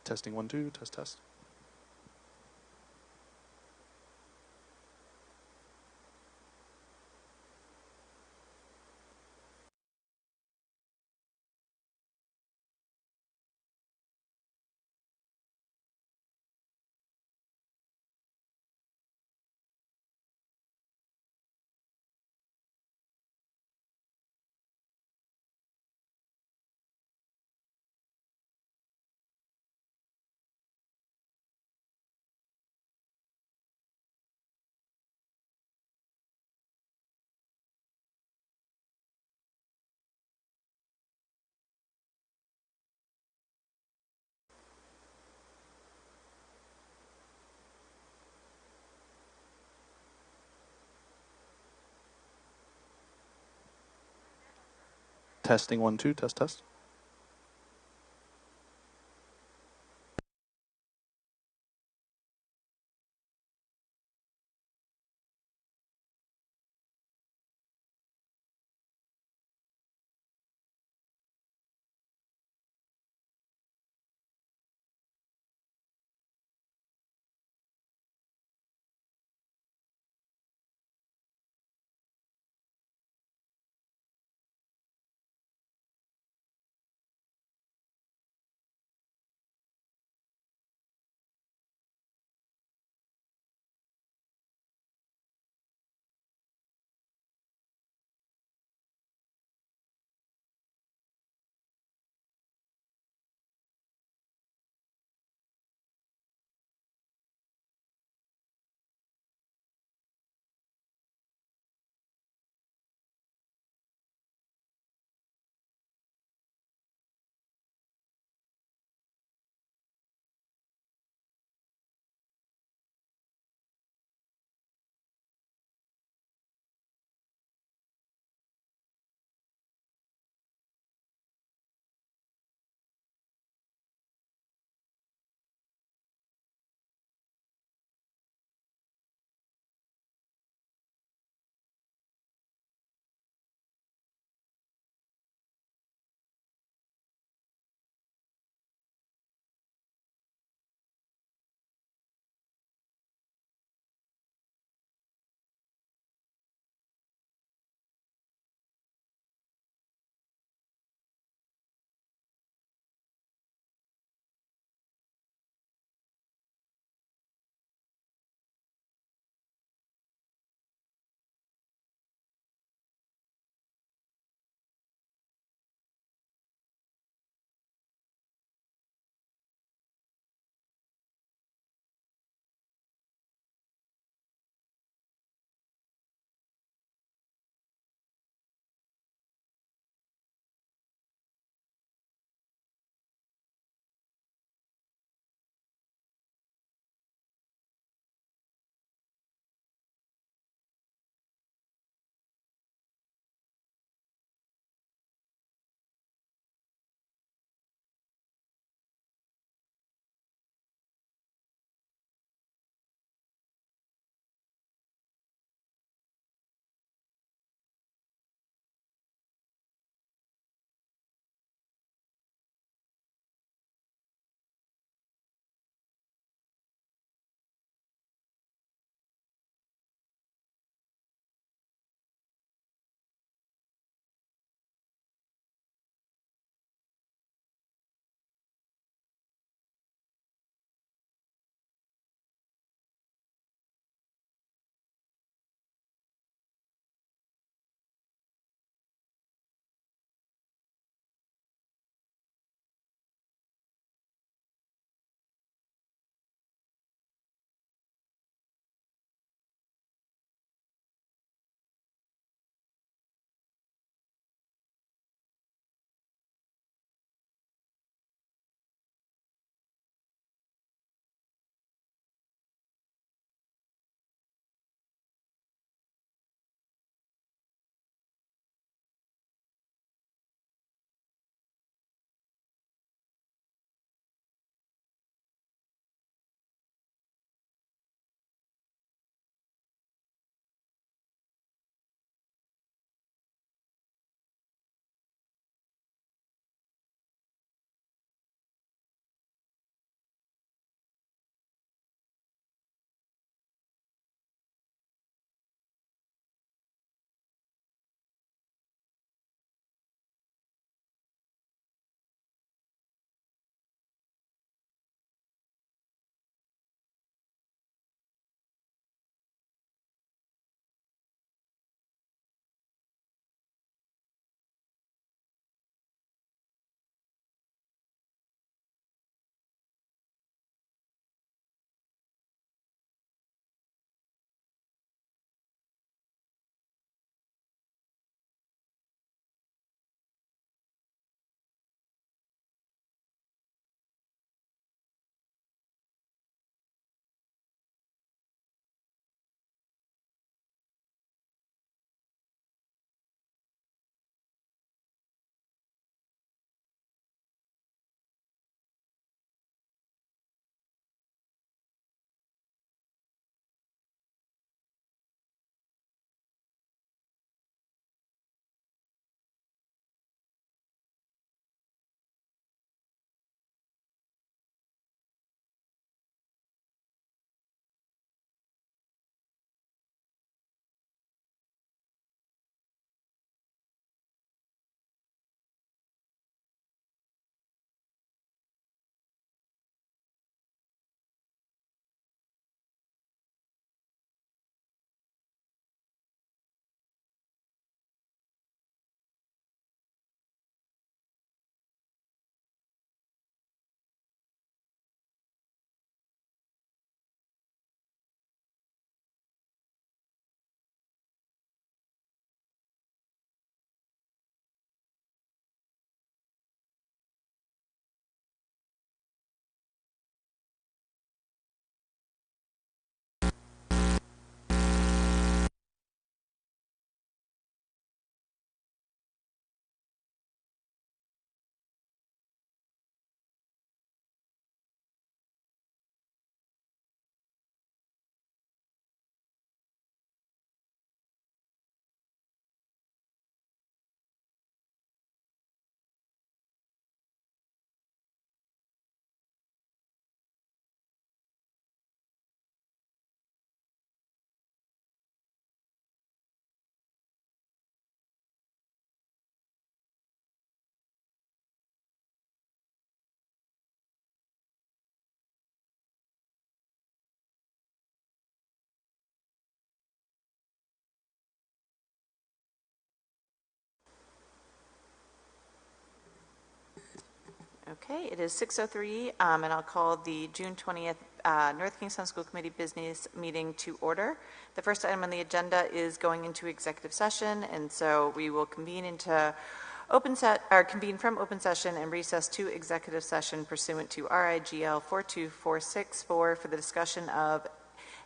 Testing 1 2, test test. Testing 1 2, test test. Okay, it is 6:03, and I'll call the June 20th North Kingstown School Committee business meeting to order. The first item on the agenda is going into executive session, and so we will convene from open session and recess to executive session pursuant to RIGL 42464 for the discussion of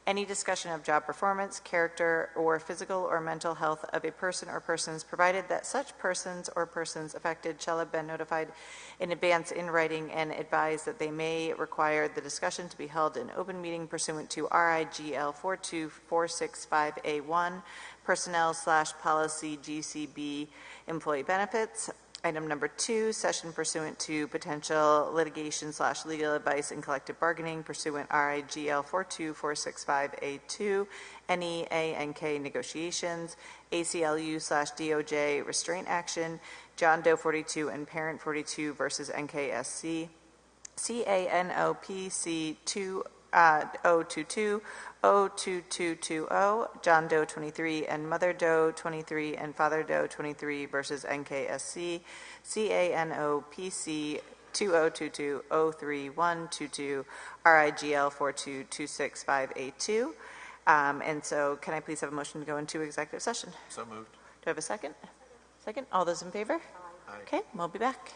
any discussion of job performance, character, or physical or mental health of a person or persons, provided that such persons or persons affected shall have been notified in advance in writing and advised that they may require the discussion to be held in open meeting pursuant to RIGL 42465A1, personnel/policy GCB employee benefits. Item number 2, session pursuant to potential litigation/legal advice and collective bargaining pursuant RIGL 42465A2, NEA/NK negotiations, ACLU/DOJ restraint action, John Doe 42 and Parent 42 versus NKSD, CANOPC 022, 02220, John Doe 23 and Mother Doe 23 and Father Doe 23 versus NKSC, CANOPC 2022 03122, RIGL 42265A2. And so can I please have a motion to go into executive session? So moved. Do I have a second? Second. All those in favor? Aye. Okay, we'll be back.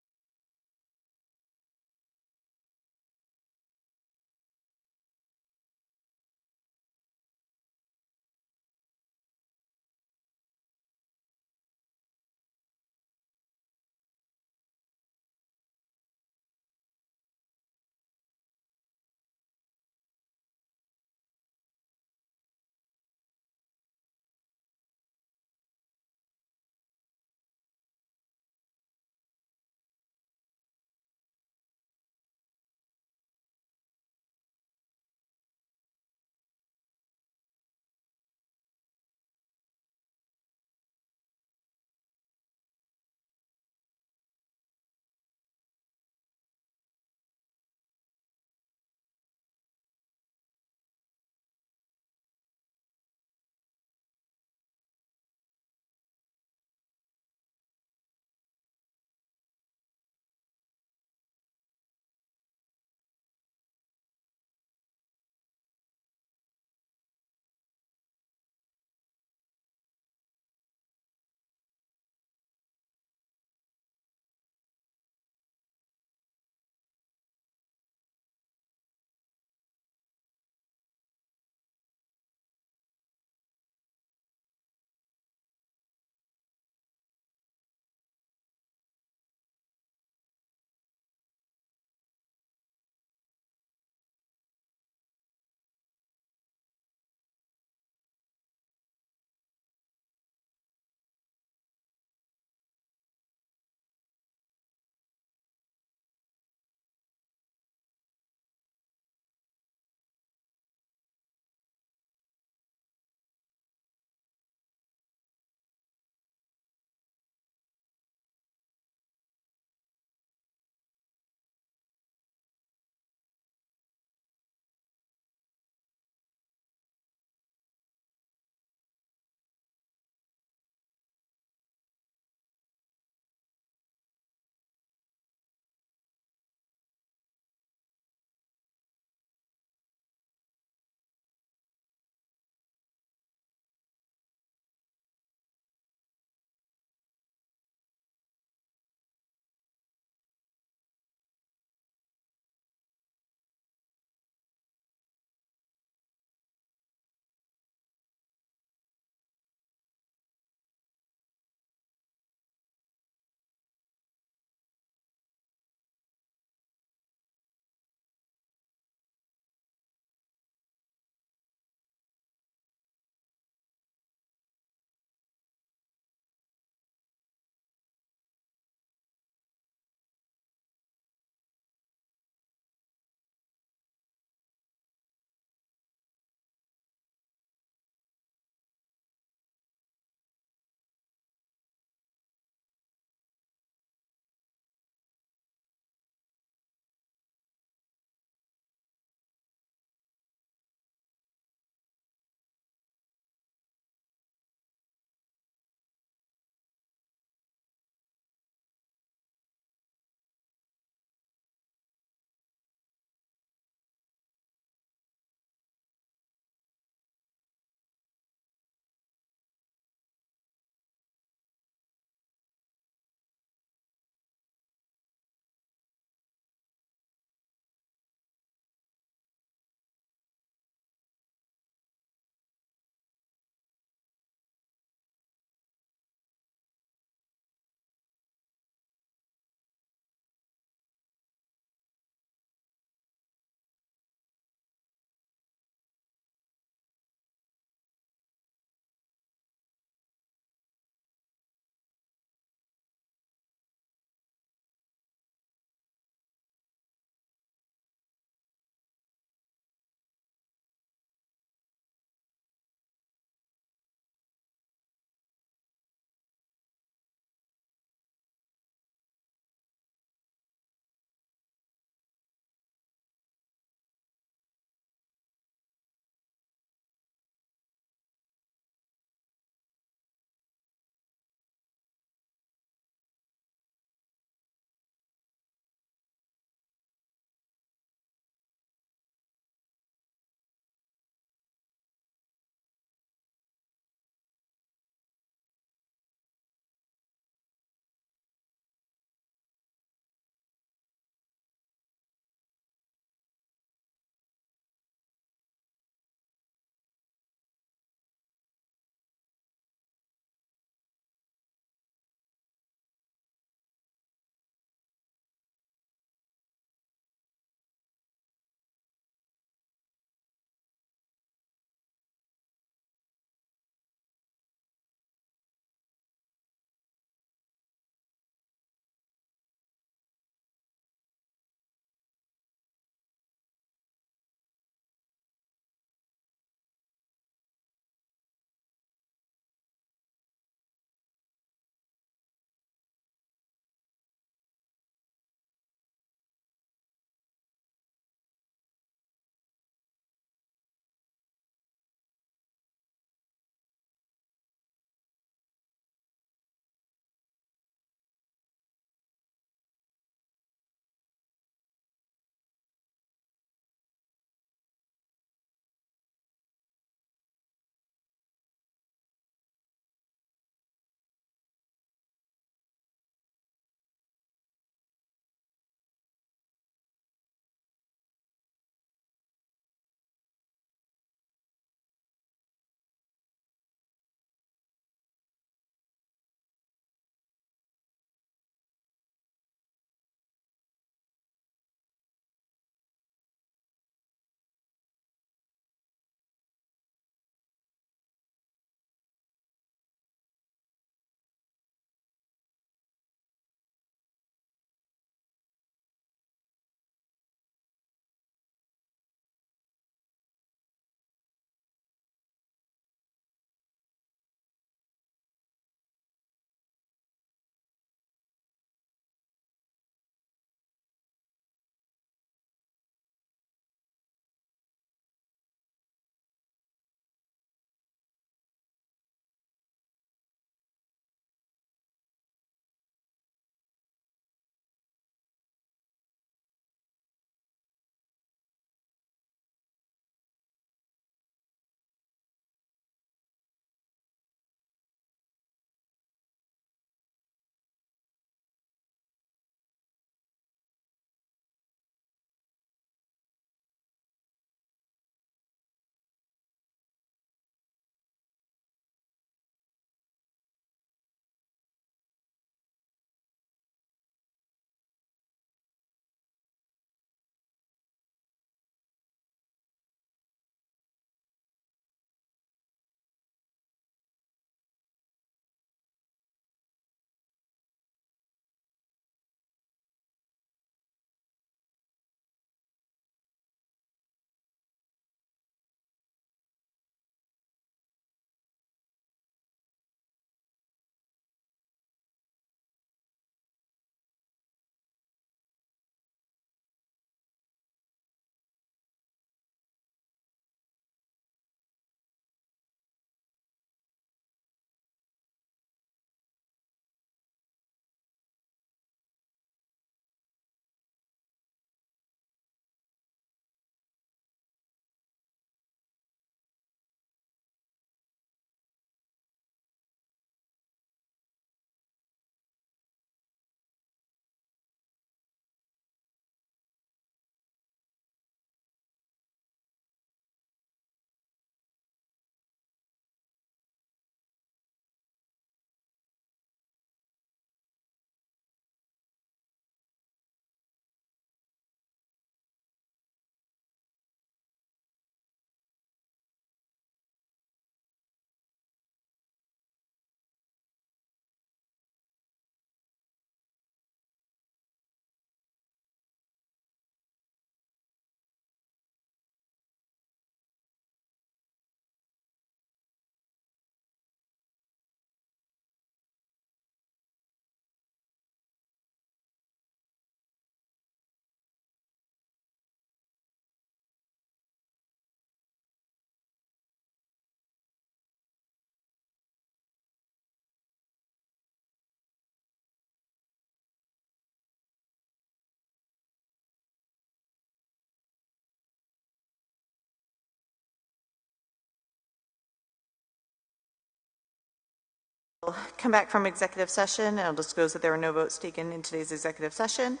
Come back from executive session, and I'll disclose that there were no votes taken in today's executive session.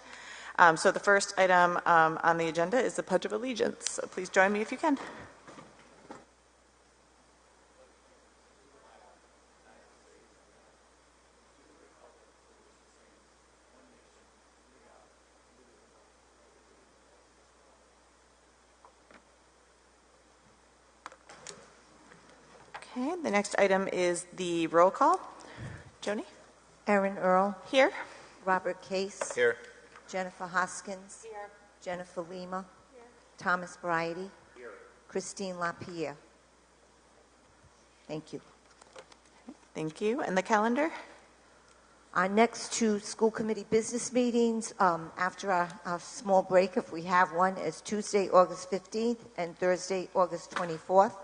So the first item on the agenda is the Pledge of Allegiance. So please join me if you can. Okay, the next item is the roll call. Joni? Erin Earl. Here. Robert Case. Here. Jennifer Hoskins. Here. Jennifer Lima. Here. Thomas Briety. Here. Christine LaPierre. Thank you. Thank you. And the calendar? Our next two school committee business meetings after our small break, if we have one, is Tuesday, August 15th and Thursday, August 24th.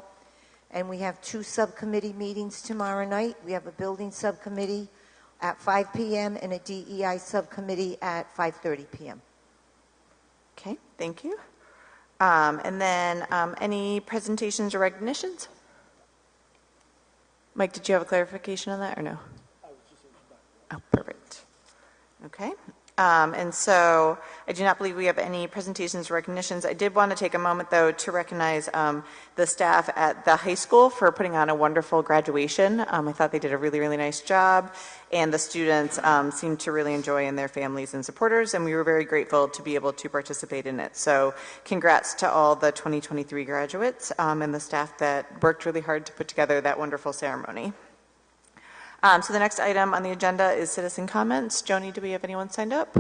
And we have two subcommittee meetings tomorrow night. We have a building subcommittee at 5 p.m. and a DEI subcommittee at 5:30 p.m. Okay, thank you. And then any presentations or recognitions? Mike, did you have a clarification on that or no? I was just oh, perfect. Okay. And so I do not believe we have any presentations or recognitions. I did want to take a moment, though, to recognize the staff at the high school for putting on a wonderful graduation. I thought they did a really, really nice job, and the students seemed to really enjoy, and their families and supporters, and we were very grateful to be able to participate in it. So congrats to all the 2023 graduates and the staff that worked really hard to put together that wonderful ceremony. So the next item on the agenda is citizen comments. Joni, do we have anyone signed up?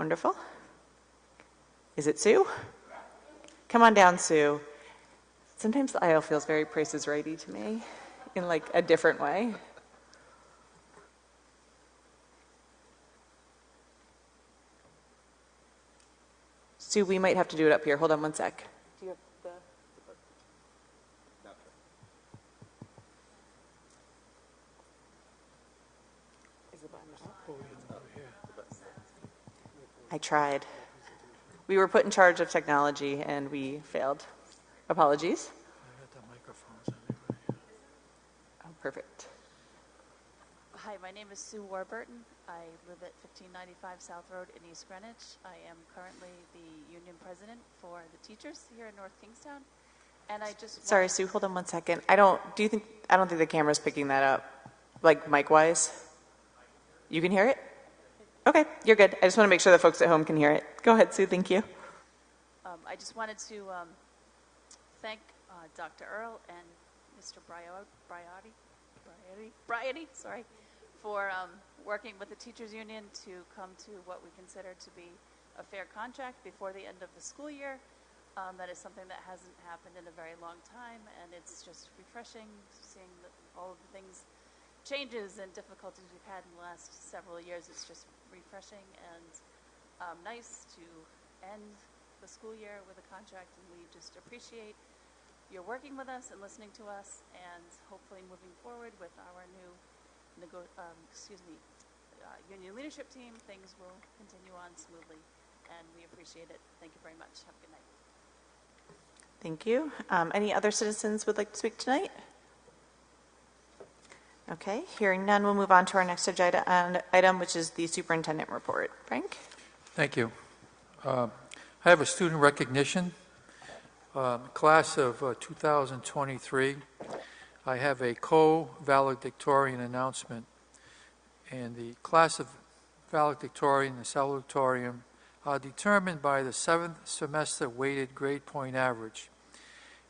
Wonderful. Is it Sue? Come on down, Sue. Sometimes the aisle feels very Price is Righty to me in like a different way. Sue, we might have to do it up here. Hold on one sec. Do you have the book? I tried. We were put in charge of technology and we failed. Apologies. I got the microphones anyway. Oh, perfect. Hi, my name is Sue Warburton. I live at 1595 South Road in East Greenwich. I am currently the union president for the teachers here in North Kingstown. And I just Sorry, Sue, hold on one second. I don't think the camera's picking that up, like mic-wise? You can hear it? Okay, you're good. I just want to make sure the folks at home can hear it. Go ahead, Sue. Thank you. I just wanted to thank Dr. Earl and Mr. Briety, sorry, for working with the teachers union to come to what we consider to be a fair contract before the end of the school year. That is something that hasn't happened in a very long time, and it's just refreshing seeing all of the things, changes and difficulties we've had in the last several years. It's just refreshing and nice to end the school year with a contract, and we just appreciate your working with us and listening to us, and hopefully moving forward with our new union leadership team, things will continue on smoothly, and we appreciate it. Thank you very much. Have a good night. Thank you. Any other citizens would like to speak tonight? Okay, hearing none, we'll move on to our next agenda item, which is the superintendent report. Frank? Thank you. I have a student recognition. Class of 2023. I have a co-valedictorian announcement. And the class of valedictorian and salutatorian are determined by the 7th semester weighted grade point average.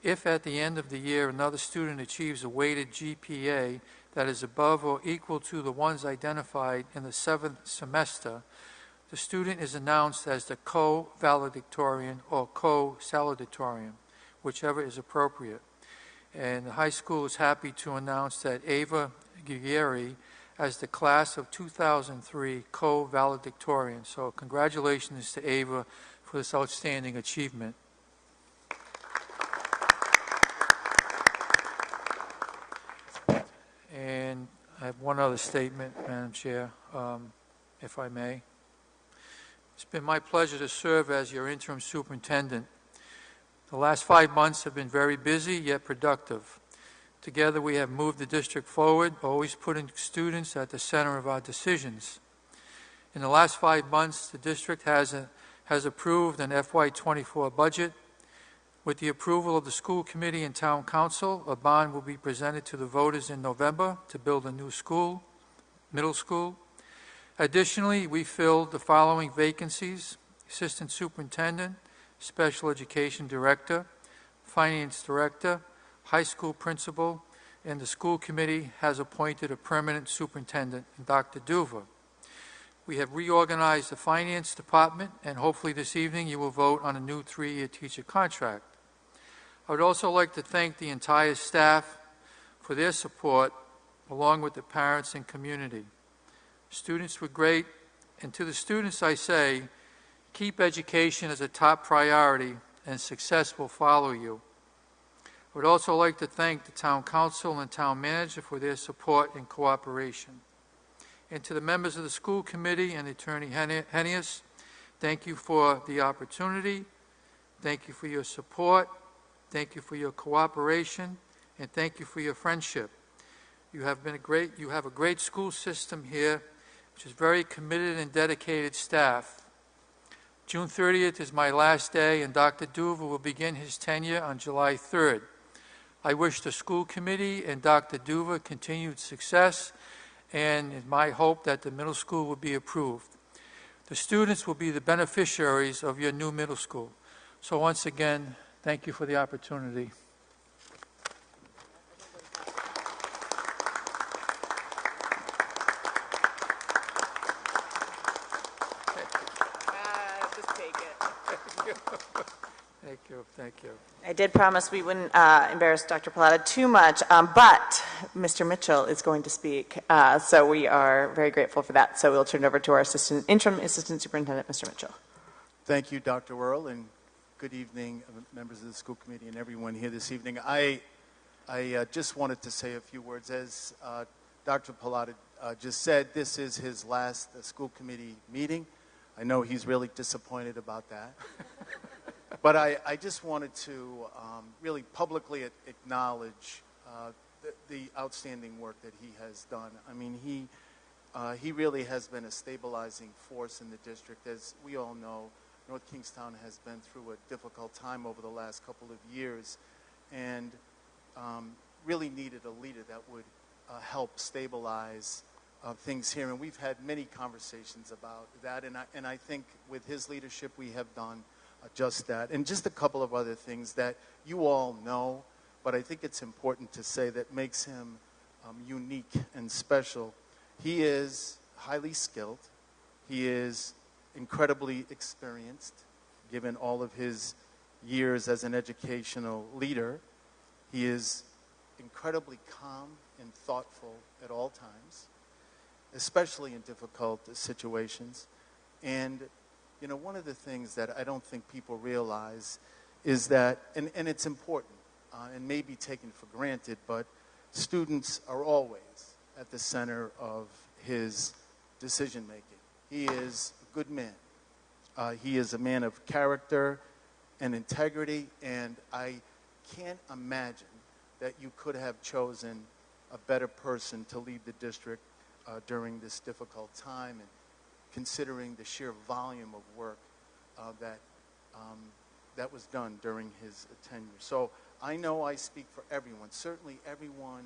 If at the end of the year another student achieves a weighted GPA that is above or equal to the ones identified in the 7th semester, the student is announced as the co-valedictorian or co-salutatorian, whichever is appropriate. And the high school is happy to announce that Ava Guglieri as the class of 2003 co-valedictorian. So congratulations to Ava for this outstanding achievement. And I have one other statement, Madam Chair, if I may. It's been my pleasure to serve as your interim superintendent. The last 5 months have been very busy yet productive. Together, we have moved the district forward, always putting students at the center of our decisions. In the last 5 months, the district has approved an FY24 budget. With the approval of the school committee and town council, a bond will be presented to the voters in November to build a new school, middle school. Additionally, we filled the following vacancies: assistant superintendent, special education director, finance director, high school principal, and the school committee has appointed a permanent superintendent, Dr. Duva. We have reorganized the finance department, and hopefully this evening you will vote on a new 3-year teacher contract. I would also like to thank the entire staff for their support, along with the parents and community. Students were great, and to the students I say, keep education as a top priority, and success will follow you. I would also like to thank the town council and town manager for their support and cooperation. And to the members of the school committee and Attorney Hennius, thank you for the opportunity, thank you for your support, thank you for your cooperation, and thank you for your friendship. You have a great school system here, which is very committed and dedicated staff. June 30th is my last day, and Dr. Duva will begin his tenure on July 3rd. I wish the school committee and Dr. Duva continued success, and it's my hope that the middle school will be approved. The students will be the beneficiaries of your new middle school. So once again, thank you for the opportunity. Just take it. Thank you. I did promise we wouldn't embarrass Dr. Pilata too much, but Mr. Mitchell is going to speak, so we are very grateful for that. So we'll turn it over to our interim assistant superintendent, Mr. Mitchell. Thank you, Dr. Worrell, and good evening, members of the school committee and everyone here this evening. I just wanted to say a few words. As Dr. Pilata just said, this is his last school committee meeting. I know he's really disappointed about that. But I just wanted to really publicly acknowledge the outstanding work that he has done. I mean, he really has been a stabilizing force in the district. As we all know, North Kingstown has been through a difficult time over the last couple of years, and really needed a leader that would help stabilize things here. And we've had many conversations about that, and I think with his leadership we have done just that. And just a couple of other things that you all know, but I think it's important to say that makes him unique and special. He is highly skilled. He is incredibly experienced, given all of his years as an educational leader. He is incredibly calm and thoughtful at all times, especially in difficult situations. And you know, one of the things that I don't think people realize is that, and it's important, and may be taken for granted, but students are always at the center of his decision-making. He is a good man. He is a man of character and integrity, and I can't imagine that you could have chosen a better person to lead the district during this difficult time, and considering the sheer volume of work that was done during his tenure. So I know I speak for everyone, certainly everyone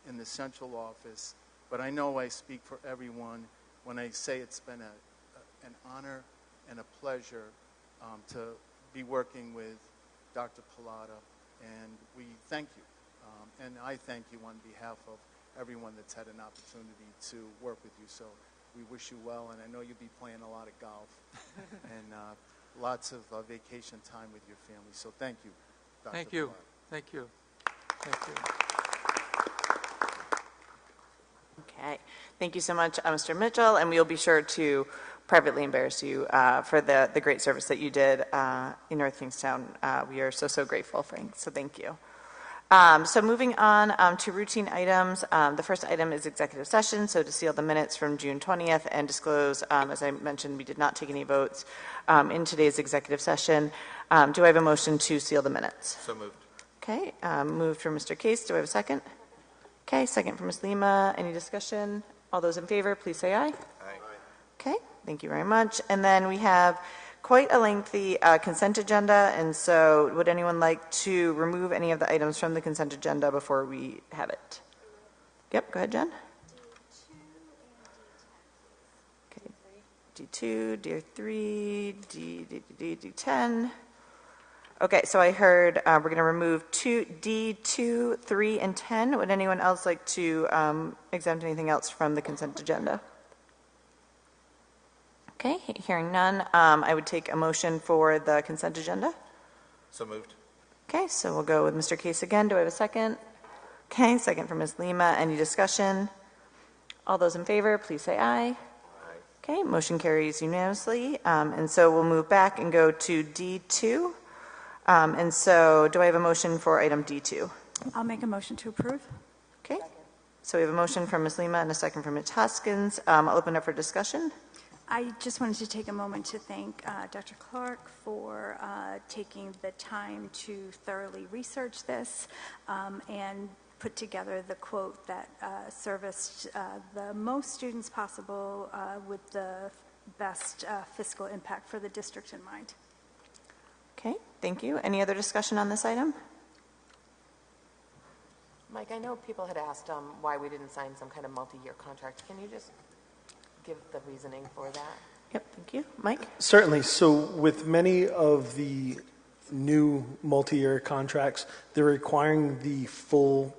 in the central office, but I know I speak for everyone when I say it's been an honor and a pleasure to be working with Dr. Pilata, and we thank you. And I thank you on behalf of everyone that's had an opportunity to work with you. So we wish you well, and I know you'll be playing a lot of golf and lots of vacation time with your family. So thank you, Dr. Thank you. Pilata. Thank you. Thank you. Okay. Thank you so much, Mr. Mitchell, and we'll be sure to privately embarrass you for the great service that you did in North Kingstown. We are so grateful, Frank, so thank you. So moving on to routine items, the first item is executive session, so to seal the minutes from June 20th and disclose, as I mentioned, we did not take any votes in today's executive session. Do I have a motion to seal the minutes? So moved. Okay, moved from Mr. Case. Do I have a second? Okay, second from Ms. Lima. Any discussion? All those in favor, please say aye. Aye. Okay, thank you very much. And then we have quite a lengthy consent agenda, and so would anyone like to remove any of the items from the consent agenda before we have it? Yep, go ahead, Jen. Okay, D2, D3, D10. Okay, so I heard we're going to remove D2, 3, and 10. Would anyone else like to exempt anything else from the consent agenda? Okay, hearing none, I would take a motion for the consent agenda. So moved. Okay, so we'll go with Mr. Case again. Do I have a second? Okay, second from Ms. Lima. Any discussion? All those in favor, please say aye. Aye. Okay, motion carries unanimously. And so we'll move back and go to D2. And so do I have a motion for item D2? I'll make a motion to approve. Okay, so we have a motion from Ms. Lima and a second from Ms. Hoskins. I'll open up for discussion. I just wanted to take a moment to thank Dr. Clark for taking the time to thoroughly research this and put together the quote that serviced the most students possible with the best fiscal impact for the district in mind. Okay, thank you. Any other discussion on this item? Mike, I know people had asked why we didn't sign some kind of multi-year contract. Can you just give the reasoning for that? Yep, thank you. Mike? Certainly. So with many of the new multi-year contracts, they're requiring the full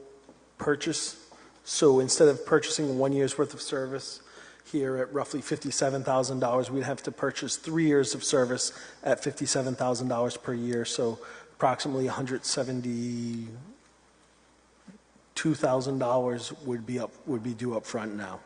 purchase. So instead of purchasing 1 year's worth of service here at roughly $57,000, we'd have to purchase 3 years of service at $57,000 per year. So approximately $172,000 would be due up front now.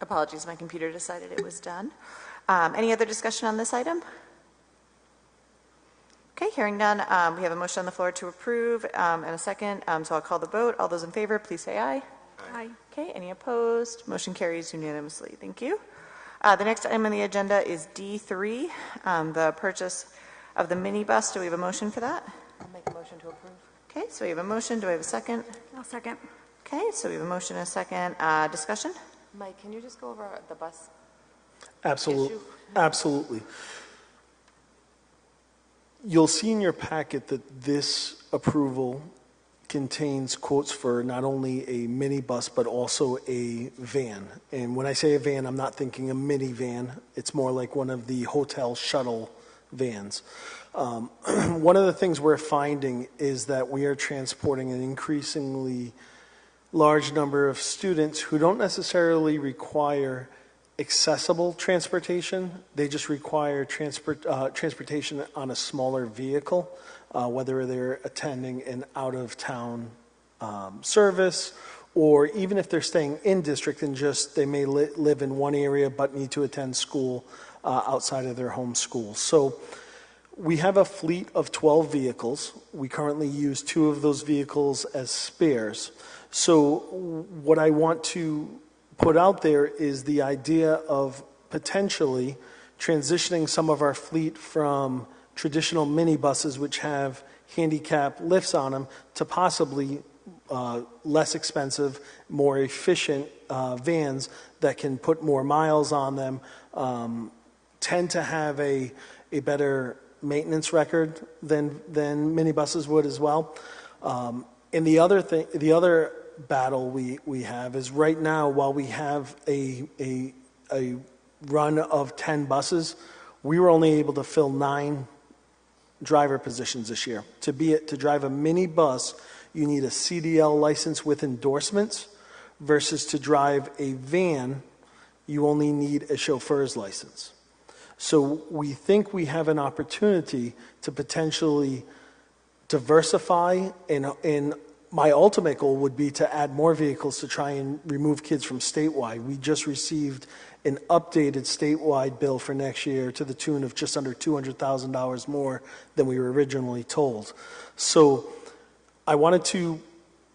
Apologies, my computer decided it was done. Any other discussion on this item? Okay, hearing none, we have a motion on the floor to approve and a second, so I'll call the vote. All those in favor, please say aye. Aye. Okay, any opposed? Motion carries unanimously. Thank you. The next item on the agenda is D3, the purchase of the minibus. Do we have a motion for that? I'll make a motion to approve. Okay, so we have a motion. Do I have a second? I'll second. Okay, so we have a motion and a second. Discussion? Mike, can you just go over the bus Absolutely. issue? Absolutely. You'll see in your packet that this approval contains quotes for not only a minibus but also a van. And when I say a van, I'm not thinking a minivan. It's more like one of the hotel shuttle vans. One of the things we're finding is that we are transporting an increasingly large number of students who don't necessarily require accessible transportation. They just require transportation on a smaller vehicle, whether they're attending an out-of-town service, or even if they're staying in district and just they may live in one area but need to attend school outside of their home school. So we have a fleet of 12 vehicles. We currently use 2 of those vehicles as spares. So what I want to put out there is the idea of potentially transitioning some of our fleet from traditional minibuses, which have handicap lifts on them, to possibly less expensive, more efficient vans that can put more miles on them, tend to have a better maintenance record than minibuses would as well. And the other battle we have is right now, while we have a run of 10 buses, we were only able to fill 9 driver positions this year. To drive a minibus, you need a CDL license with endorsements, versus to drive a van, you only need a chauffeur's license. So we think we have an opportunity to potentially diversify, and my ultimate goal would be to add more vehicles to try and remove kids from statewide. We just received an updated statewide bill for next year to the tune of just under $200,000 more than we were originally told. So I wanted to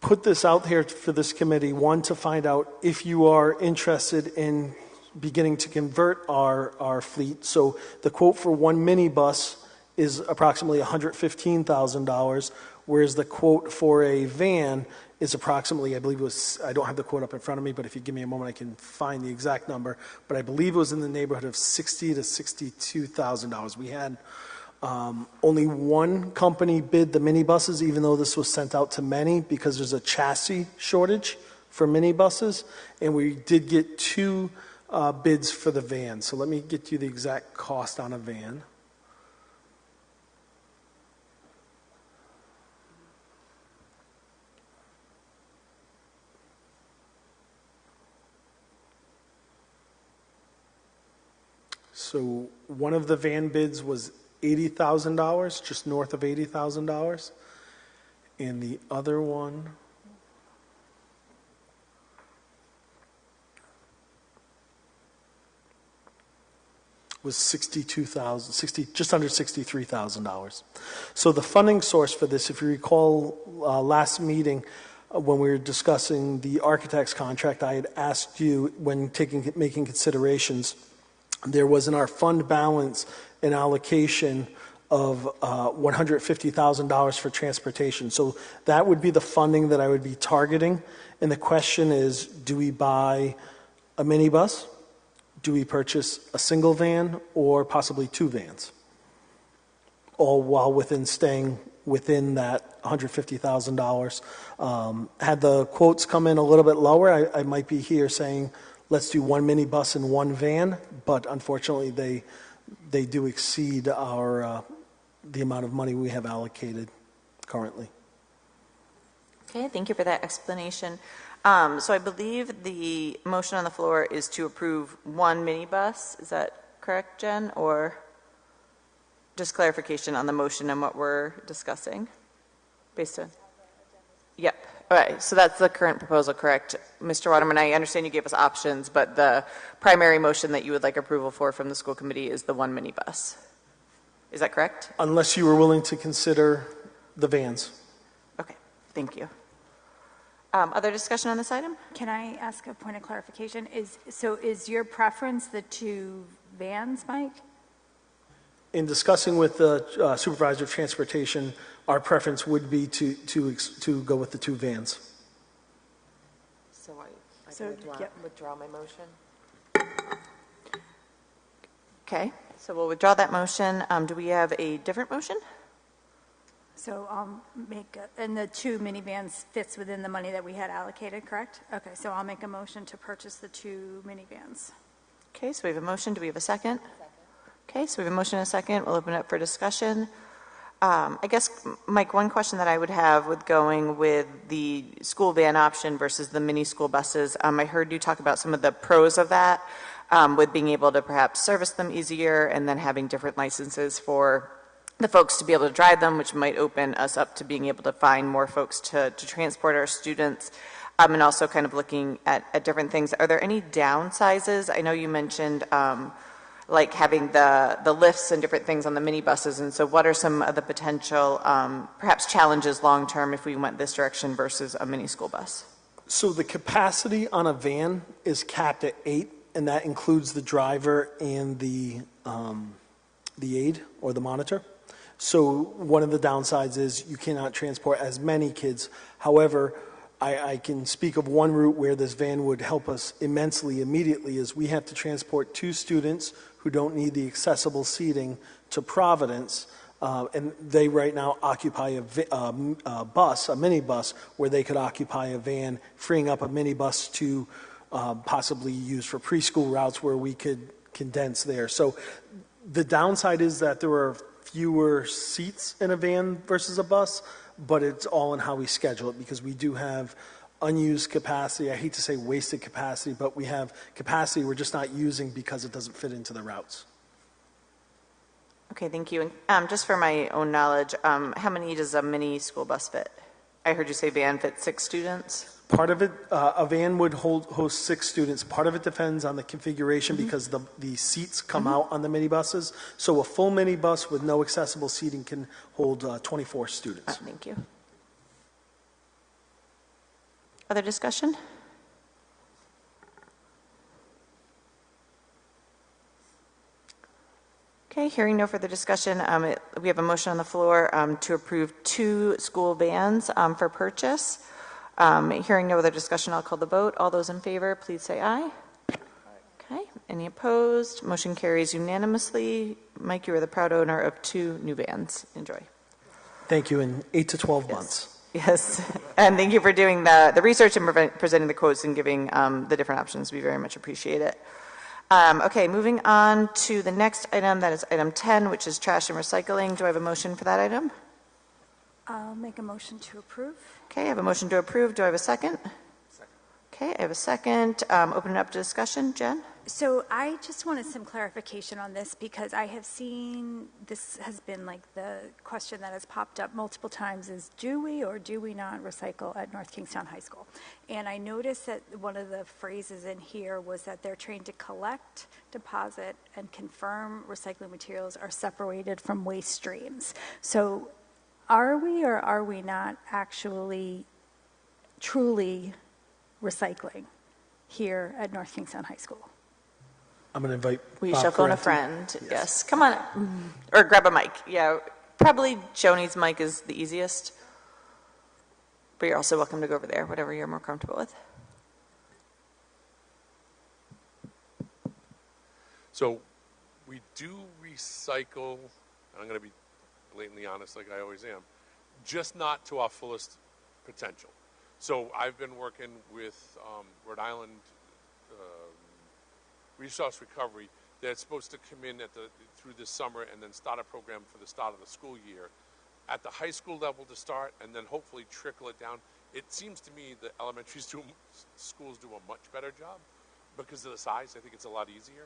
put this out here for this committee, one, to find out if you are interested in beginning to convert our fleet. So the quote for one minibus is approximately $115,000, whereas the quote for a van is approximately, I believe it was, I don't have the quote up in front of me, but if you give me a moment, I can find the exact number. But I believe it was in the neighborhood of $60,000 to $62,000. We had only one company bid the minibuses, even though this was sent out to many, because there's a chassis shortage for minibuses, and we did get two bids for the van. So let me get you the exact cost on a van. So one of the van bids was $80,000, just north of $80,000. And the other one was just under $63,000. So the funding source for this, if you recall last meeting, when we were discussing the architect's contract, I had asked you, when making considerations, there was in our fund balance an allocation of $150,000 for transportation. So that would be the funding that I would be targeting. And the question is, do we buy a minibus? Do we purchase a single van or possibly two vans? All while staying within that $150,000. Had the quotes come in a little bit lower, I might be here saying, let's do one minibus and one van, but unfortunately they do exceed the amount of money we have allocated currently. Okay, thank you for that explanation. So I believe the motion on the floor is to approve one minibus. Is that correct, Jen? Or just clarification on the motion and what we're discussing? Based on? Yep. All right, so that's the current proposal, correct? Mr. Waterman, I understand you gave us options, but the primary motion that you would like approval for from the school committee is the one minibus. Is that correct? Unless you were willing to consider the vans. Okay, thank you. Other discussion on this item? Can I ask a point of clarification? Is your preference the two vans, Mike? In discussing with the supervisor of transportation, our preference would be to go with the two vans. So I So, can withdraw my motion. Okay, so we'll withdraw that motion. Do we have a different motion? So I'll and the two minivans fits within the money that we had allocated, correct? Okay, so I'll make a motion to purchase the two minivans. Okay, so we have a motion. Do we have a second? Okay, so we have a motion and a second. We'll open it up for discussion. I guess, Mike, one question that I would have with going with the school van option versus the mini school buses, I heard you talk about some of the pros of that, with being able to perhaps service them easier and then having different licenses for the folks to be able to drive them, which might open us up to being able to find more folks to transport our students, and also kind of looking at different things. Are there any downsizes? I know you mentioned like having the lifts and different things on the minibuses, and so what are some of the potential perhaps challenges long-term if we went this direction versus a mini school bus? So the capacity on a van is capped at 8, and that includes the driver and the aide or the monitor. So one of the downsides is you cannot transport as many kids. However, I can speak of one route where this van would help us immensely immediately is we have to transport 2 students who don't need the accessible seating to Providence, and they right now occupy a minibus, where they could occupy a van, freeing up a minibus to possibly use for preschool routes where we could condense there. So the downside is that there are fewer seats in a van versus a bus, but it's all in how we schedule it, because we do have unused capacity. I hate to say wasted capacity, but we have capacity we're just not using because it doesn't fit into the routes. Okay, thank you. And just for my own knowledge, how many does a mini school bus fit? I heard you say van fits 6 students. Part of it, a van would host 6 students. Part of it depends on the configuration, because the seats come out on the minibuses. So a full minibus with no accessible seating can hold 24 students. Thank you. Other discussion? Okay, hearing no further discussion, we have a motion on the floor to approve 2 school vans for purchase. Hearing no other discussion, I'll call the vote. All those in favor, please say aye. Okay, any opposed? Motion carries unanimously. Mike, you are the proud owner of 2 new vans. Enjoy. Thank you, in 8 to 12 months. Yes, and thank you for doing the research and presenting the quotes and giving the different options. We very much appreciate it. Okay, moving on to the next item, that is item 10, which is trash and recycling. Do I have a motion for that item? I'll make a motion to approve. Okay, I have a motion to approve. Do I have a second? Second. Okay, I have a second. Open it up to discussion. Jen? So I just wanted some clarification on this because I have seen, this has been like the question that has popped up multiple times is, do we or do we not recycle at North Kingstown High School? And I noticed that one of the phrases in here was that they're trained to collect, deposit, and confirm recycling materials are separated from waste streams. So are we or are we not actually truly recycling here at North Kingstown High School? I'm going to invite We Bob shall phone a Ferranti. friend. Yes. Come on. Or grab a mic. Yeah, probably Joni's mic is the easiest. But you're also welcome to go over there, whatever you're more comfortable with. So we do recycle, and I'm going to be blatantly honest like I always am, just not to our fullest potential. So I've been working with Rhode Island Resource Recovery. They're supposed to come in through this summer and then start a program for the start of the school year at the high school level to start, and then hopefully trickle it down. It seems to me that elementary schools do a much better job because of the size. I think it's a lot easier.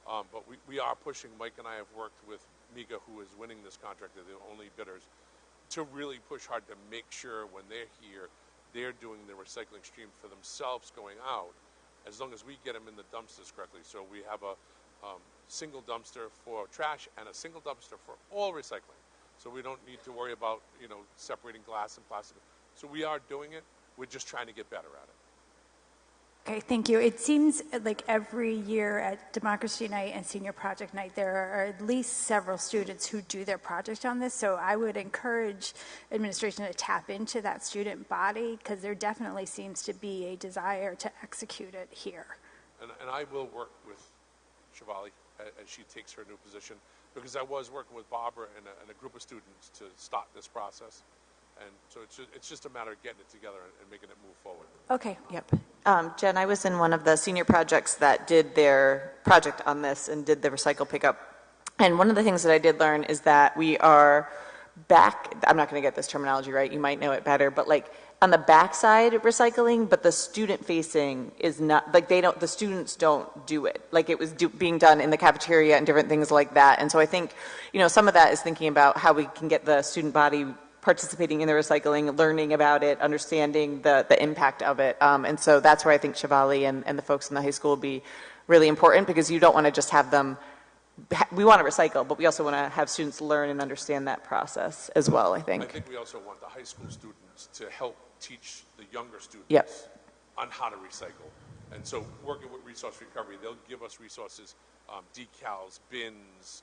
But we are pushing. Mike and I have worked with MEGA, who is winning this contract, they're the only bidders, to really push hard to make sure when they're here, they're doing the recycling stream for themselves going out, as long as we get them in the dumpsters correctly. So we have a single dumpster for trash and a single dumpster for all recycling. So we don't need to worry about, separating glass and plastic. So we are doing it. We're just trying to get better at it. Okay, thank you. It seems like every year at Democracy Night and Senior Project Night, there are at least several students who do their project on this. So I would encourage administration to tap into that student body because there definitely seems to be a desire to execute it here. And I will work with Shivali as she takes her new position, because I was working with Barbara and a group of students to start this process. And so it's just a matter of getting it together and making it move forward. Okay. Yep. Jen, I was in one of the senior projects that did their project on this and did the recycle pickup. And one of the things that I did learn is that we are back, I'm not going to get this terminology right, you might know it better, but like on the backside of recycling, but the student facing is not, like the students don't do it. Like it was being done in the cafeteria and different things like that. And so I think, some of that is thinking about how we can get the student body participating in the recycling, learning about it, understanding the impact of it. And so that's where I think Shivali and the folks in the high school will be really important, because you don't want to just have them, we want to recycle, but we also want to have students learn and understand that process as well, I think. I think we also want the high school students to help teach the younger students Yep. on how to recycle. And so working with Resource Recovery, they'll give us resources, decals, bins,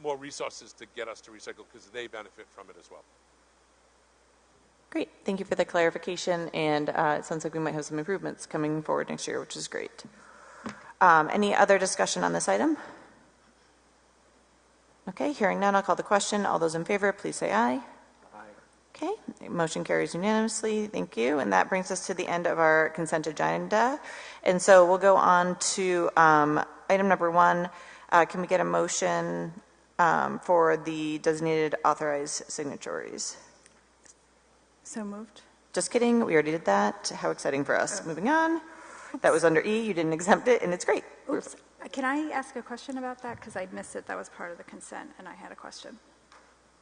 more resources to get us to recycle, because they benefit from it as well. Great. Thank you for the clarification. And it sounds like we might have some improvements coming forward next year, which is great. Any other discussion on this item? Okay, hearing none, I'll call the question. All those in favor, please say aye. Aye. Okay, motion carries unanimously. Thank you. And that brings us to the end of our consent agenda. And so we'll go on to item number 1. Can we get a motion for the designated authorized signatories? So moved. Just kidding. We already did that. How exciting for us. Moving on. That was under E. You didn't exempt it, and it's great. Oops. Can I ask a question about that? Because I missed it. That was part of the consent, and I had a question.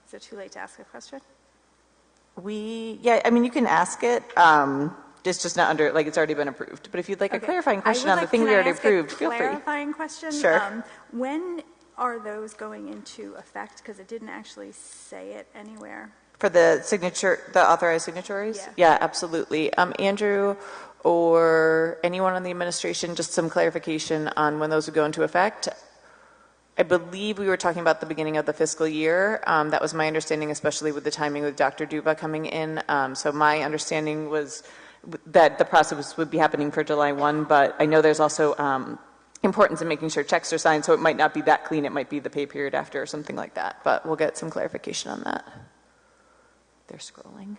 Is it too late to ask a question? You can ask it. It's just not under, it's already been approved. But if you'd like a clarifying question on the thing we already approved, feel free. Clarifying question? Sure. When are those going into effect? Because it didn't actually say it anywhere. For the authorized signatories? Yeah. Yeah, absolutely. Andrew, or anyone on the administration, just some clarification on when those would go into effect. I believe we were talking about the beginning of the fiscal year. That was my understanding, especially with the timing with Dr. Duva coming in. So my understanding was that the process would be happening for July 1, but I know there's also importance in making sure checks are signed, so it might not be that clean. It might be the pay period after or something like that, but we'll get some clarification on that. They're scrolling.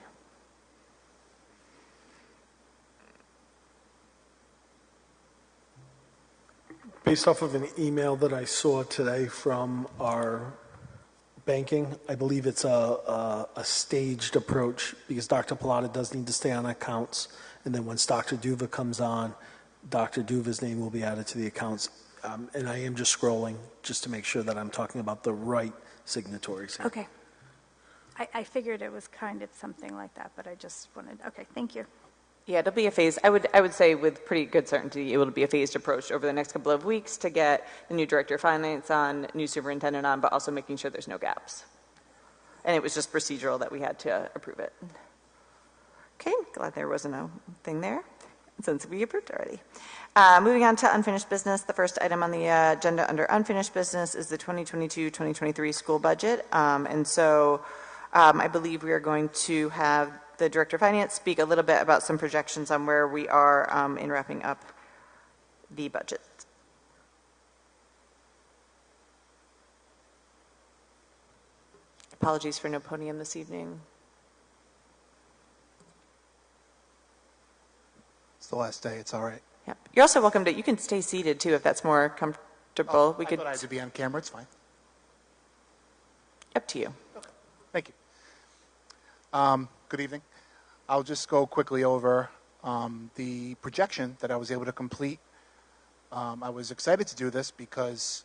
Based off of an email that I saw today from our banking, I believe it's a staged approach because Dr. Pilata does need to stay on accounts. And then once Dr. Duva comes on, Dr. Duva's name will be added to the accounts. And I am just scrolling just to make sure that I'm talking about the right signatories here. Okay. I figured it was kind of something like that, but I just wanted, okay, thank you. Yeah, it'll be a phase. I would say with pretty good certainty it will be a phased approach over the next couple of weeks to get the new director of finance on, new superintendent on, but also making sure there's no gaps. And it was just procedural that we had to approve it. Okay, glad there wasn't a thing there since we approved already. Moving on to unfinished business, the first item on the agenda under unfinished business is the 2022-2023 school budget. And so I believe we are going to have the Director of Finance speak a little bit about some projections on where we are in wrapping up the budget. Apologies for no podium this evening. It's the last day. It's all right. Yeah. You're also welcome to, you can stay seated too if that's more comfortable. I thought I had to be on camera. It's fine. Up to you. Okay. Thank you. Good evening. I'll just go quickly over the projection that I was able to complete. I was excited to do this because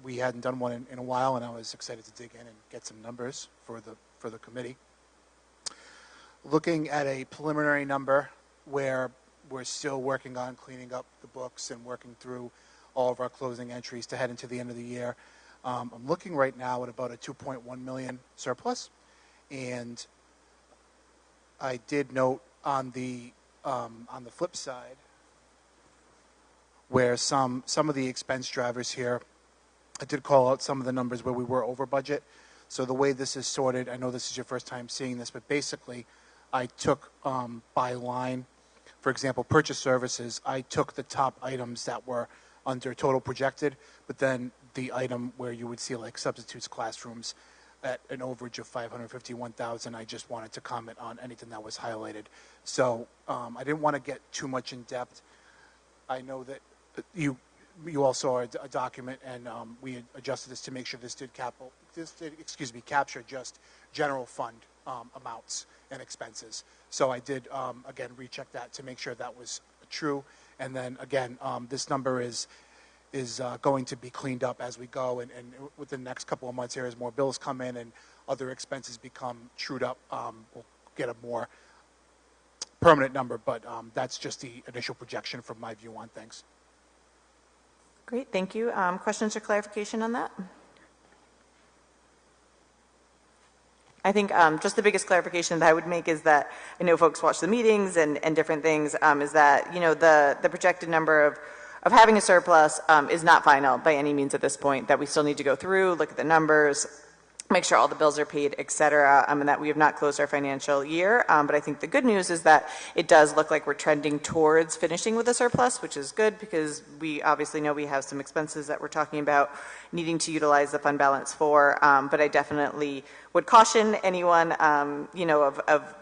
we hadn't done one in a while, and I was excited to dig in and get some numbers for the committee. Looking at a preliminary number where we're still working on cleaning up the books and working through all of our closing entries to head into the end of the year. I'm looking right now at about a 2.1 million surplus, and I did note on the flip side where some of the expense drivers here, I did call out some of the numbers where we were over budget. So the way this is sorted, I know this is your first time seeing this, but basically I took by line, for example, purchase services, I took the top items that were under total projected, but then the item where you would see like substitutes classrooms at an overage of 551,000, I just wanted to comment on anything that was highlighted. So I didn't want to get too much in depth. I know that you all saw a document, and we adjusted this to make sure this did capture just general fund amounts and expenses. So I did again recheck that to make sure that was true. And then again, this number is going to be cleaned up as we go, and within the next couple of months here, as more bills come in and other expenses become trued up, we'll get a more permanent number, but that's just the initial projection from my view on things. Great, thank you. Questions or clarification on that? I think just the biggest clarification that I would make is that I know folks watch the meetings and different things, is that, you know, the projected number of having a surplus is not final by any means at this point, that we still need to go through, look at the numbers, make sure all the bills are paid, et cetera, and that we have not closed our financial year. But I think the good news is that it does look like we're trending towards finishing with a surplus, which is good because we obviously know we have some expenses that we're talking about needing to utilize the fund balance for. But I definitely would caution anyone, of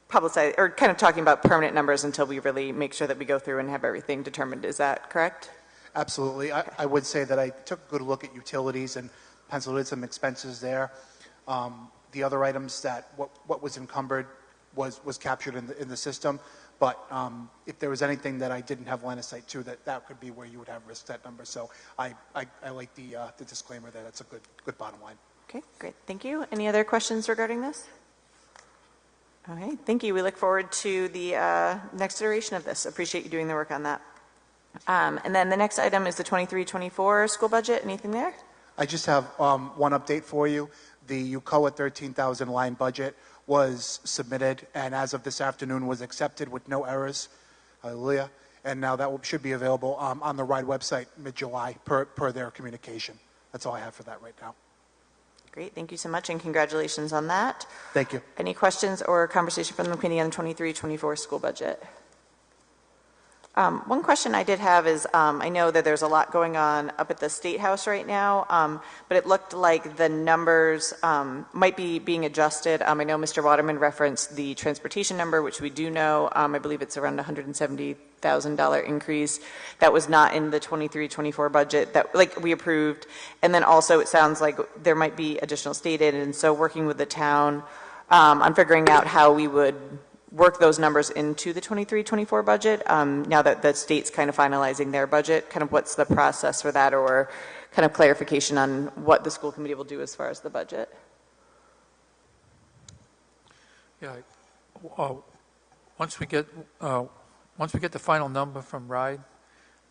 publicize or kind of talking about permanent numbers until we really make sure that we go through and have everything determined. Is that correct? Absolutely. Okay. I would say that I took a good look at utilities and penciled in some expenses there. The other items that what was encumbered was captured in the system, but if there was anything that I didn't have line of sight to, that could be where you would have risked that number. So I like the disclaimer that it's a good bottom line. Okay, great. Thank you. Any other questions regarding this? Okay, thank you. We look forward to the next iteration of this. Appreciate you doing the work on that. And then the next item is the 23-24 school budget. Anything there? I just have one update for you. The UCOA 13,000 line budget was submitted, and as of this afternoon was accepted with no errors. Hallelujah. And now that should be available on the RIDE website mid-July per their communication. That's all I have for that right now. Great, thank you so much, and congratulations on that. Thank you. Any questions or conversation from the committee on the 23-24 school budget? One question I did have is, I know that there's a lot going on up at the State House right now, but it looked like the numbers might be being adjusted. I know Mr. Waterman referenced the transportation number, which we do know. I believe it's around $170,000 increase. That was not in the 23-24 budget that we approved. And then also it sounds like there might be additional state aid, and so working with the town on figuring out how we would work those numbers into the 23-24 budget. Now that the state's kind of finalizing their budget, kind of what's the process for that, or kind of clarification on what the school committee will do as far as the budget? Yeah, once we get the final number from RIDE,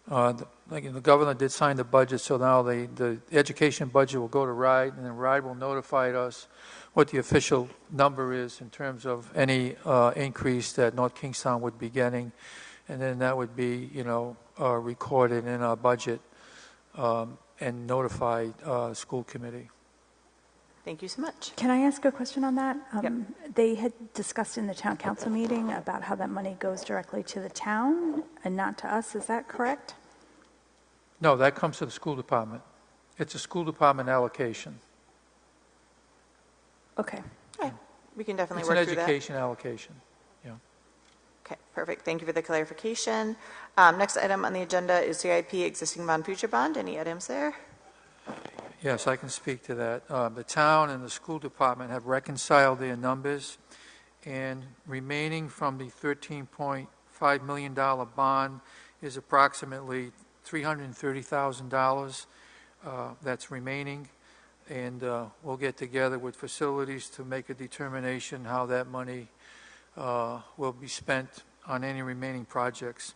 the governor did sign the budget, so now the education budget will go to RIDE, and then RIDE will notify us what the official number is in terms of any increase that North Kingstown would be getting, and then that would be, recorded in our budget and notify school committee. Thank you so much. Can I ask a question on that? Yep. They had discussed in the town council meeting about how that money goes directly to the town and not to us. Is that correct? No, that comes to the school department. It's a school department allocation. Okay. Okay. We can definitely It's work an through that. education allocation. Yeah. Okay, perfect. Thank you for the clarification. Next item on the agenda is CIP existing bond, future bond. Any items there? Yes, I can speak to that. The town and the school department have reconciled their numbers, and remaining from the $13.5 million bond is approximately $330,000 that's remaining, and we'll get together with facilities to make a determination how that money will be spent on any remaining projects.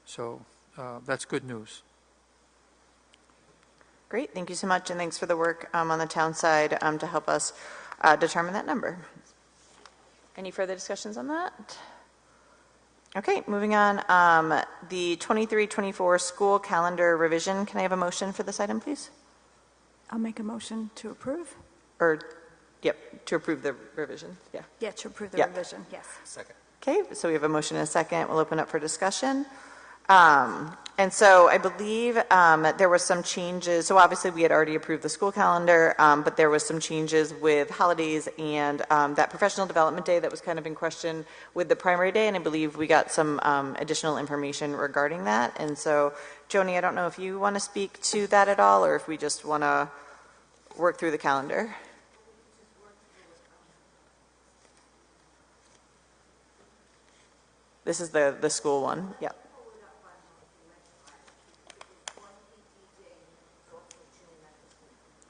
So that's good news. Great, thank you so much, and thanks for the work on the town side to help us determine that number. Any further discussions on that? Okay, moving on. The 23-24 school calendar revision. Can I have a motion for this item, please? I'll make a motion to approve. Yep, to approve the revision. Yeah. Yeah, to approve the Yeah. revision, yes. Second. Okay, so we have a motion and a second. We'll open up for discussion. And so I believe there were some changes. So obviously we had already approved the school calendar, but there was some changes with holidays and that professional development day that was kind of in question with the primary day. And I believe we got some additional information regarding that. And so, Joni, I don't know if you want to speak to that at all, or if we just want to work through the calendar. This is the school one. Yep.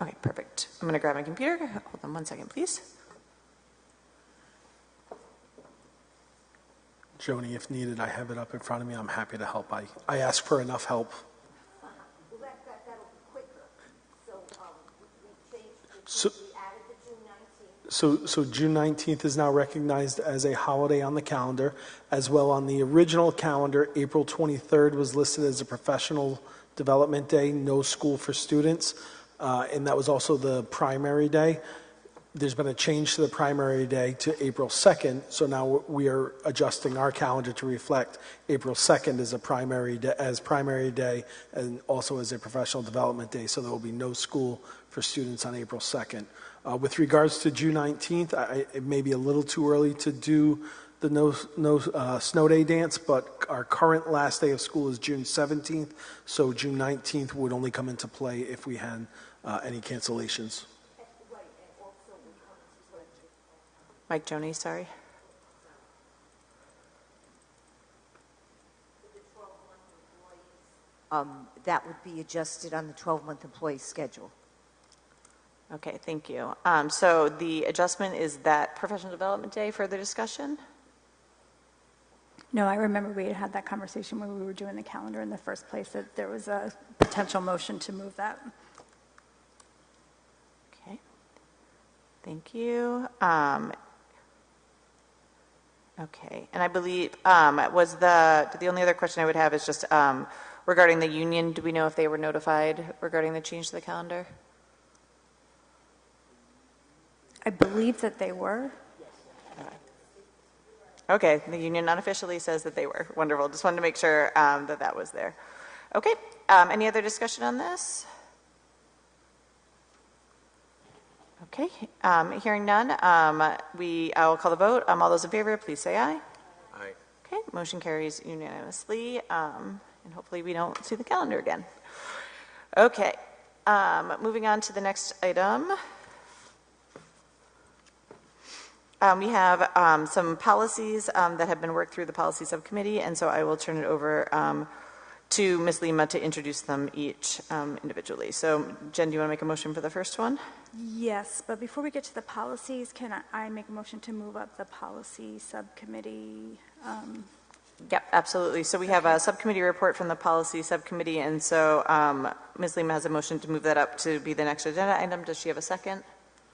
Okay, perfect. I'm going to grab my computer. Hold on one second, please. Joni, if needed, I have it up in front of me. I'm happy to help. I ask for enough help. Well, that'll be quicker. So we changed So- we added the June 19th. So June 19th is now recognized as a holiday on the calendar. As well, on the original calendar, April 23rd was listed as a professional development day, no school for students, and that was also the primary day. There's been a change to the primary day to April 2nd, so now we are adjusting our calendar to reflect April 2nd as a primary day and also as a professional development day, so there will be no school for students on April 2nd. With regards to June 19th, it may be a little too early to do the no snow day dance, but our current last day of school is June 17th, so June 19th would only come into play if we had any cancellations. Mike, Joni, sorry. That would be adjusted on the 12-month employee schedule. Okay, thank you. So the adjustment is that professional development day. Further discussion? No, I remember we had that conversation when we were doing the calendar in the first place, that there was a potential motion to move that. Okay. Thank you. Okay, and I believe, the only other question I would have is just regarding the union. Do we know if they were notified regarding the change to the calendar? I believe that they were. Okay, the union unofficially says that they were. Wonderful. Just wanted to make sure that was there. Okay, any other discussion on this? Okay, hearing none, I'll call the vote. All those in favor, please say aye. Aye. Okay, motion carries unanimously, and hopefully we don't see the calendar again. Okay, moving on to the next item. We have some policies that have been worked through the policy subcommittee, and so I will turn it over to Ms. Lima to introduce them each individually. So, Jen, do you want to make a motion for the first one? Yes, but before we get to the policies, can I make a motion to move up the policy subcommittee? Yep, absolutely. So we have a subcommittee report from the policy subcommittee, and so Ms. Lima has a motion to move that up to be the next agenda item. Does she have a second?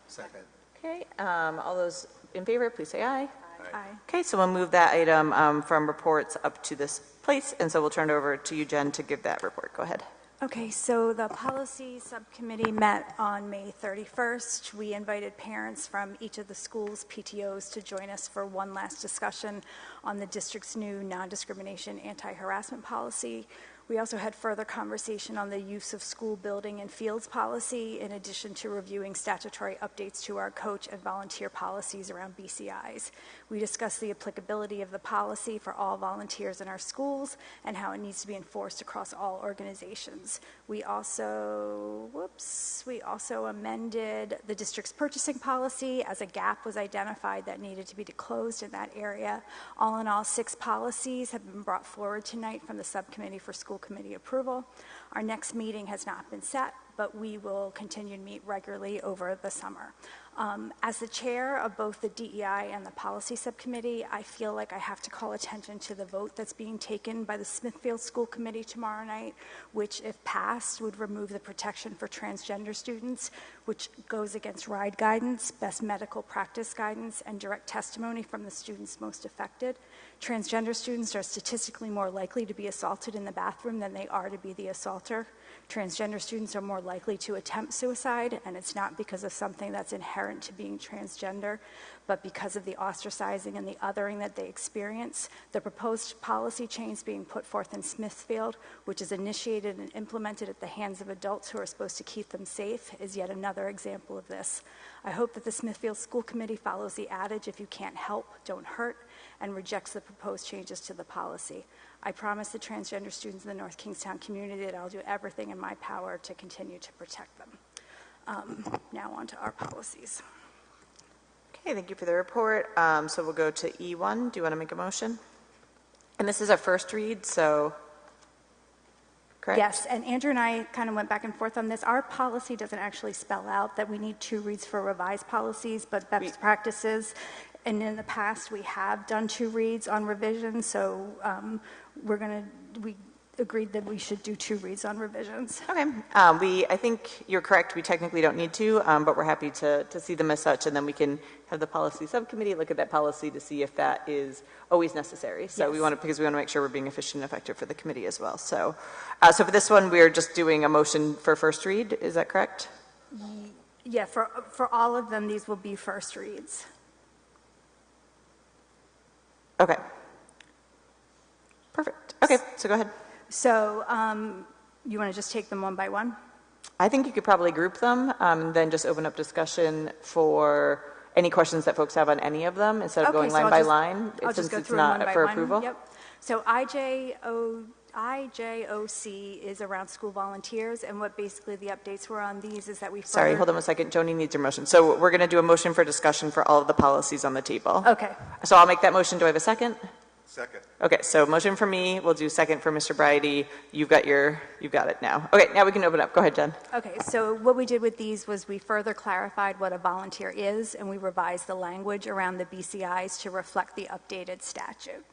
Second. Okay, all those in favor, please say aye. Aye. Okay, so we'll move that item from reports up to this place, and so we'll turn it over to you, Jen, to give that report. Go ahead. Okay, so the policy subcommittee met on May 31st. We invited parents from each of the schools' PTOs to join us for one last discussion on the district's new non-discrimination anti-harassment policy. We also had further conversation on the use of school building and fields policy, in addition to reviewing statutory updates to our coach and volunteer policies around BCIs. We discussed the applicability of the policy for all volunteers in our schools and how it needs to be enforced across all organizations. We also amended the district's purchasing policy as a gap was identified that needed to be closed in that area. All in all, 6 policies have been brought forward tonight from the subcommittee for school committee approval. Our next meeting has not been set, but we will continue to meet regularly over the summer. As the chair of both the DEI and the policy subcommittee, I feel like I have to call attention to the vote that's being taken by the Smithfield School Committee tomorrow night, which, if passed, would remove the protection for transgender students, which goes against RIDE guidance, best medical practice guidance, and direct testimony from the students most affected. Transgender students are statistically more likely to be assaulted in the bathroom than they are to be the assaulter. Transgender students are more likely to attempt suicide, and it's not because of something that's inherent to being transgender, but because of the ostracizing and the othering that they experience. The proposed policy change being put forth in Smithfield, which is initiated and implemented at the hands of adults who are supposed to keep them safe, is yet another example of this. I hope that the Smithfield School Committee follows the adage, if you can't help, don't hurt, and rejects the proposed changes to the policy. I promise the transgender students in the North Kingstown community that I'll do everything in my power to continue to protect them. Now on to our policies. Okay, thank you for the report. So we'll go to E1. Do you want to make a motion? And this is a first read, so correct? Yes, and Andrew and I kind of went back and forth on this. Our policy doesn't actually spell out that we need 2 reads for revised policies, but best practices. And in the past, we have done 2 reads on revisions, so we agreed that we should do 2 reads on revisions. Okay. I think you're correct. We technically don't need to, but we're happy to see them as such, and then we can have the policy subcommittee look at that policy to see if that is always necessary. So Yes. because we want to make sure we're being efficient and effective for the committee as well. So for this one, we're just doing a motion for first read. Is that correct? Yeah, for all of them, these will be first reads. Okay. Perfect. Okay, so go ahead. So you want to just take them one by one? I think you could probably group them, then just open up discussion for any questions that folks have on any of them instead of going line by line, I'll since just go it's through them not one by for one. approval. Yep. So IJOC is around school volunteers, and what basically the updates were on these is that we Sorry, hold on a second. Joni needs your motion. So we're going to do a motion for discussion for all of the policies on the table. Okay. So I'll make that motion. Do I have a second? Second. Okay, so motion for me. We'll do second for Mr. Bridey. You've got it now. Okay, now we can open up. Go ahead, Jen. Okay, so what we did with these was we further clarified what a volunteer is, and we revised the language around the BCIs to reflect the updated statute.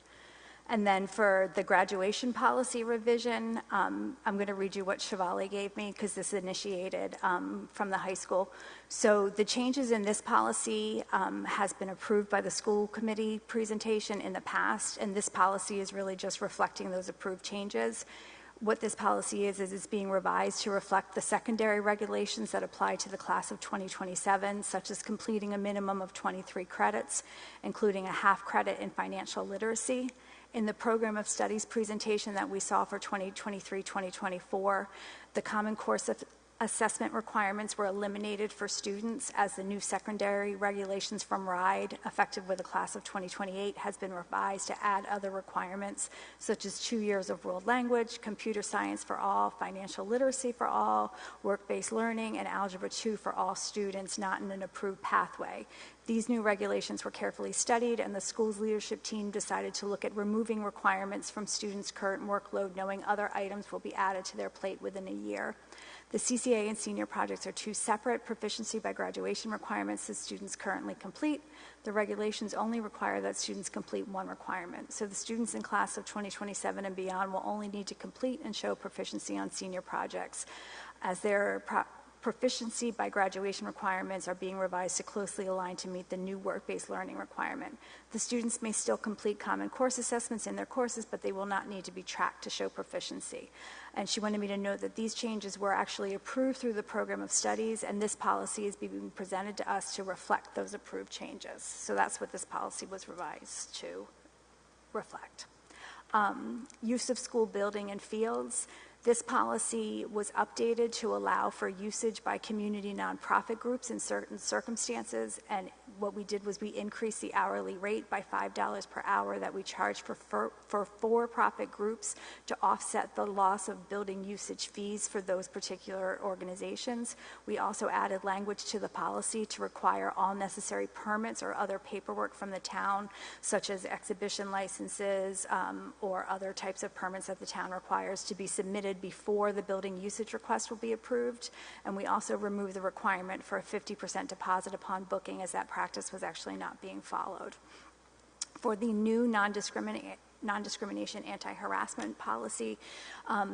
And then for the graduation policy revision, I'm going to read you what Shivali gave me because this initiated from the high school. So the changes in this policy has been approved by the school committee presentation in the past, and this policy is really just reflecting those approved changes. What this policy is it's being revised to reflect the secondary regulations that apply to the class of 2027, such as completing a minimum of 23 credits, including a half credit in financial literacy. In the program of studies presentation that we saw for 2023-2024, the Common Course of assessment requirements were eliminated for students as the new secondary regulations from RIDE, effective with the class of 2028, has been revised to add other requirements such as 2 years of world language, computer science for all, financial literacy for all, work-based learning, and algebra 2 for all students not in an approved pathway. These new regulations were carefully studied, and the school's leadership team decided to look at removing requirements from students' current workload, knowing other items will be added to their plate within a year. The CCA and senior projects are two separate proficiency by graduation requirements that students currently complete. The regulations only require that students complete one requirement. So the students in class of 2027 and beyond will only need to complete and show proficiency on senior projects, as their proficiency by graduation requirements are being revised to closely align to meet the new work-based learning requirement. The students may still complete common course assessments in their courses, but they will not need to be tracked to show proficiency. And she wanted me to note that these changes were actually approved through the program of studies, and this policy is being presented to us to reflect those approved changes. So that's what this policy was revised to reflect. Use of school building and fields. This policy was updated to allow for usage by community nonprofit groups in certain circumstances, and what we did was we increased the hourly rate by $5 per hour that we charge for for-profit groups to offset the loss of building usage fees for those particular organizations. We also added language to the policy to require all necessary permits or other paperwork from the town, such as exhibition licenses or other types of permits that the town requires to be submitted before the building usage request will be approved. And we also removed the requirement for a 50% deposit upon booking, as that practice was actually not being followed. For the new non-discrimination anti-harassment policy,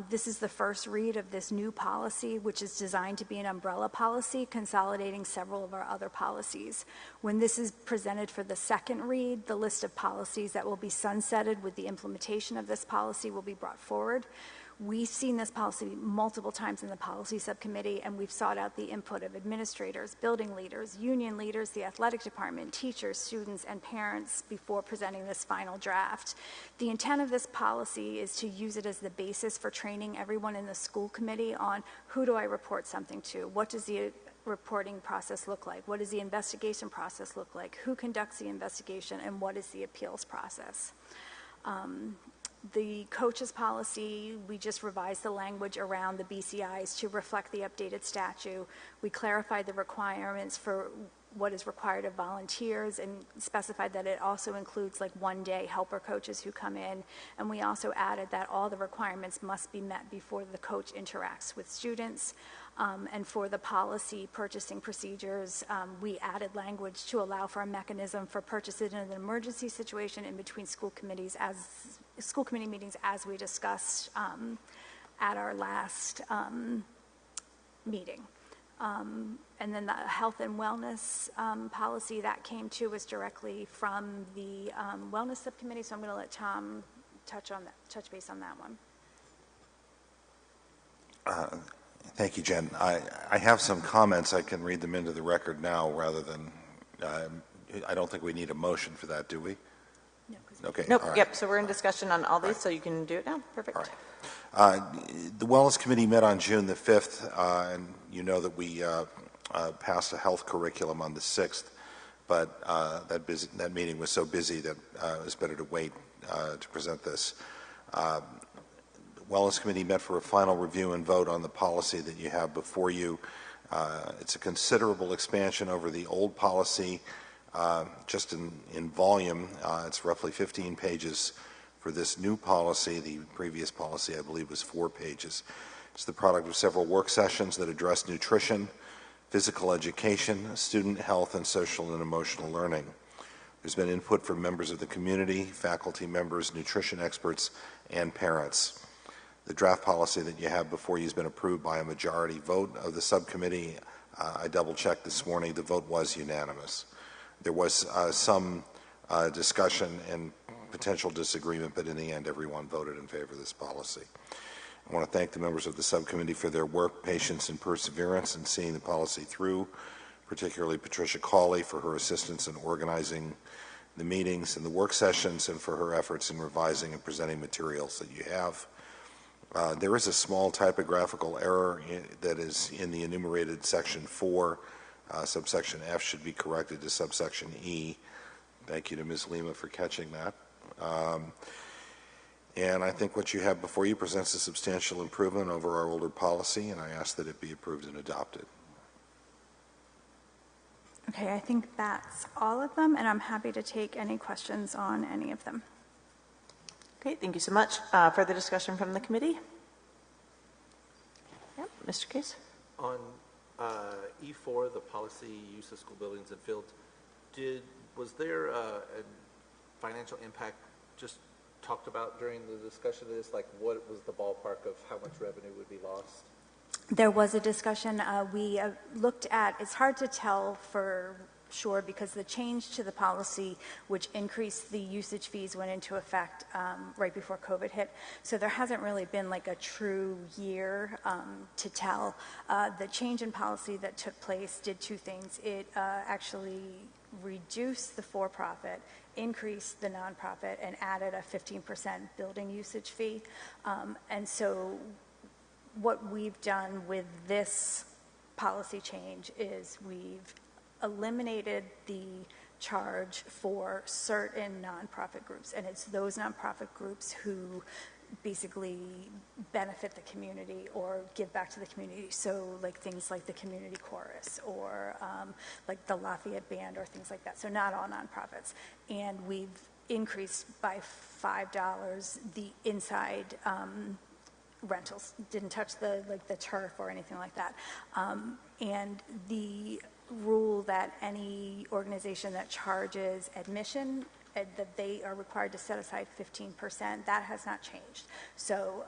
this is the first read of this new policy, which is designed to be an umbrella policy consolidating several of our other policies. When this is presented for the second read, the list of policies that will be sunsetted with the implementation of this policy will be brought forward. We've seen this policy multiple times in the policy subcommittee, and we've sought out the input of administrators, building leaders, union leaders, the athletic department, teachers, students, and parents before presenting this final draft. The intent of this policy is to use it as the basis for training everyone in the school committee on who do I report something to, what does the reporting process look like, what does the investigation process look like, who conducts the investigation, and what is the appeals process. The coaches policy, we just revised the language around the BCIs to reflect the updated statute. We clarified the requirements for what is required of volunteers and specified that it also includes like one-day helper coaches who come in. And we also added that all the requirements must be met before the coach interacts with students. And for the policy purchasing procedures, we added language to allow for a mechanism for purchases in an emergency situation in between school committee meetings, as we discussed at our last meeting. And then the health and wellness policy that came to us directly from the wellness subcommittee. So I'm going to let Tom touch base on that one. Thank you, Jen. I have some comments. I can read them into the record now rather than, I don't think we need a motion for that, do we? No. Okay. Nope. Right. Yep. So we're in discussion on all these, so you can do it now. Perfect. All right. The Wellness Committee met on June the 5th, and you know that we passed a health curriculum on the 6th, but that meeting was so busy that it was better to wait to present this. The Wellness Committee met for a final review and vote on the policy that you have before you. It's a considerable expansion over the old policy. Just in volume, it's roughly 15 pages for this new policy. The previous policy, I believe, was 4 pages. It's the product of several work sessions that address nutrition, physical education, student health, and social and emotional learning. There's been input from members of the community, faculty members, nutrition experts, and parents. The draft policy that you have before you has been approved by a majority vote of the subcommittee. I double-checked this morning. The vote was unanimous. There was some discussion and potential disagreement, but in the end, everyone voted in favor of this policy. I want to thank the members of the subcommittee for their work, patience, and perseverance in seeing the policy through, particularly Patricia Cawley for her assistance in organizing the meetings and the work sessions, and for her efforts in revising and presenting materials that you have. There is a small typographical error that is in the enumerated section 4. Subsection F should be corrected to subsection E. Thank you to Ms. Lima for catching that. And I think what you have before you presents a substantial improvement over our older policy, and I ask that it be approved and adopted. Okay, I think that's all of them, and I'm happy to take any questions on any of them. Great, thank you so much. Further discussion from the committee? Yep, Mr. Case. On E4, the policy use of school buildings and fields, was there a financial impact just talked about during the discussion of this? Like, what was the ballpark of how much revenue would be lost? There was a discussion. We looked at, it's hard to tell for sure because the change to the policy, which increased the usage fees, went into effect right before COVID hit. So there hasn't really been like a true year to tell. The change in policy that took place did two things. It actually reduced the for-profit, increased the nonprofit, and added a 15% building usage fee. And so what we've done with this policy change is we've eliminated the charge for certain nonprofit groups, and it's those nonprofit groups who basically benefit the community or give back to the community. So like things like the community chorus or like the Lafayette Band or things like that. So not all nonprofits. And we've increased by $5 the inside rentals. Didn't touch the turf or anything like that. And the rule that any organization that charges admission that they are required to set aside 15%, that has not changed. So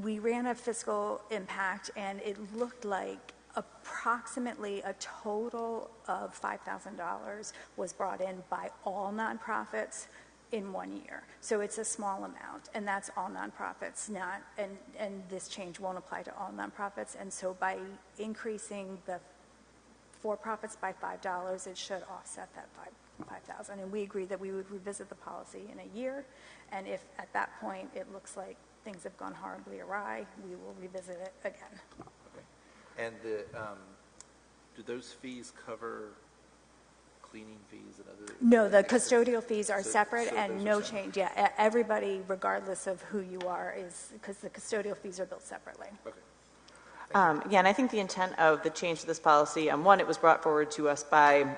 we ran a fiscal impact, and it looked like approximately a total of $5,000 was brought in by all nonprofits in 1 year. So it's a small amount, and that's all nonprofits, not, and this change won't apply to all nonprofits. And so by increasing the for-profits by $5, it should offset that $5,000. And we agreed that we would revisit the policy in a year, and if at that point it looks like things have gone horribly awry, we will revisit it again. Okay. And do those fees cover cleaning fees and other? No, the custodial fees are separate, so and no change. Yeah, everybody, regardless of who you are, is because the custodial fees are billed separately. Okay. Yeah, and I think the intent of the change to this policy, one, it was brought forward to us by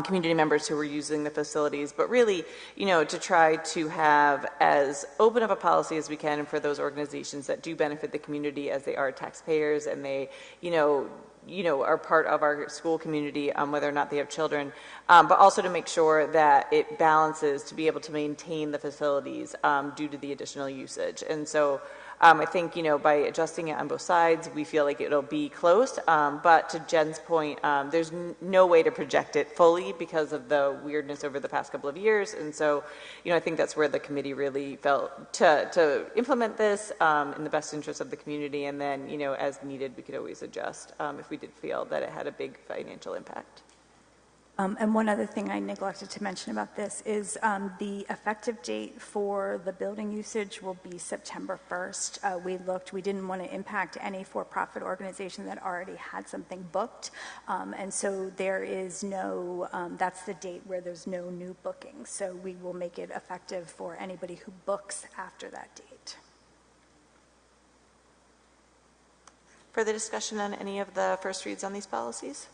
community members who were using the facilities, but really, to try to have as open of a policy as we can for those organizations that do benefit the community as they are taxpayers and they, are part of our school community, whether or not they have children, but also to make sure that it balances to be able to maintain the facilities due to the additional usage. And so I think, by adjusting it on both sides, we feel like it'll be close. But to Jen's point, there's no way to project it fully because of the weirdness over the past couple of years. And so, I think that's where the committee really felt to implement this in the best interest of the community. And then, as needed, we could always adjust if we did feel that it had a big financial impact. And one other thing I neglected to mention about this is the effective date for the building usage will be September 1st. We didn't want to impact any for-profit organization that already had something booked. And so there is no, that's the date where there's no new bookings. So we will make it effective for anybody who books after that date. Further discussion on any of the first reads on these policies?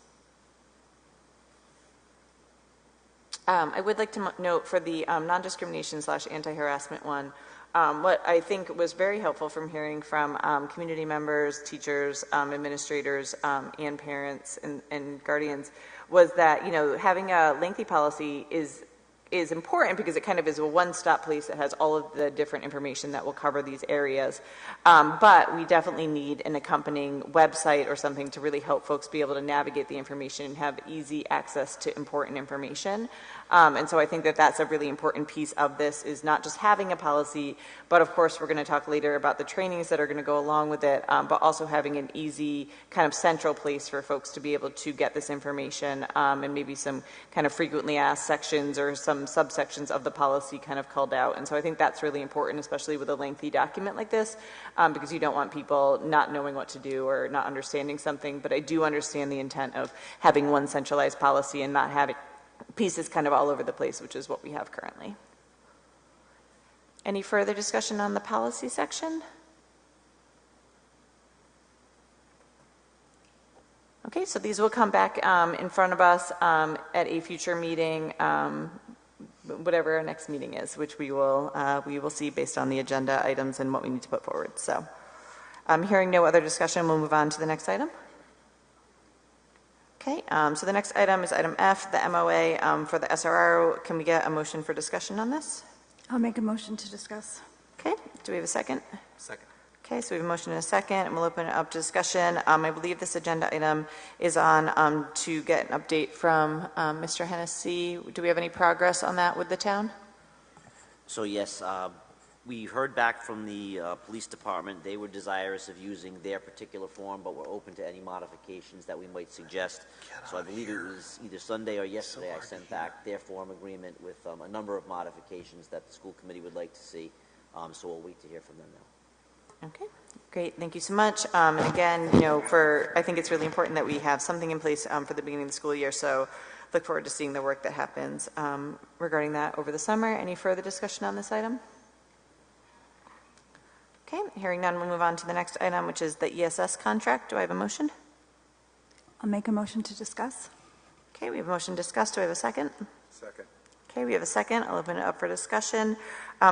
I would like to note for the non-discrimination / anti-harassment one, what I think was very helpful from hearing from community members, teachers, administrators, and parents and guardians was that, having a lengthy policy is important because it kind of is a one-stop place that has all of the different information that will cover these areas. But we definitely need an accompanying website or something to really help folks be able to navigate the information and have easy access to important information. And so I think that that's a really important piece of this, is not just having a policy, but of course we're going to talk later about the trainings that are going to go along with it, but also having an easy kind of central place for folks to be able to get this information, and maybe some kind of frequently asked sections or some subsections of the policy kind of called out. And so I think that's really important, especially with a lengthy document like this, because you don't want people not knowing what to do or not understanding something. But I do understand the intent of having one centralized policy and not having pieces kind of all over the place, which is what we have currently. Any further discussion on the policy section? Okay, so these will come back in front of us at a future meeting, whatever our next meeting is, which we will see based on the agenda items and what we need to put forward. So hearing no other discussion, we'll move on to the next item. Okay, so the next item is item F, the MOA for the SRO. Can we get a motion for discussion on this? I'll make a motion to discuss. Okay, do we have a second? Second. Okay, so we have a motion and a second, and we'll open it up to discussion. I believe this agenda item is on to get an update from Mr. Hennessy. Do we have any progress on that with the town? So yes, we heard back from the police department. They were desirous of using their particular form, but we're open to any modifications that we might suggest. So I believe it was either Sunday or yesterday I sent back their form agreement with a number of modifications that the school committee would like to see. So we'll wait to hear from them now. Okay, great. Thank you so much. And again, I think it's really important that we have something in place for the beginning of the school year. So look forward to seeing the work that happens regarding that over the summer. Any further discussion on this item? Okay, hearing none, we'll move on to the next item, which is the ESS contract. Do I have a motion? I'll make a motion to discuss. Okay, we have a motion to discuss. Do I have a second? Second. Okay, we have a second. I'll open it up for discussion.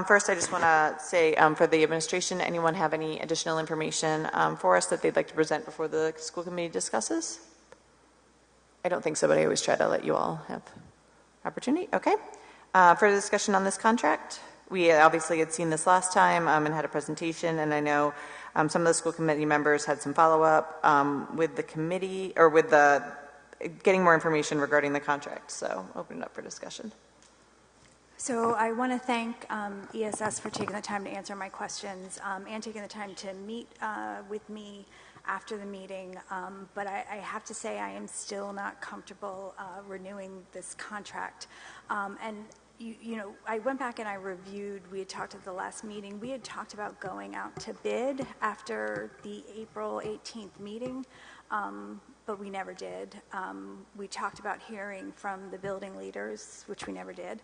First, I just want to say for the administration, anyone have any additional information for us that they'd like to present before the school committee discusses? I don't think so, but I always try to let you all have opportunity. Okay. Further discussion on this contract? We obviously had seen this last time and had a presentation, and I know some of the school committee members had some follow-up with the committee, or with the getting more information regarding the contract. So open it up for discussion. So I want to thank ESS for taking the time to answer my questions and taking the time to meet with me after the meeting. But I have to say I am still not comfortable renewing this contract. And I went back and I reviewed, we had talked at the last meeting, we had talked about going out to bid after the April 18th meeting, but we never did. We talked about hearing from the building leaders, which we never did.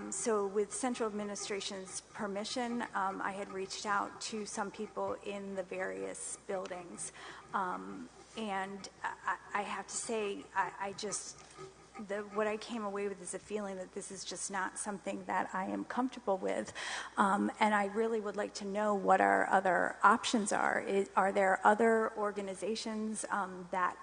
So with central administration's permission, I had reached out to some people in the various buildings. And I have to say, what I came away with is a feeling that this is just not something that I am comfortable with. And I really would like to know what our other options are. Are there other organizations that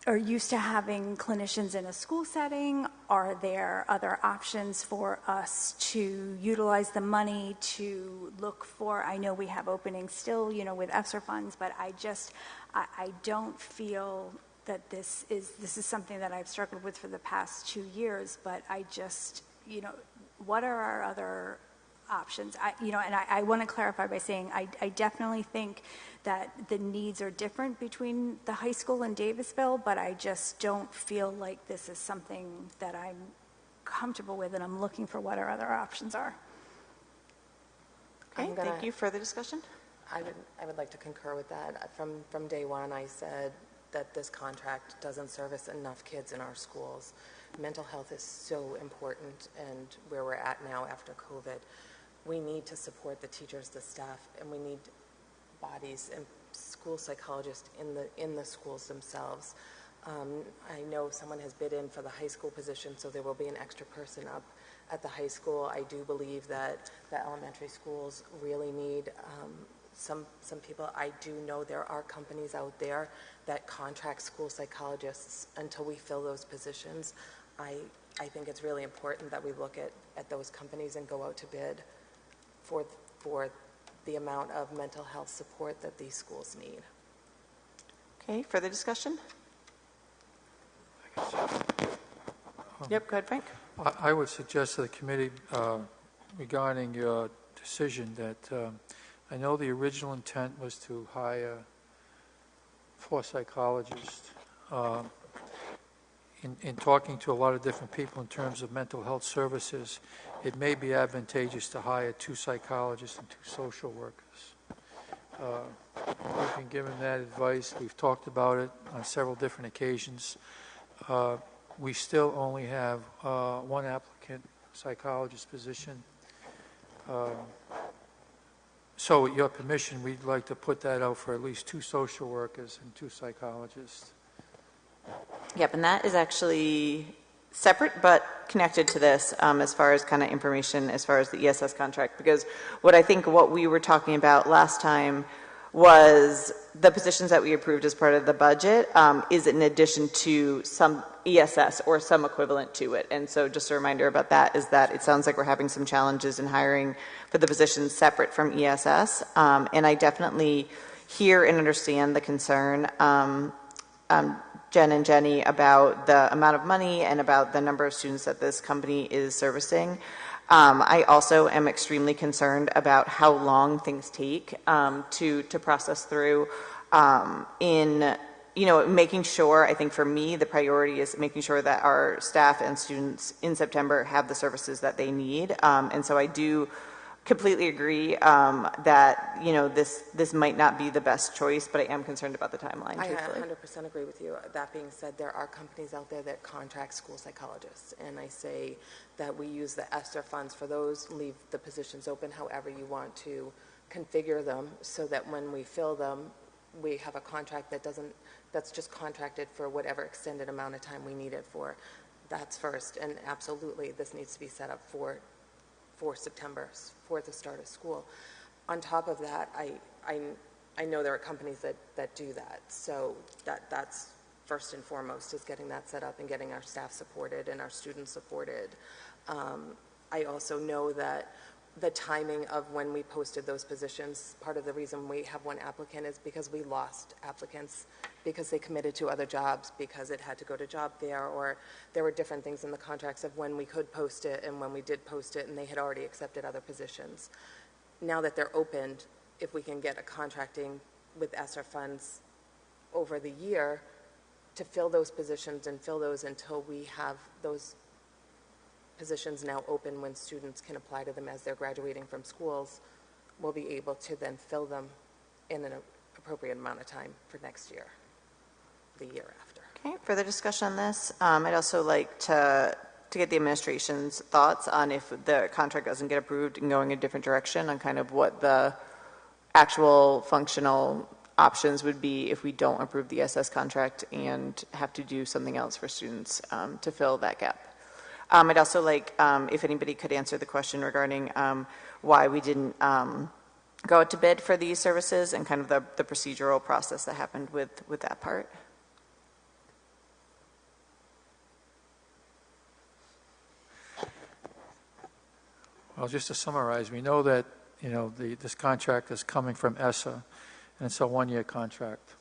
are used to having clinicians in a school setting? Are there other options for us to utilize the money to look for? I know we have openings still, with ESSER funds, but I don't feel that this is something that I've struggled with for the past 2 years, but I just, what are our other options? And I want to clarify by saying I definitely think that the needs are different between the high school and Davisville, but I just don't feel like this is something that I'm comfortable with, and I'm looking for what our other options are. Okay, thank you. Further discussion? I would like to concur with that. From day one, I said that this contract doesn't service enough kids in our schools. Mental health is so important, and where we're at now after COVID, we need to support the teachers, the staff, and we need bodies and school psychologists in the schools themselves. I know someone has bid in for the high school position, so there will be an extra person up at the high school. I do believe that the elementary schools really need some people, I do know there are companies out there that contract school psychologists until we fill those positions. I think it's really important that we look at those companies and go out to bid for the amount of mental health support that these schools need. Okay, further discussion? Yep, go ahead, Frank. I would suggest to the committee regarding your decision that I know the original intent was to hire 4 psychologists. In talking to a lot of different people in terms of mental health services, it may be advantageous to hire 2 psychologists and 2 social workers. We've been given that advice. We've talked about it on several different occasions. We still only have 1 applicant psychologist position. So with your permission, we'd like to put that out for at least 2 social workers and 2 psychologists. Yep, and that is actually separate but connected to this as far as kind of information as far as the ESS contract, because what we were talking about last time was the positions that we approved as part of the budget is in addition to some ESS or some equivalent to it. And so just a reminder about that is that it sounds like we're having some challenges in hiring for the positions separate from ESS. And I definitely hear and understand the concern, Jen and Jenny, about the amount of money and about the number of students that this company is servicing. I also am extremely concerned about how long things take to process through in making sure, I think for me, the priority is making sure that our staff and students in September have the services that they need. And so I do completely agree that, this might not be the best choice, but I am concerned about the timeline, truthfully. I 100% agree with you. That being said, there are companies out there that contract school psychologists, and I say that we use the ESSER funds for those, leave the positions open however you want to configure them so that when we fill them, we have a contract that's just contracted for whatever extended amount of time we need it for. That's first, and absolutely this needs to be set up for September, for the start of school. On top of that, I know there are companies that do that, so that's first and foremost, is getting that set up and getting our staff supported and our students supported. I also know that the timing of when we posted those positions, part of the reason we have 1 applicant is because we lost applicants because they committed to other jobs, because it had to go to job fair, or there were different things in the contracts of when we could post it and when we did post it and they had already accepted other positions. Now that they're opened, if we can get a contracting with ESSER funds over the year to fill those positions and fill those until we have those positions now open when students can apply to them as they're graduating from schools, we'll be able to then fill them in an appropriate amount of time for next year, the year after. Okay, further discussion on this? I'd also like to get the administration's thoughts on if the contract doesn't get approved and going a different direction on kind of what the actual functional options would be if we don't approve the ESS contract and have to do something else for students to fill that gap. I'd also like if anybody could answer the question regarding why we didn't go out to bid for these services and kind of the procedural process that happened with that part. Well, just to summarize, we know that this contract is coming from ESSA, and it's a 1-year contract.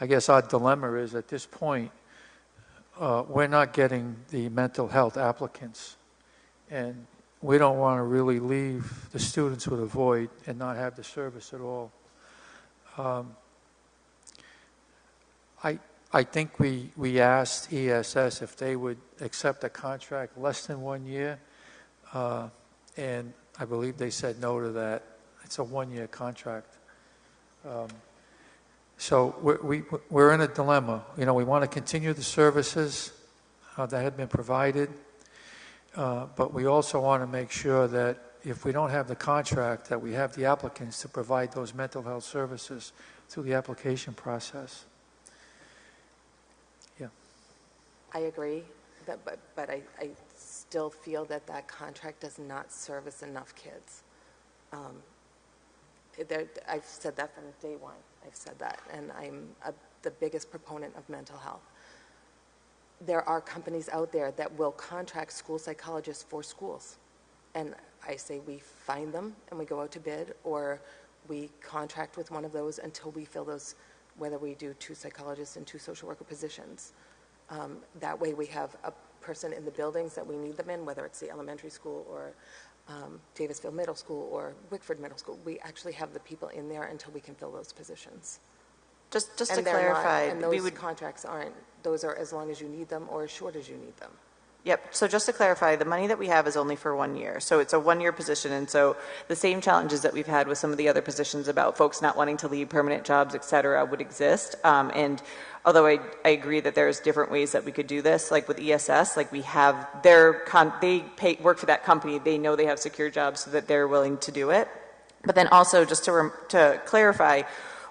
I guess our dilemma is at this point, we're not getting the mental health applicants, and we don't want to really leave the students with a void and not have the service at all. I think we asked ESS if they would accept a contract less than 1 year, and I believe they said no to that. It's a 1-year contract. So we're in a dilemma. We want to continue the services that have been provided, but we also want to make sure that if we don't have the contract, that we have the applicants to provide those mental health services through the application process. Yeah. I agree, but I still feel that contract does not service enough kids. I've said that from day one. I've said that, and I'm the biggest proponent of mental health. There are companies out there that will contract school psychologists for schools. And I say we find them and we go out to bid, or we contract with one of those until we fill those, whether we do 2 psychologists and 2 social worker positions. That way we have a person in the buildings that we need them in, whether it's the elementary school or Davisville Middle School or Wickford Middle School. We actually have the people in there until we can fill those positions. Just to And they're clarify, not, and those contracts aren't, those are as long as you need them or as short as you need them. Yep. So just to clarify, the money that we have is only for 1 year. So it's a 1-year position. And so the same challenges that we've had with some of the other positions about folks not wanting to leave permanent jobs, et cetera, would exist. And although I agree that there's different ways that we could do this, like with ESS, like we have they work for that company. They know they have secure jobs so that they're willing to do it. But then also just to clarify,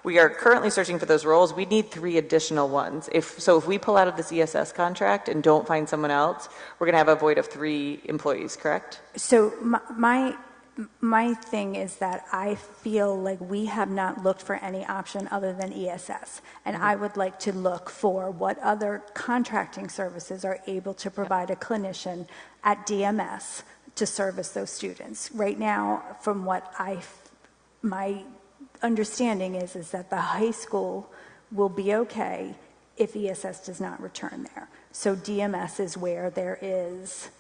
we are currently searching for those roles. We need 3 additional ones. If we pull out of this ESS contract and don't find someone else, we're going to have a void of 3 employees, correct? So my thing is that I feel like we have not looked for any option other than ESS. And I would like to look for what other contracting services are able to provide a clinician at DMS to service those students. Right now, from what my understanding is that the high school will be okay if ESS does not return there. So DMS is where there is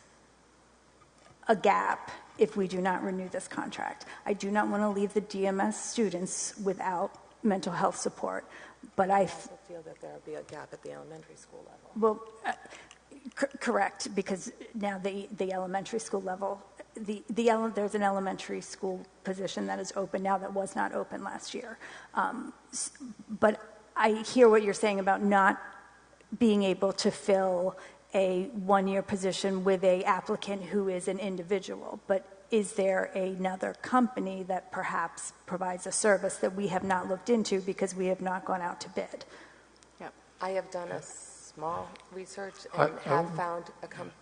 a gap if we do not renew this contract. I do not want to leave the DMS students without mental health support, but I feel that there will be a gap at the elementary school level. Well, correct, because now the elementary school level, there's an elementary school position that is open now that was not open last year. But I hear what you're saying about not being able to fill a 1-year position with a applicant who is an individual. But is there another company that perhaps provides a service that we have not looked into because we have not gone out to bid? Yeah, I have done a small research and have found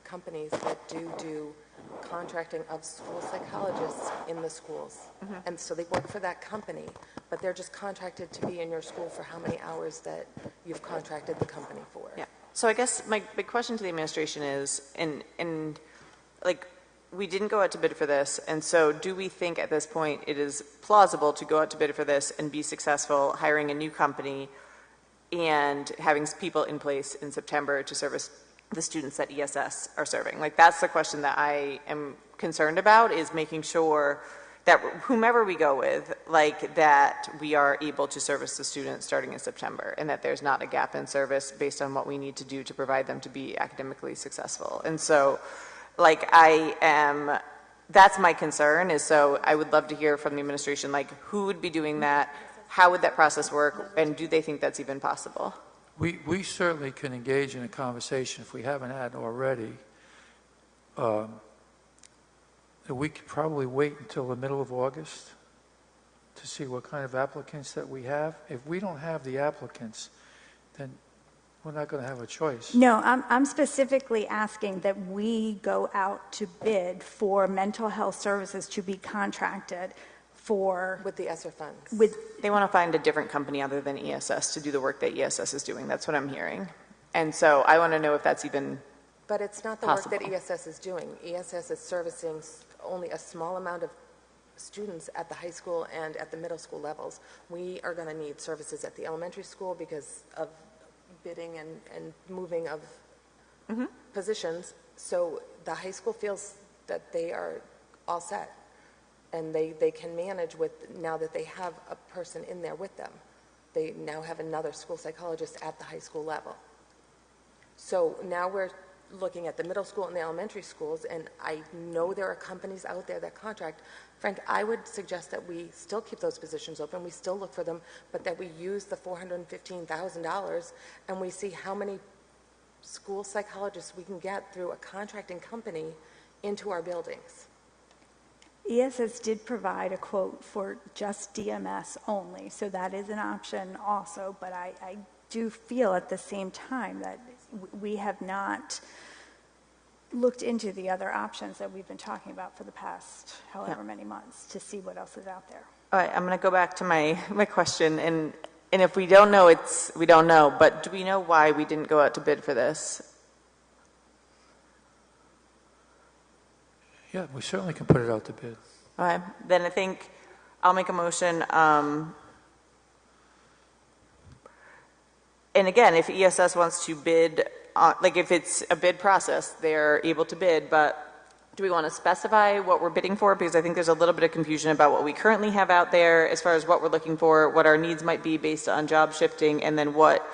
companies that do contracting of school psychologists in the schools. Mm-hmm. And so they work for that company, but they're just contracted to be in your school for how many hours that you've contracted the company for. Yeah. So I guess my big question to the administration is, and like, we didn't go out to bid for this, and so do we think at this point it is plausible to go out to bid for this and be successful hiring a new company and having people in place in September to service the students that ESS are serving? Like, that's the question that I am concerned about, is making sure that whomever we go with, like, that we are able to service the students starting in September, and that there's not a gap in service based on what we need to do to provide them to be academically successful. And so, like, that's my concern, is so I would love to hear from the administration, like, who would be doing that, how would that process work, and do they think that's even possible? We certainly can engage in a conversation, if we haven't had already. We could probably wait until the middle of August to see what kind of applicants that we have. If we don't have the applicants, then we're not going to have a choice. No, I'm specifically asking that we go out to bid for mental health services to be contracted for... With the ESSER funds. They want to find a different company other than ESS to do the work that ESS is doing. That's what I'm hearing. And so I want to know if that's even But it's not the possible. work that ESS is doing. ESS is servicing only a small amount of students at the high school and at the middle school levels. We are going to need services at the elementary school because of bidding and moving of positions. So the high school feels that they are all set, and they can manage with, now that they have a person in there with them. They now have another school psychologist at the high school level. So now we're looking at the middle school and the elementary schools, and I know there are companies out there that contract. Frank, I would suggest that we still keep those positions open, we still look for them, but that we use the $415,000 and we see how many school psychologists we can get through a contracting company into our buildings. ESS did provide a quote for just DMS only, so that is an option also, but I do feel at the same time that we have not looked into the other options that we've been talking about for the past however many months to see what else is out there. All right, I'm going to go back to my question, and if we don't know, we don't know, but do we know why we didn't go out to bid for this? Yeah, we certainly can put it out to bid. All right, then I think I'll make a motion. And again, if ESS wants to bid, like if it's a bid process, they're able to bid, but do we want to specify what we're bidding for? Because I think there's a little bit of confusion about what we currently have out there as far as what we're looking for, what our needs might be based on job shifting, and then what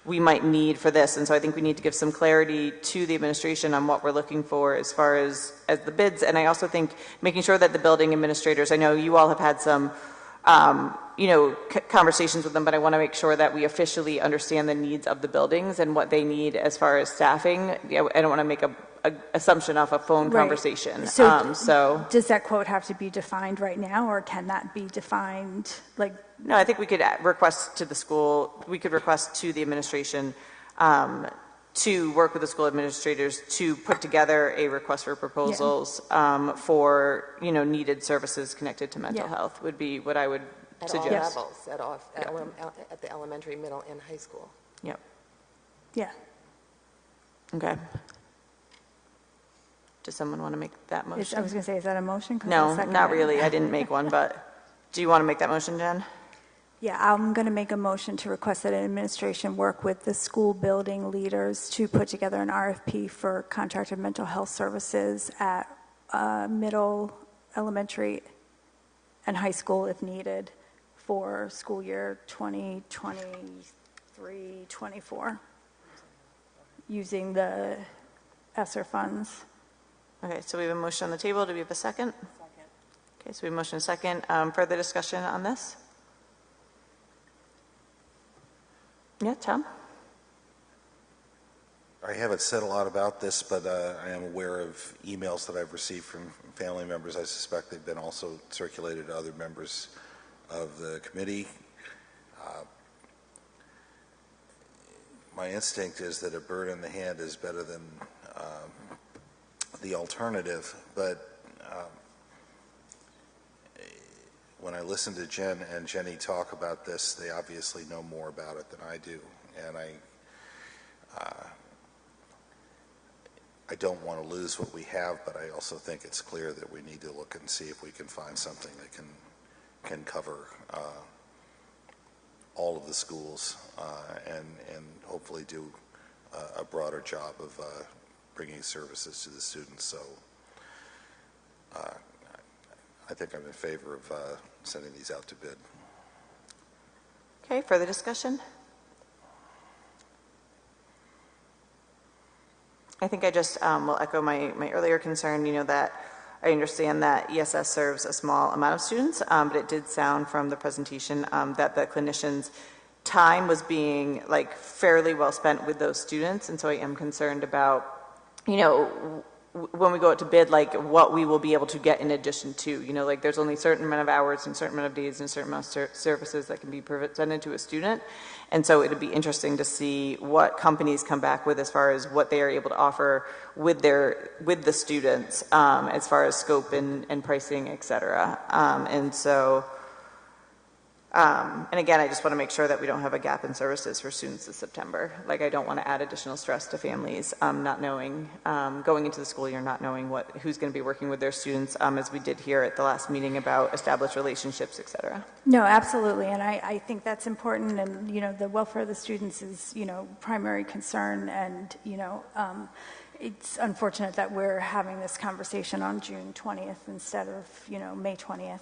we might need for this. And so I think we need to give some clarity to the administration on what we're looking for as far as the bids. And I also think making sure that the building administrators, I know you all have had some conversations with them, but I want to make sure that we officially understand the needs of the buildings and what they need as far as staffing. I don't want to make a assumption off a phone conversation. So does that quote have to be defined right now, or can that be defined like? No, I think we could request to the school, we could request to the administration to work with the school administrators to put together a request for proposals for, needed services connected to mental health would be what I would suggest. At all levels, at the elementary, middle, and high school. Yep. Yeah. Okay. Does someone want to make that motion? I was going to say, is that a motion? 'Cause No, I'll second not it. really. I didn't make one, but do you want to make that motion, Jen? Yeah, I'm going to make a motion to request that administration work with the school building leaders to put together an RFP for contracted mental health services at middle, elementary, and high school if needed for school year 2023-24 using the ESSER funds. Okay, so we have a motion on the table. Do we have a second? Second. Okay, so we have a motion and a second. Further discussion on this? Yeah, Tom? I haven't said a lot about this, but I am aware of emails that I've received from family members. I suspect they've been also circulated to other members of the committee. My instinct is that a bird in the hand is better than the alternative, but when I listen to Jen and Jenny talk about this, they obviously know more about it than I do, and I don't want to lose what we have, but I also think it's clear that we need to look and see if we can find something that can cover all of the schools and hopefully do a broader job of bringing services to the students. So I think I'm in favor of sending these out to bid. Okay, further discussion? I think I just will echo my earlier concern, that I understand that ESS serves a small amount of students, but it did sound from the presentation that the clinicians' time was being fairly well spent with those students, and so I am concerned about, when we go out to bid, what we will be able to get in addition to, there's only a certain amount of hours and a certain amount of days and a certain amount of services that can be presented to a student. And so it'd be interesting to see what companies come back with as far as what they are able to offer with the students, as far as scope and pricing, et cetera. And again, I just want to make sure that we don't have a gap in services for students this September. I don't want to add additional stress to families, not knowing, going into the school year, not knowing who's going to be working with their students, as we did here at the last meeting about established relationships, et cetera. No, absolutely, and I think that's important, and, the welfare of the students is, primary concern, and, it's unfortunate that we're having this conversation on June 20th instead of, May 20th.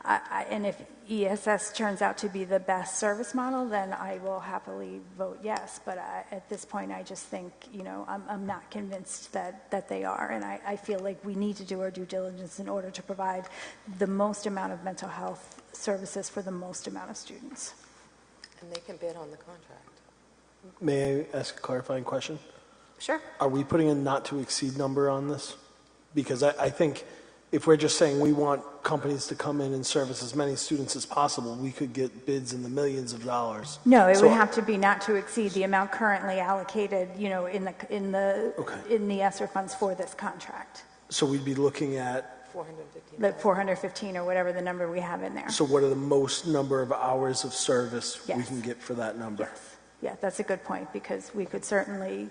And if ESS turns out to be the best service model, then I will happily vote yes. But at this point, I just think, I'm not convinced that they are. And I feel like we need to do our due diligence in order to provide the most amount of mental health services for the most amount of students. And they can bid on the contract. May I ask a clarifying question? Sure. Are we putting a not to exceed number on this? Because I think if we're just saying we want companies to come in and service as many students as possible, we could get bids in the millions of dollars. No, it would have to be not to exceed the amount currently allocated, in the ESSER funds for this contract. So we'd be looking at 415. the 415 or whatever the number we have in there. So what are the most number of hours of service we Yes. can get for that number? Yeah, that's a good point, because we could certainly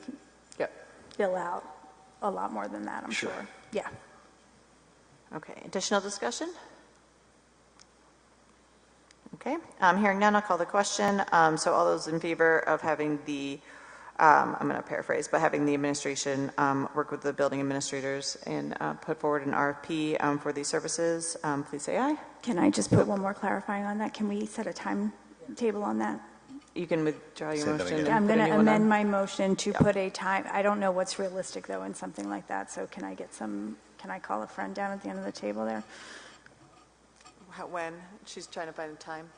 bill out a lot more than that, I'm Sure. sure. Yeah. Okay, additional discussion? Okay, hearing none, I'll call the question. So all those in favor of having the, I'm going to paraphrase, but having the administration work with the building administrators and put forward an RFP for these services, please say aye. Can I just put one more clarifying on that? Can we set a timetable on that? You can withdraw your Say that motion. again. and I'm put going a to new one on. amend my motion to put a time. I don't know what's realistic, though, in something like that, so can I call a friend down at the end of the table there? When? She's trying to find a time.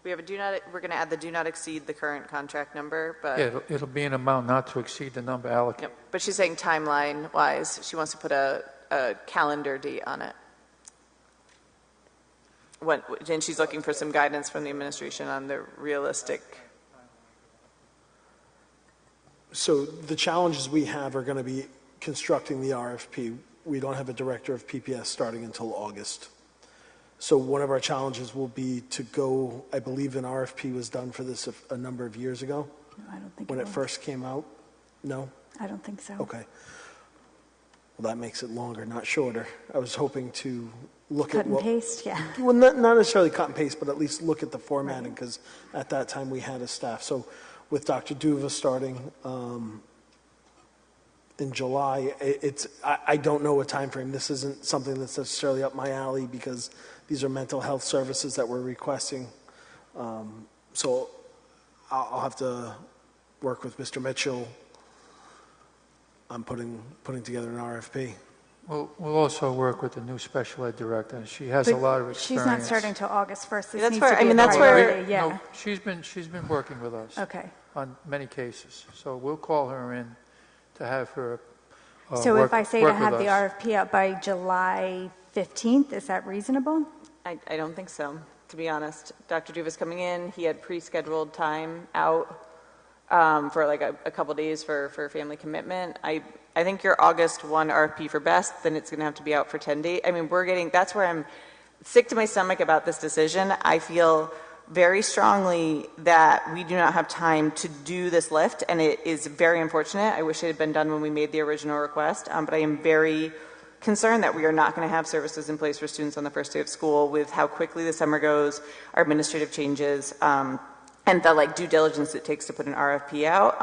We have we're going to add the do not exceed the current contract number, but. Yeah, it'll be an amount not to exceed the number allocated. Yep. But she's saying timeline-wise, she wants to put a calendar date on it. And she's looking for some guidance from the administration on the realistic. So the challenges we have are going to be constructing the RFP. We don't have a director of PPS starting until August. So one of our challenges will be to go, I believe an RFP was done for this a number of years ago, No, I don't think when it was. first came out. No? I don't think so. Okay. Well, that makes it longer, not shorter. I was hoping to look Cut at and what... paste, yeah. Well, not necessarily cut and paste, but at least look at the formatting, because at that time we had a staff. So with Dr. Duva starting in July, I don't know a time frame. This isn't something that's necessarily up my alley, because these are mental health services that we're requesting. So I'll have to work with Mr. Mitchell on putting together an RFP. We'll also work with the new special ed director. She has a lot of She's experience. not starting till August 1st. This That's needs where- to I be mean, a that's where- priority, yeah. No, she's been working with us. Okay. On many cases. So we'll call her in to have her So if I say to work have with the us. RFP out by July 15th, is that reasonable? I don't think so, to be honest. Dr. Duva's coming in. He had pre-scheduled time out for like a couple days for family commitment. I think your August 1 RFP for best, then it's going to have to be out for 10 days. I mean, that's where I'm sick to my stomach about this decision. I feel very strongly that we do not have time to do this lift, and it is very unfortunate. I wish it had been done when we made the original request, but I am very concerned that we are not going to have services in place for students on the first day of school with how quickly the summer goes, our administrative changes, and the due diligence it takes to put an RFP out.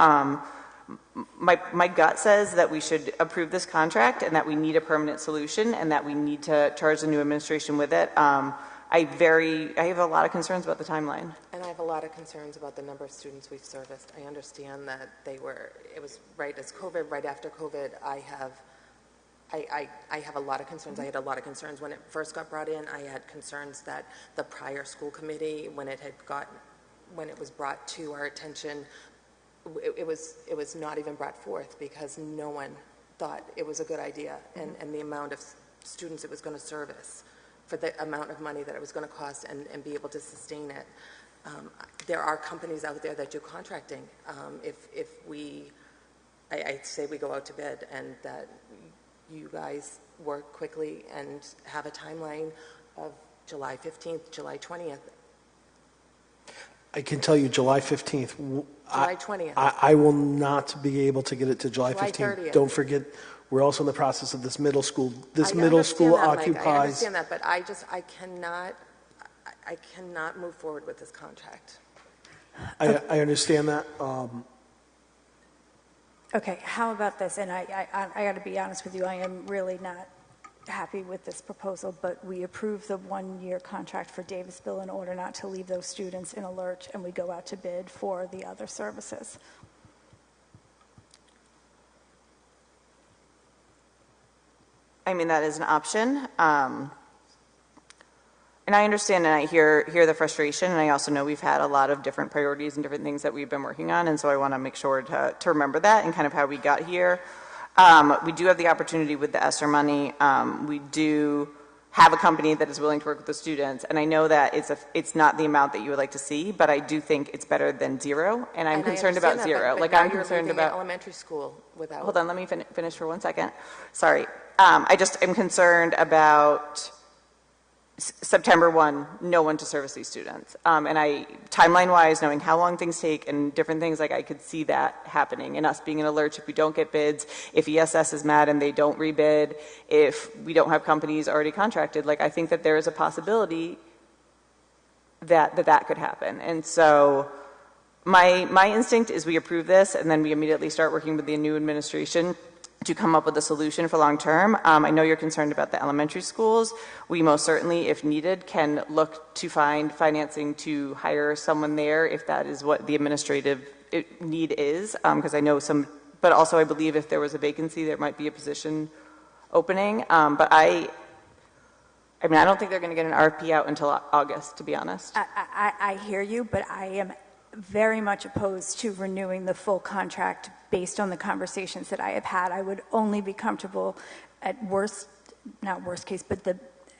My gut says that we should approve this contract and that we need a permanent solution and that we need to charge the new administration with it. I have a lot of concerns about the timeline. And I have a lot of concerns about the number of students we've serviced. I understand that it was right as COVID, right after COVID. I have a lot of concerns. I had a lot of concerns when it first got brought in. I had concerns that the prior school committee, when it was brought to our attention, it was not even brought forth because no one thought it was a good idea, and the amount of students it was going to service for the amount of money that it was going to cost and be able to sustain it. There are companies out there that do contracting. I say we go out to bid and that you guys work quickly and have a timeline of July 15th, July 20th. I can tell you July 15th. July 20th. I will not be able to get it to July July 15th. 30th. Don't forget, we're also in the process of this middle school. This I middle school understand that, Mike. I occupies. understand that, but I cannot move forward with this contract. I understand that. Okay, how about this? And I got to be honest with you, I am really not happy with this proposal, but we approve the one-year contract for Davisville in order not to leave those students in a lurch, and we go out to bid for the other services. I mean, that is an option. And I understand and I hear the frustration, and I also know we've had a lot of different priorities and different things that we've been working on, and so I want to make sure to remember that and kind of how we got here. We do have the opportunity with the ESSER money. We do have a company that is willing to work with the students, and I know that it's not the amount that you would like to see, but I do think it's better than zero, and I'm concerned about zero. But like now I'm you're concerned leaving about the elementary school without. Hold on, let me finish for 1 second. Sorry. I just am concerned about September 1, no one to service these students. And timeline-wise, knowing how long things take and different things, like I could see that happening and us being in a lurch if we don't get bids, if ESS is mad and they don't rebid, if we don't have companies already contracted. Like, I think that there is a possibility that could happen. And so my instinct is we approve this and then we immediately start working with the new administration to come up with a solution for long term. I know you're concerned about the elementary schools. We most certainly, if needed, can look to find financing to hire someone there if that is what the administrative need is, because I know some, but also I believe if there was a vacancy, there might be a position opening. But I mean, I don't think they're going to get an RFP out until August, to be honest. I hear you, but I am very much opposed to renewing the full contract based on the conversations that I have had. I would only be comfortable at worst, not worst case, but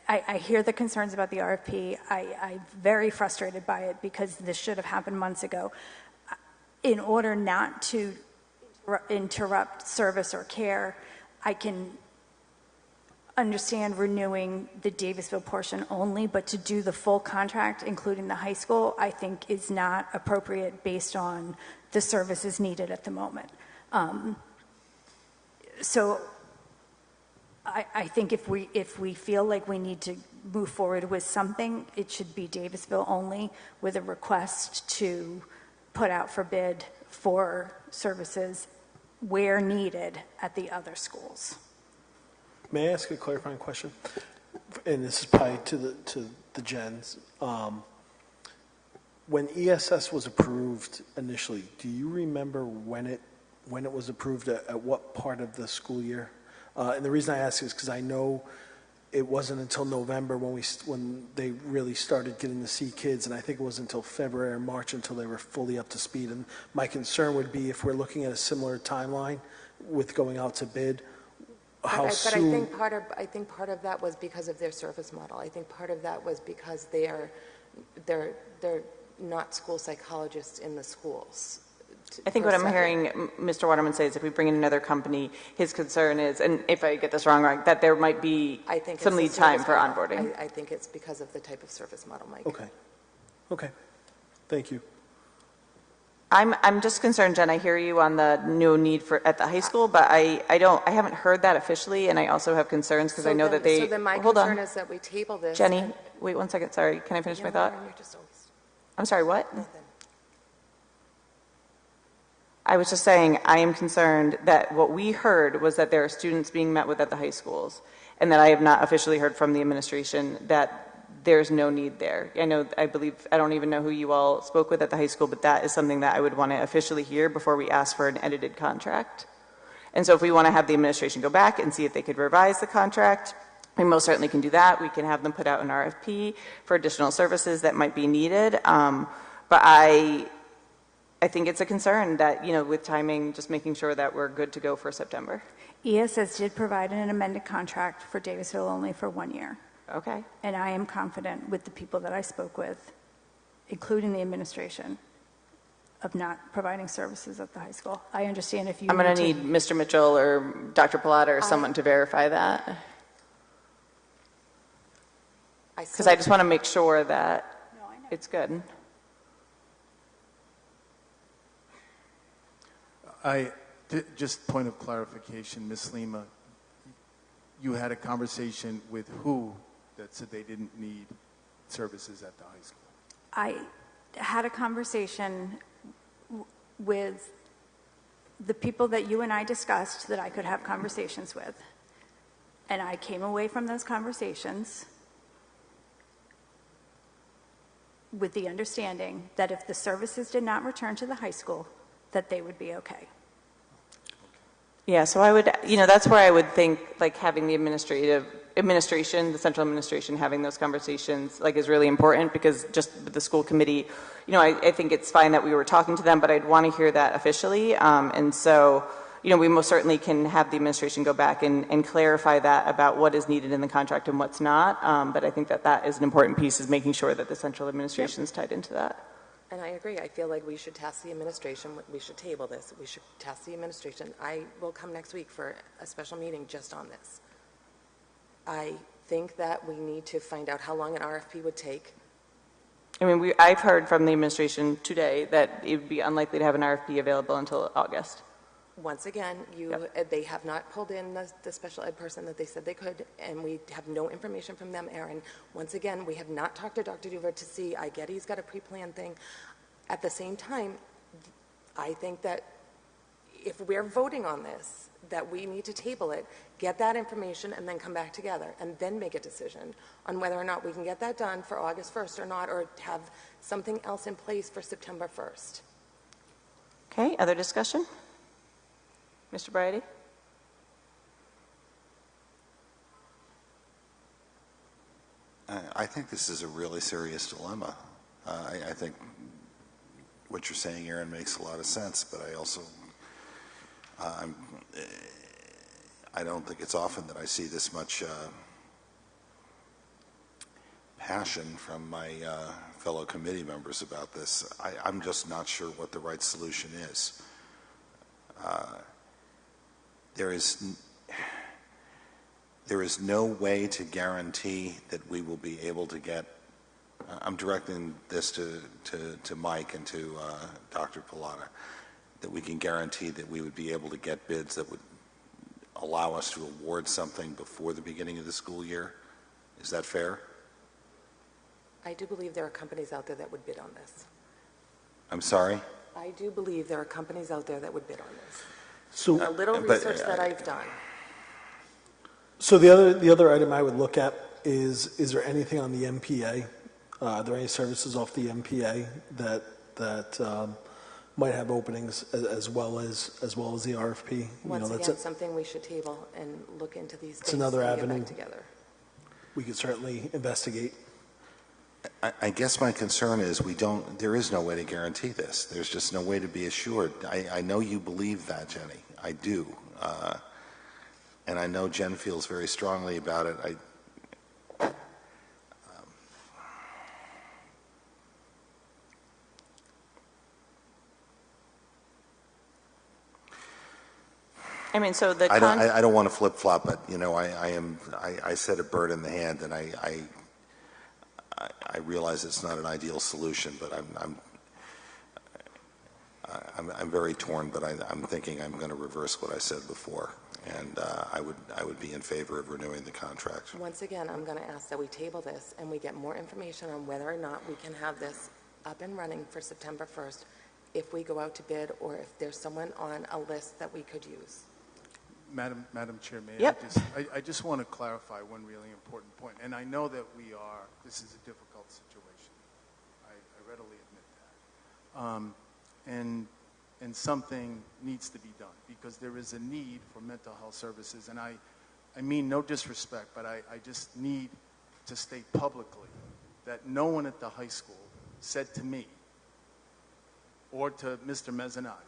I hear the concerns about the RFP. I'm very frustrated by it because this should have happened months ago. In order not to interrupt service or care, I can understand renewing the Davisville portion only, but to do the full contract, including the high school, I think is not appropriate based on the services needed at the moment. So I think if we feel like we need to move forward with something, it should be Davisville only, with a request to put out for bid for services where needed at the other schools. May I ask a clarifying question? And this is probably to the gens. When ESS was approved initially, do you remember when it was approved at what part of the school year? And the reason I ask is because I know it wasn't until November when they really started getting to see kids, and I think it was until February or March until they were fully up to speed. And my concern would be if we're looking at a similar timeline with going out to bid. But I think part of that was because of their service model. I think part of that was because they're not school psychologists in the schools. I think what I'm hearing Mr. Waterman say is if we bring in another company, his concern is, and if I get this wrong, that there might be some lead time for onboarding. I think it's because of the type of service model, Mike. Okay. Thank you. I'm just concerned, Jen. I hear you on the no need for at the high school, but I haven't heard that officially, and I also have concerns because I know that they. So then my hold concern on. is that we table this. Jenny, wait 1 second. Sorry, can I finish my thought? I'm sorry. What? Nothing. I was just saying I am concerned that what we heard was that there are students being met with at the high schools, and that I have not officially heard from the administration that there's no need there. I believe, I don't even know who you all spoke with at the high school, but that is something that I would want to officially hear before we ask for an edited contract. And so if we want to have the administration go back and see if they could revise the contract, we most certainly can do that. We can have them put out an RFP for additional services that might be needed. But I think it's a concern that, with timing, just making sure that we're good to go for September. ESS did provide an amended contract for Davisville only for 1 year. Okay. And I am confident with the people that I spoke with, including the administration, of not providing services at the high school. I understand if you I'm going to need Mr. Mitchell or Dr. Pilata or someone to verify that. Because I just want to make sure that it's good. Just point of clarification, Ms. Lima, you had a conversation with who that said they didn't need services at the high school? I had a conversation with the people that you and I discussed that I could have conversations with. And I came away from those conversations with the understanding that if the services did not return to the high school, that they would be okay. Yeah, so I would, that's where I would think, having the administration, the central administration, having those conversations, is really important, because just with the school committee, I think it's fine that we were talking to them, but I'd want to hear that officially. And so, we most certainly can have the administration go back and clarify that about what is needed in the contract and what's not. But I think that is an important piece, is making sure that the central administration is tied into that. And I agree. I feel like we should task the administration. We should table this. We should task the administration. I will come next week for a special meeting just on this. I think that we need to find out how long an RFP would take. I mean, I've heard from the administration today that it would be unlikely to have an RFP available until August. Once again, they have not pulled in the special ed person that they said they could, and we have no information from them, Aaron. Once again, we have not talked to Dr. Duver to see, I get he's got a pre-planned thing. At the same time, I think that if we're voting on this, that we need to table it, get that information, and then come back together, and then make a decision on whether or not we can get that done for August 1st or not, or have something else in place for September 1st. Okay, other discussion? Mr. Briady? I think this is a really serious dilemma. I think what you're saying, Aaron, makes a lot of sense, but I also, I don't think it's often that I see this much passion from my fellow committee members about this. I'm just not sure what the right solution is. There is no way to guarantee that we will be able to get, I'm directing this to Mike and to Dr. Pilata, that we can guarantee that we would be able to get bids that would allow us to award something before the beginning of the school year. Is that fair? I do believe there are companies out there that would bid on this. I'm sorry? I do believe there are companies out there that would bid on this. So, A little research that I've done. so the other item I would look at is there anything on the MPA? Are there any services off the MPA that might have openings as well as the RFP? Once again, something we should table and look into these things. It's another and avenue. Get back together. We could certainly investigate. I guess my concern is there is no way to guarantee this. There's just no way to be assured. I know you believe that, Jenny. I do. And I know Jen feels very strongly about it. I mean, so the I don't want to flip flop, but I set a bird in the hand, and I realize it's not an ideal solution, but I'm very torn. But I'm thinking I'm going to reverse what I said before, and I would be in favor of renewing the contract. Once again, I'm going to ask that we table this and we get more information on whether or not we can have this up and running for September 1st, if we go out to bid, or if there's someone on a list that we could use. Madam Chair, may Yep. I just want to clarify one really important point. And I know that this is a difficult situation. I readily admit that. And something needs to be done, because there is a need for mental health services. And I mean no disrespect, but I just need to state publicly that no one at the high school said to me or to Mr. Mezzanotte,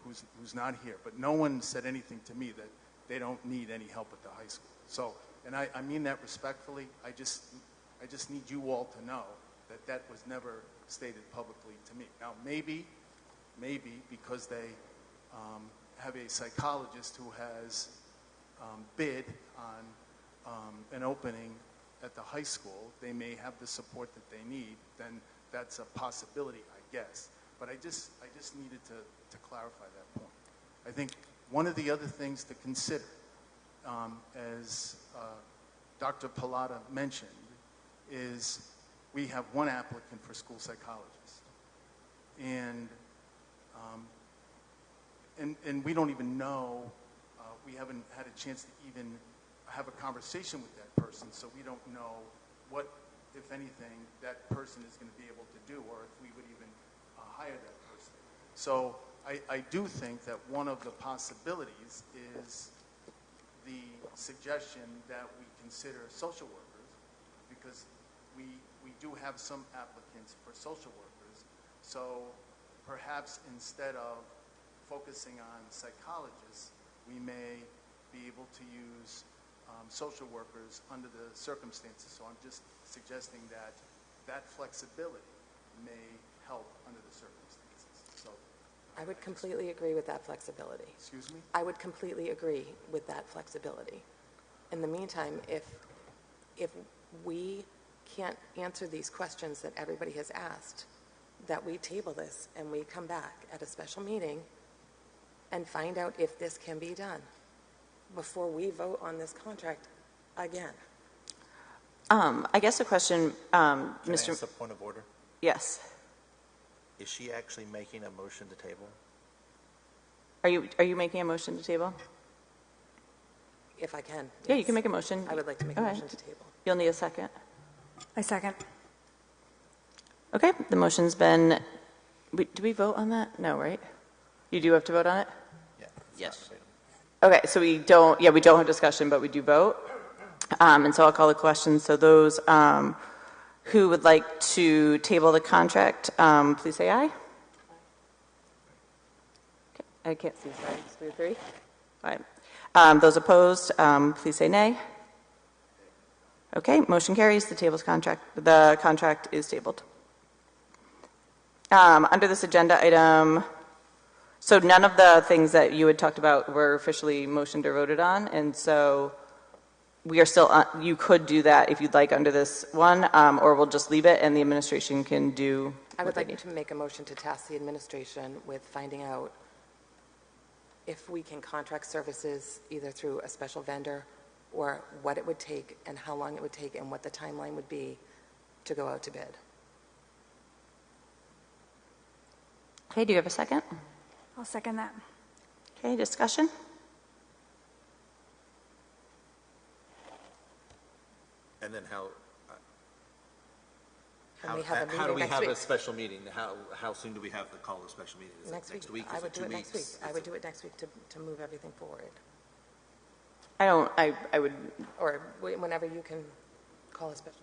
who's not here, but no one said anything to me that they don't need any help at the high school. So, and I mean that respectfully. I just need you all to know that was never stated publicly to me. Now, maybe because they have a psychologist who has bid on an opening at the high school, they may have the support that they need. Then that's a possibility, I guess. But I just needed to clarify that point. I think one of the other things to consider, as Dr. Pilata mentioned, is we have one applicant for school psychologist. And we don't even know, we haven't had a chance to even have a conversation with that person, so we don't know what, if anything, that person is going to be able to do, or if we would even hire that person. So I do think that one of the possibilities is the suggestion that we consider social workers, because we do have some applicants for social workers. So perhaps instead of focusing on psychologists, we may be able to use social workers under the circumstances. So I'm just suggesting that flexibility may help under the circumstances. So I would completely agree with that flexibility. Excuse me? I would completely agree with that flexibility. In the meantime, if if we can't answer these questions that everybody has asked, that we table this and we come back at a special meeting and find out if this can be done before we vote on this contract again. I guess the question, Can I Mr. ask a point of order? Yes. Is she actually making a motion to table? Are you making a motion to table? If I can. Yeah, you yes. can make a motion. I would like to make a All right. motion to table. You'll need a second. I second. Okay, the motion's been, do we vote on that? No, right? You do have to vote on it? Yeah. Yes. Okay, so we don't have discussion, but we do vote. And so I'll call the question. So those who would like to table the contract, please say aye. Okay, I can't see, sorry. It's 3 or 3. All right. Those opposed, please say nay. Okay, motion carries. The contract is tabled. Under this agenda item, so none of the things that you had talked about were officially motioned or voted on, and so we are still, you could do that if you'd like under this one, or we'll just leave it and the administration can do I would what they like need. to make a motion to task the administration with finding out if we can contract services either through a special vendor or what it would take and how long it would take and what the timeline would be to go out to bid. Okay, do you have a second? I'll second that. Okay, discussion? And then how And we have a how do meeting we next have week. a special meeting? How soon do we have to call a special meeting? Is Next it next week. week? I Is would it do 2 it next weeks? week. I would do it next week to move everything forward. I would, Or whenever you can call a special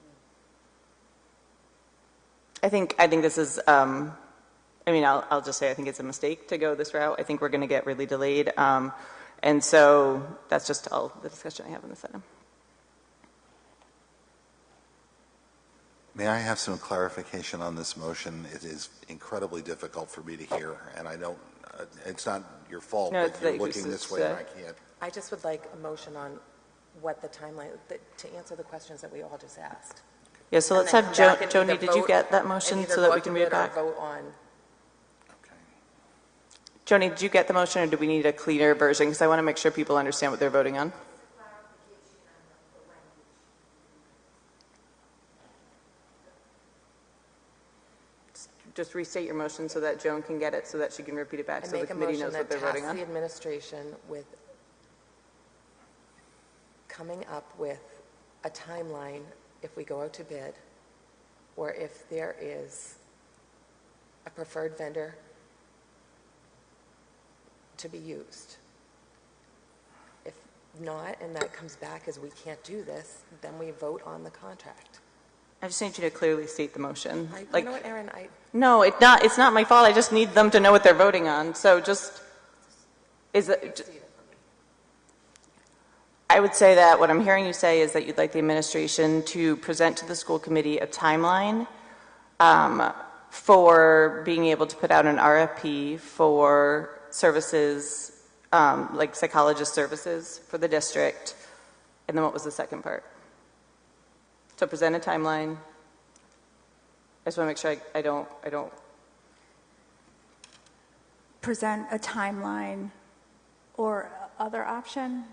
meeting. I think this is, I'll just say I think it's a mistake to go this route. I think we're going to get really delayed. And so that's just all the discussion I have on this item. May I have some clarification on this motion? It is incredibly difficult for me to hear, and I don't, it's not your fault, No, but it's you're like looking this this way and I can't. I just would like a motion on what the timeline, to answer the questions that we all just asked. Yeah, so And let's then have come back and Joni, either did you vote- get that and motion either so that go we out can to read it bid or back? vote on. Okay. Joni, did you get the motion or do we need a cleaner version? Because I want to make sure people understand what they're voting on. Just restate your motion so that Joan can get it, so that she can repeat it back, I so the make a committee motion knows that what they're voting tasks on. the administration with coming up with a timeline if we go out to bid, or if there is a preferred vendor to be used. If not, and that comes back as we can't do this, then we vote on the contract. I just need you to clearly state the motion. You know what, Erin, No, it's not my fault. I just need them to know what they're voting on. So just, I would say that what I'm hearing you say is that you'd like the administration to present to the school committee a timeline for being able to put out an RFP for services, like psychologist services for the district. And then what was the second part? So present a timeline. I just want to make sure I don't. Present a timeline or other option,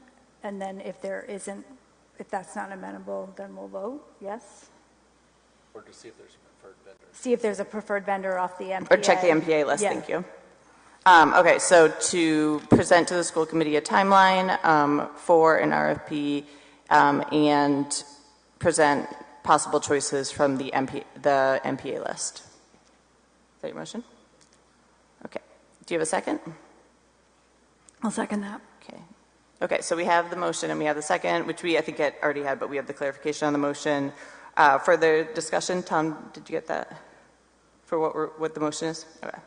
and then if that's not amenable, then we'll vote, yes? Or to see if there's a preferred vendor. See if there's a preferred vendor off the MPA. Or check the MPA list, Yeah. thank you. Okay, so to present to the school committee a timeline for an RFP and present possible choices from the MPA list. Is that your motion? Okay. Do you have a second? I'll second that. Okay. Okay, so we have the motion and we have the second, which I think already had, but we have the clarification on the motion. Further discussion? Tom, did you get that for what the motion is? Okay.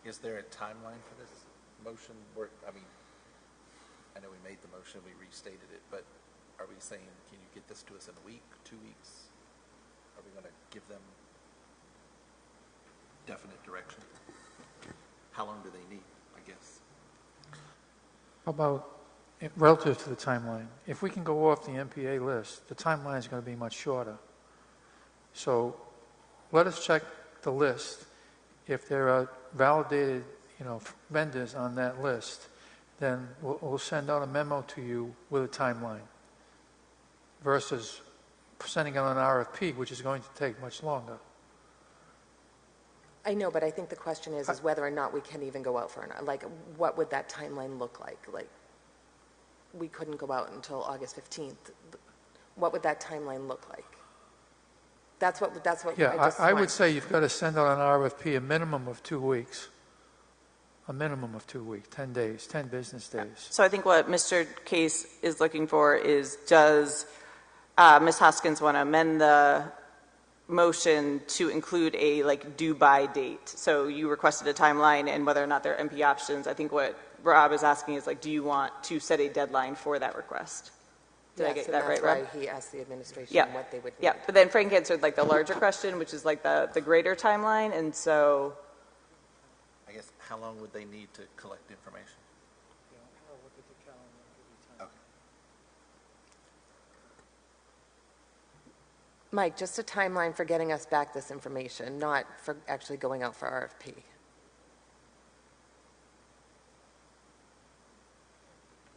Is there a timeline for this motion? I know we made the motion, we restated it, but are we saying, can you get this to us in a week, 2 weeks? Are we going to give them definite direction? How long do they need, I guess? How about relative to the timeline, if we can go off the MPA list, the timeline is going to be much shorter. So let us check the list. If there are validated, vendors on that list, then we'll send out a memo to you with a timeline versus sending out an RFP, which is going to take much longer. I know, but I think the question is whether or not we can even go out for what would that timeline look like? Like, we couldn't go out until August 15th. What would that timeline look like? That's what Yeah, I would say you've got to send out an RFP a minimum of 2 weeks. A minimum of 2 weeks, 10 days, 10 business days. So I think what Mr. Case is looking for is, does Ms. Hoskins want to amend the motion to include a due by date? So you requested a timeline and whether or not there are MP options. I think what Rob is asking is do you want to set a deadline for that request? Did I get that right, Rob? That's why he asked the administration Yeah. what they would need. Yeah, but then Frank answered the larger question, which is the greater timeline, and so I guess, how long would they need to collect information? Okay. Mike, just a timeline for getting us back this information, not for actually going out for RFP.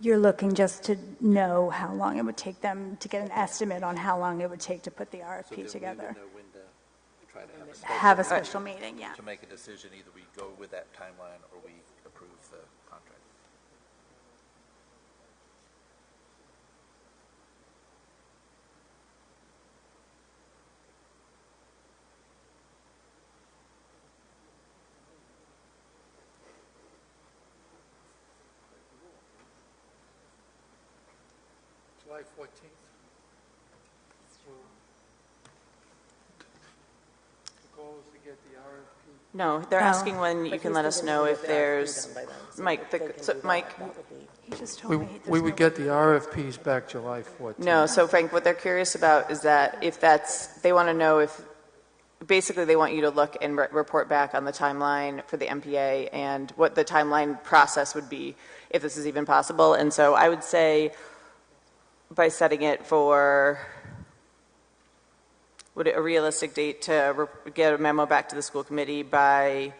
You're looking just to know how long it would take them to get an estimate on how long it would take to put the RFP together. So then we would know when to try to Have a special meeting, yeah. to make a decision, either we go with that timeline or we approve the contract. July 14th. The goal is to get the RFP. no, they're asking when you But can he's let us thinking know we if get the RFP there's done by then, so Mike. if they can do that, Mike. that would be- He just told me We would get the RFPs back July 14th. No, so Frank, what they're curious about is that they want to know if, basically they want you to look and report back on the timeline for the MPA and what the timeline process would be, if this is even possible. And so I would say by setting it for, would it a realistic date to get a memo back to the school committee by,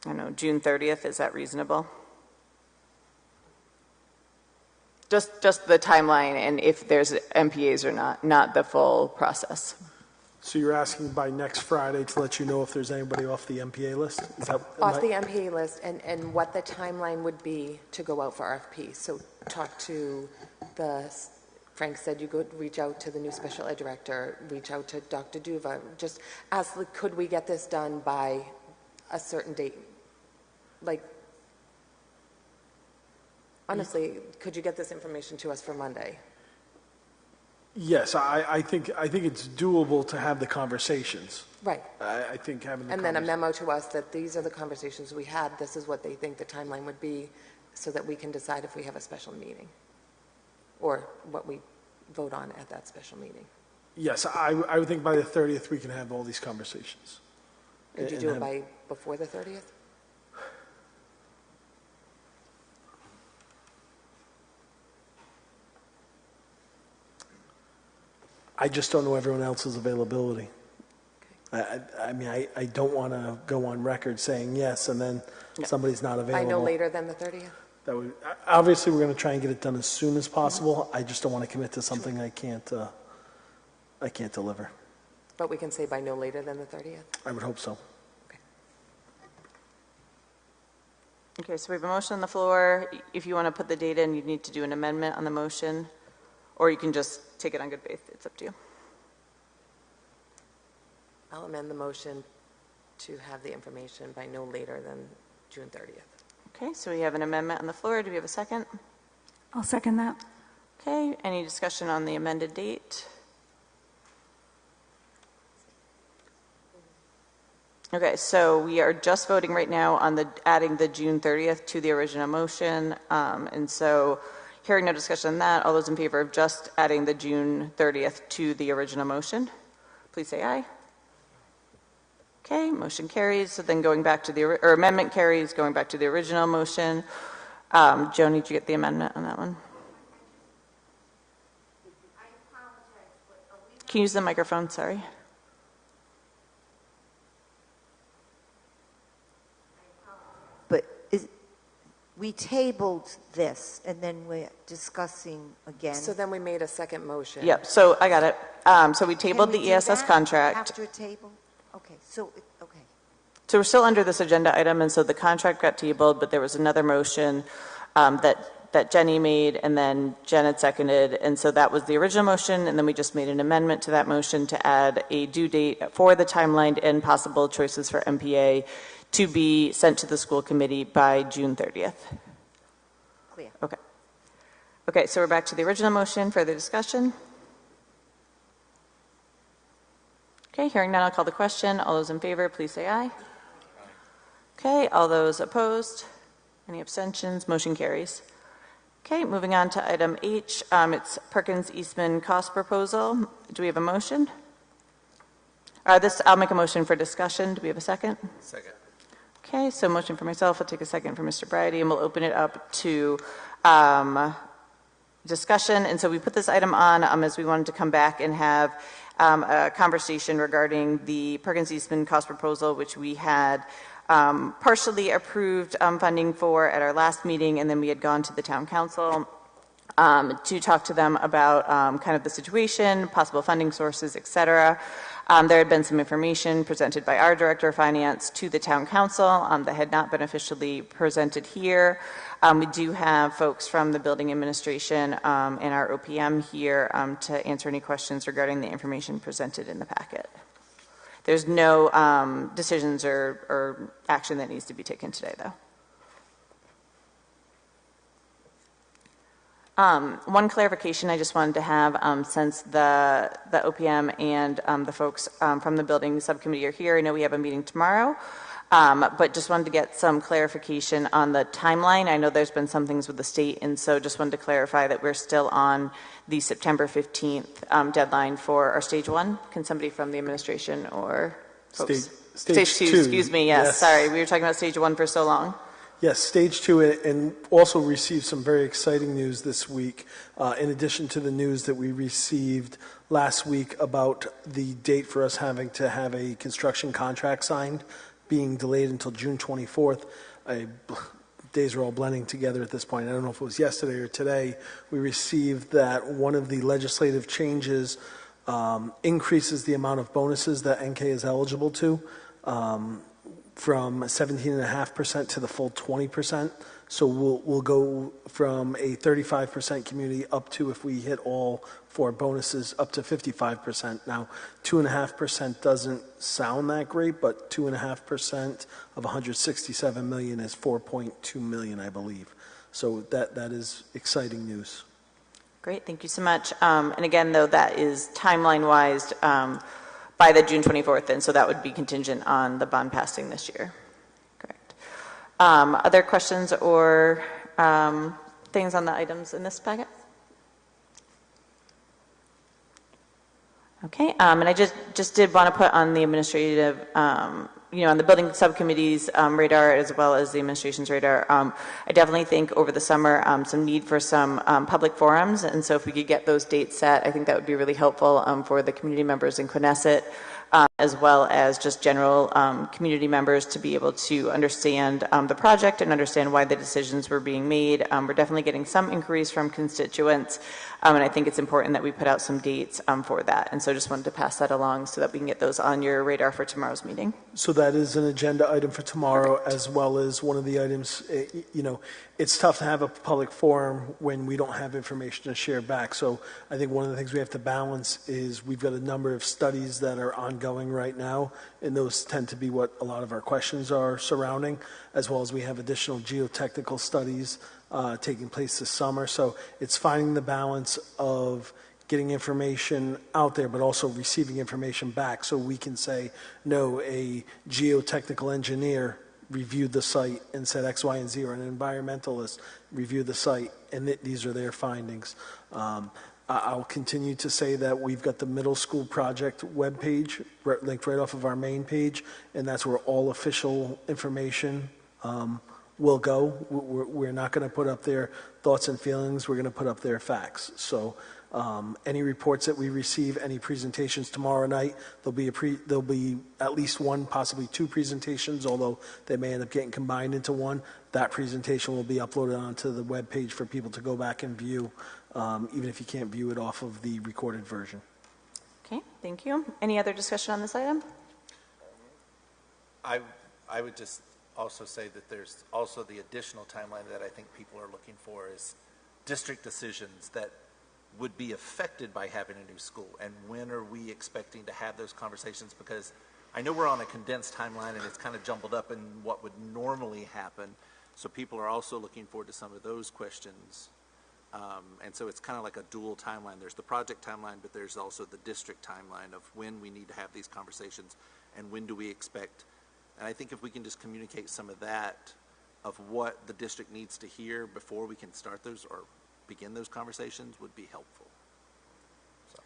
I don't know, June 30th, is that reasonable? Just the timeline and if there's MPAs or not the full process. So you're asking by next Friday to let you know if there's anybody off the MPA list? Is that Off the MPA list and what the timeline would be to go out for RFP. So talk to Frank said you could reach out to the new special ed director, reach out to Dr. Duva, just ask, could we get this done by a certain date? Honestly, could you get this information to us for Monday? Yes, I think it's doable to have the conversations. Right. I think having the And then a memo to us that these are the conversations we had, this is what they think the timeline would be, so that we can decide if we have a special meeting, or what we vote on at that special meeting. Yes, I would think by the 30th we can have all these conversations. Could you And do it have- before the 30th? I just don't know everyone else's availability. I mean, I don't want to go on record saying yes, and then somebody's not available. By no later than the 30th? That would, obviously, we're going to try and get it done as soon as possible. I just don't want to commit to something I can't deliver. But we can say by no later than the 30th? I would hope so. Okay, so we have a motion on the floor. If you want to put the date in, you need to do an amendment on the motion, or you can just take it on good faith. It's up to you. I'll amend the motion to have the information by no later than June 30th. Okay, so we have an amendment on the floor. Do we have a second? I'll second that. Okay, any discussion on the amended date? Okay, so we are just voting right now on adding the June 30th to the original motion. And so hearing no discussion on that, all those in favor of just adding the June 30th to the original motion, please say aye. Okay, motion carries. So then going back to amendment carries, going back to the original motion. Joni, did you get the amendment on that one? Can you use the microphone? Sorry. But we tabled this, and then we're discussing again. So then we made a second motion. Yep, so I got it. So we tabled Can we the do ESS that contract. after a table? Okay, okay. So we're still under this agenda item, and so the contract got tabled, but there was another motion that Jenny made, and then Jen had seconded, and so that was the original motion, and then we just made an amendment to that motion to add a due date for the timeline and possible choices for MPA to be sent to the school committee by June 30th. Clear. Okay. Okay, so we're back to the original motion. Further discussion? Okay, hearing none, I'll call the question. All those in favor, please say aye. Okay, all those opposed? Any abstentions? Motion carries. Okay, moving on to item H. It's Perkins Eastman cost proposal. Do we have a motion? I'll make a motion for discussion. Do we have a second? Second. Okay, so motion for myself. I'll take a second for Mr. Bridie, and we'll open it up to discussion. And so we put this item on as we wanted to come back and have a conversation regarding the Perkins Eastman cost proposal, which we had partially approved funding for at our last meeting, and then we had gone to the town council to talk to them about kind of the situation, possible funding sources, et cetera. There had been some information presented by our Director of Finance to the Town Council that had not been officially presented here. We do have folks from the Building Administration and our OPM here to answer any questions regarding the information presented in the packet. There's no decisions or action that needs to be taken today, though. One clarification I just wanted to have, since the OPM and the folks from the building subcommittee are here. I know we have a meeting tomorrow, but just wanted to get some clarification on the timeline. I know there's been some things with the state, and so just wanted to clarify that we're still on the September 15th deadline for our stage 1. Can somebody from the administration or folks? Stage 2, excuse me, yes, sorry. We were talking about stage 1 for so long. Yes, stage 2, and also received some very exciting news this week, in addition to the news that we received last week about the date for us having to have a construction contract signed being delayed until June 24th. Days are all blending together at this point. I don't know if it was yesterday or today. We received that one of the legislative changes increases the amount of bonuses that NK is eligible to. From 17.5% to the full 20%. So we'll go from a 35% community up to, if we hit all 4 bonuses, up to 55%. Now, 2.5% doesn't sound that great, but 2.5% of 167 million is 4.2 million, I believe. So that is exciting news. Great, thank you so much. And again, though, that is timeline-wise by the June 24th, and so that would be contingent on the bond passing this year. Correct. Other questions or things on the items in this packet? Okay, and I just did want to put on the administrative, on the building subcommittee's radar as well as the administration's radar. I definitely think over the summer some need for some public forums, and so if we could get those dates set, I think that would be really helpful for the community members in Knesset, as well as just general community members to be able to understand the project and understand why the decisions were being made. We're definitely getting some inquiries from constituents, and I think it's important that we put out some dates for that. And so just wanted to pass that along so that we can get those on your radar for tomorrow's meeting. So that is an agenda item for tomorrow, as well as one of the items, it's tough to have a public forum when we don't have information to share back. So I think one of the things we have to balance is we've got a number of studies that are ongoing right now, and those tend to be what a lot of our questions are surrounding, as well as we have additional geotechnical studies taking place this summer. So it's finding the balance of getting information out there, but also receiving information back so we can say, no, a geotechnical engineer reviewed the site and said X, Y, and Z, or an environmentalist reviewed the site, and these are their findings. I'll continue to say that we've got the middle school project webpage linked right off of our main page, and that's where all official information will go. We're not going to put up their thoughts and feelings. We're going to put up their facts. So any reports that we receive, any presentations tomorrow night, there'll be at least one, possibly two presentations, although they may end up getting combined into one. That presentation will be uploaded onto the webpage for people to go back and view, even if you can't view it off of the recorded version. Okay, thank you. Any other discussion on this item? I would just also say that there's also the additional timeline that I think people are looking for is district decisions that would be affected by having a new school, and when are we expecting to have those conversations? Because I know we're on a condensed timeline and it's kind of jumbled up in what would normally happen, so people are also looking forward to some of those questions. And so it's kind of like a dual timeline. There's the project timeline, but there's also the district timeline of when we need to have these conversations and when do we expect. And I think if we can just communicate some of that, of what the district needs to hear before we can start those or begin those conversations, would be helpful. So.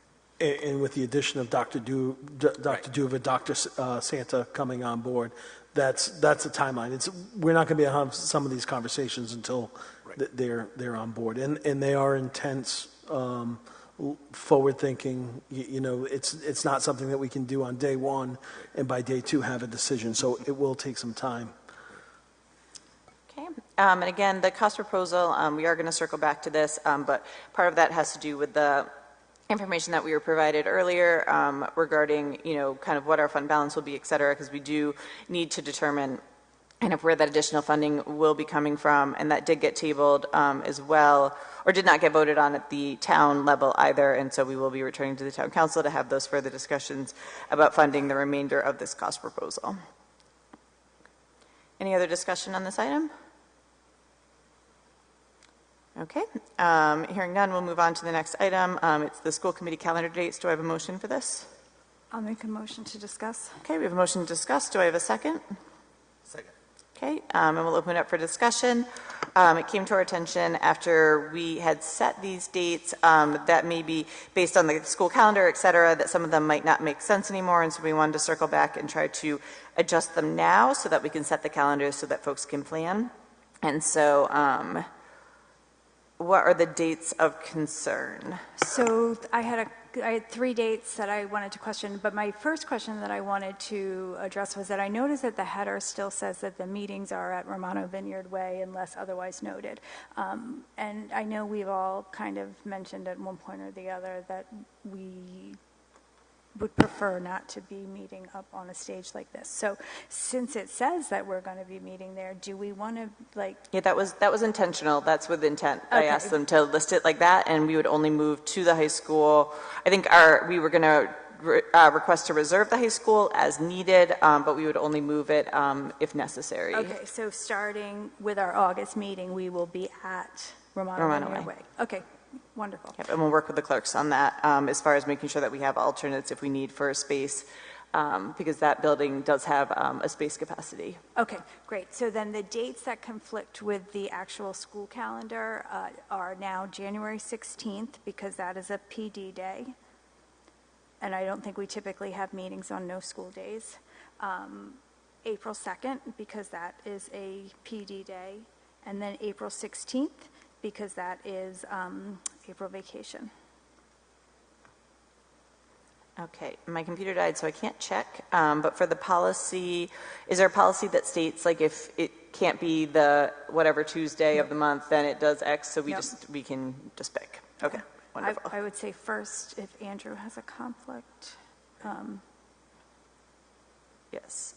And with the addition of Dr. Duva, Dr. Santa coming on board, that's a timeline. We're not going to be able to have some of these conversations until they're on board, and they are intense, forward thinking. It's not something that we can do on day one and by day two have a decision. So it will take some time. Okay. And again, the cost proposal, we are going to circle back to this, but part of that has to do with the information that we were provided earlier regarding, kind of what our fund balance will be, et cetera, because we do need to determine kind of where that additional funding will be coming from, and that did get tabled as well, or did not get voted on at the town level either, and so we will be returning to the town council to have those further discussions about funding the remainder of this cost proposal. Any other discussion on this item? Okay, hearing none, we'll move on to the next item. It's the school committee calendar dates. Do I have a motion for this? I'll make a motion to discuss. Okay, we have a motion to discuss. Do I have a second? Second. Okay, and we'll open it up for discussion. It came to our attention after we had set these dates that maybe based on the school calendar, et cetera, that some of them might not make sense anymore, and so we wanted to circle back and try to adjust them now so that we can set the calendar so that folks can plan. And so what are the dates of concern? So I had 3 dates that I wanted to question, but my first question that I wanted to address was that I noticed that the header still says that the meetings are at Romano Vineyard Way unless otherwise noted. And I know we've all kind of mentioned at one point or the other that we would prefer not to be meeting up on a stage like this. So since it says that we're going to be meeting there, do we want to Yeah, that was intentional. That's with intent. Okay. I asked them to list it like that, and we would only move to the high school. I think we were going to request to reserve the high school as needed, but we would only move it if necessary. Okay, so starting with our August meeting, we will be at Romano Vineyard Way. Okay. Wonderful. Yep, and we'll work with the clerks on that as far as making sure that we have alternates if we need for a space, because that building does have a space capacity. Okay, great. So then the dates that conflict with the actual school calendar are now January 16th, because that is a PD day. And I don't think we typically have meetings on no school days. April 2nd, because that is a PD day. And then April 16th, because that is April vacation. Okay, my computer died, so I can't check. But for the policy, is there a policy that states like if it can't be the whatever Tuesday of the month, then it does X, so we can just pick? Okay, wonderful. I would say first, if Andrew has a conflict. Yes.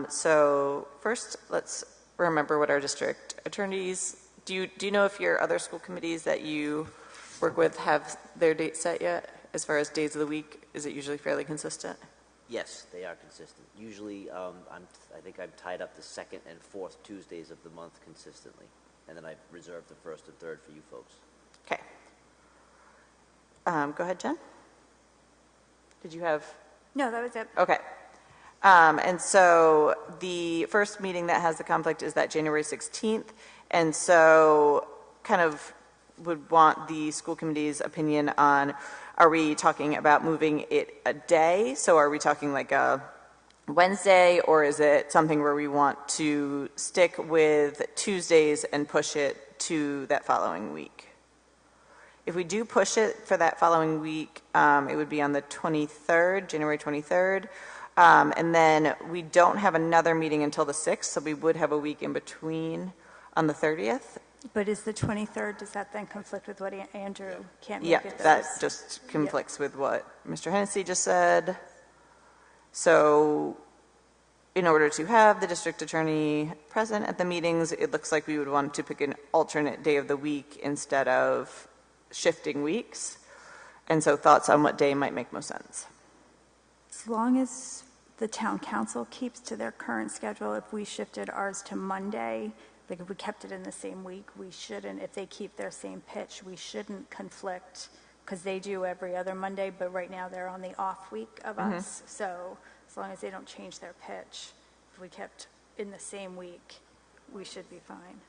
So first, let's remember what our district attorneys. Do you know if your other school committees that you work with have their dates set yet? As far as days of the week, is it usually fairly consistent? Yes, they are consistent. Usually, I think I'm tied up the second and fourth Tuesdays of the month consistently, and then I reserve the first and third for you folks. Okay. Go ahead, Jen. Did you have? No, that was it. Okay. And so the first meeting that has the conflict is that January 16th. And so kind of would want the school committee's opinion on, are we talking about moving it a day? So are we talking like a Wednesday, or is it something where we want to stick with Tuesdays and push it to that following week? If we do push it for that following week, it would be on the 23rd, January 23rd. And then we don't have another meeting until the 6th, so we would have a week in between on the 30th. But is the 23rd, does that then conflict with what Andrew can't make Yeah, it? that just conflicts with what Mr. Hennessy just said. So in order to have the district attorney present at the meetings, it looks like we would want to pick an alternate day of the week instead of shifting weeks. And so thoughts on what day might make most sense? As long as the town council keeps to their current schedule, if we shifted ours to Monday, like if we kept it in the same week, we shouldn't, if they keep their same pitch, we shouldn't conflict, because they do every other Monday, but right now they're on the off week of us. So as long as they don't change their pitch, if we kept in the same week, we should be fine.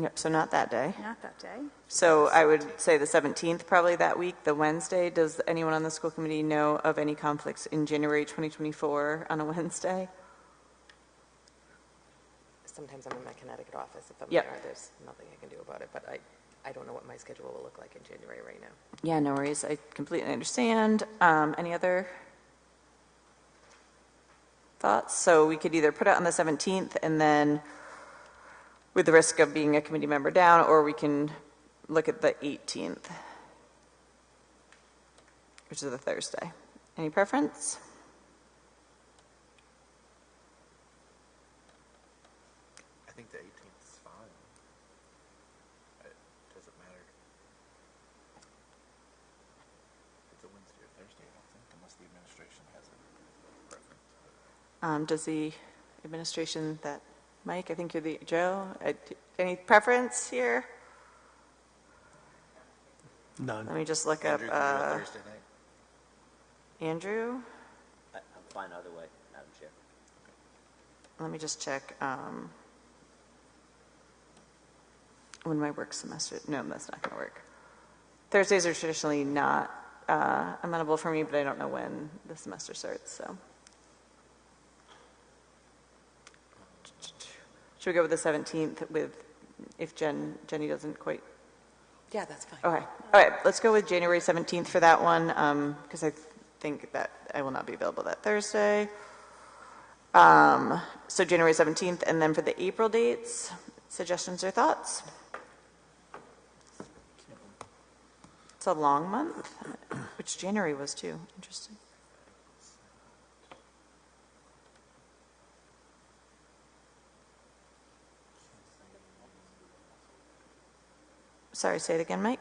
Yep, so not that day. Not that day. So I would say the 17th, probably that week, the Wednesday. Does anyone on the school committee know of any conflicts in January 2024 on a Wednesday? Sometimes I'm in my Connecticut office. If I'm Yep. there, there's nothing I can do about it. But I don't know what my schedule will look like in January right now. Yeah, no worries. I completely understand. Any other thoughts? So we could either put it on the 17th and then with the risk of being a committee member down, or we can look at the 18th, which is a Thursday. Any preference? I think the 18th is fine. It doesn't matter. If it's a Wednesday or Thursday, I don't think, unless the administration has a preference. Does the administration, that Mike, I think you're the, Joe, any preference here? None. Let me just look Andrew, up, can you do a Thursday night? Andrew? I'm fine either way, Madam Chair. Let me just check, when my work semester, no, that's not gonna work. Thursdays are traditionally not, amenable for me, but I don't know when the semester starts, so. Should we go with the 17th with, if Jenny doesn't quite? Yeah, that's fine. Okay, all right, let's go with January 17th for that one, because I think that I will not be available that Thursday. So January 17th, and then for the April dates, suggestions or thoughts? It's a long month, which January was too, interesting. Sorry, say it again, Mike.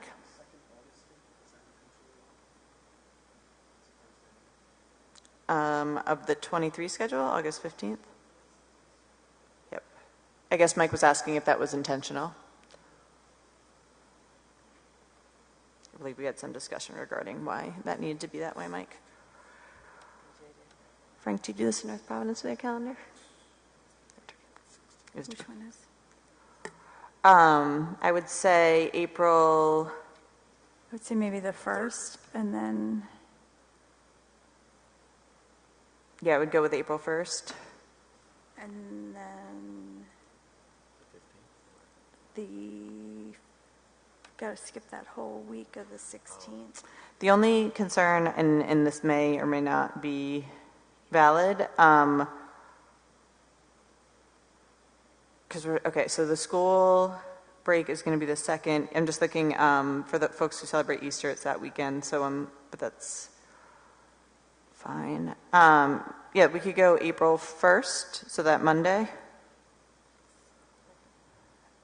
Of the 23 schedule, August 15th? Yep. I guess Mike was asking if that was intentional. I believe we had some discussion regarding why that needed to be that way, Mike. Frank, do you do this in North Providence with your calendar? Which one is? I would say April. I would say maybe the 1st, and then, Yeah, I would go with April 1st. and then gotta skip that whole week of the 16th. The only concern, and this may or may not be valid, because okay, so the school break is going to be the 2nd. I'm just looking for the folks who celebrate Easter, it's that weekend, so but that's fine. Yeah, we could go April 1st, so that Monday.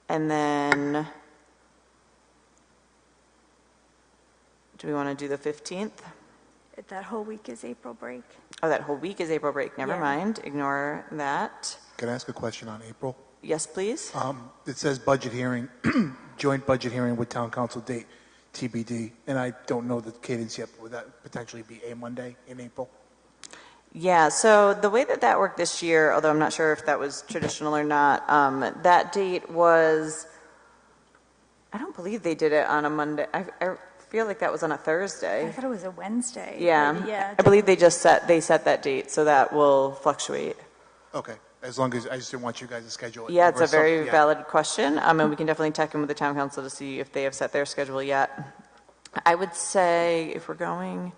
And then, do we want to do the 15th? That whole week is April break. Oh, that whole week is April break. Never Yeah. mind. Ignore that. Can I ask a question on April? Yes, please. It says budget hearing, joint budget hearing with town council date TBD, and I don't know the cadence yet, but would that potentially be a Monday in April? Yeah, so the way that that worked this year, although I'm not sure if that was traditional or not, that date was, I don't believe they did it on a Monday. I feel like that was on a I Thursday. thought it was a Wednesday. Yeah. but yeah. I believe they set that date, so that will fluctuate. Okay, as long as, I just didn't want you guys to schedule it. Yeah, it's or a very yeah. valid question, and we can definitely check in with the town council to see if they have set their schedule yet. I would say if we're going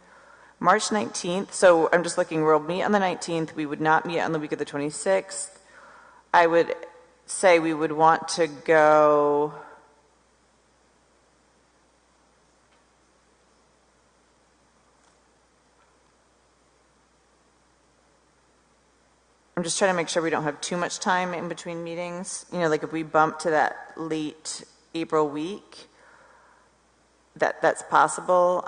March 19th, so I'm just looking, we'll meet on the 19th, we would not meet on the week of the 26th. I would say we would want to go, I'm just trying to make sure we don't have too much time in between meetings. You know, like if we bump to that late April week, that's possible.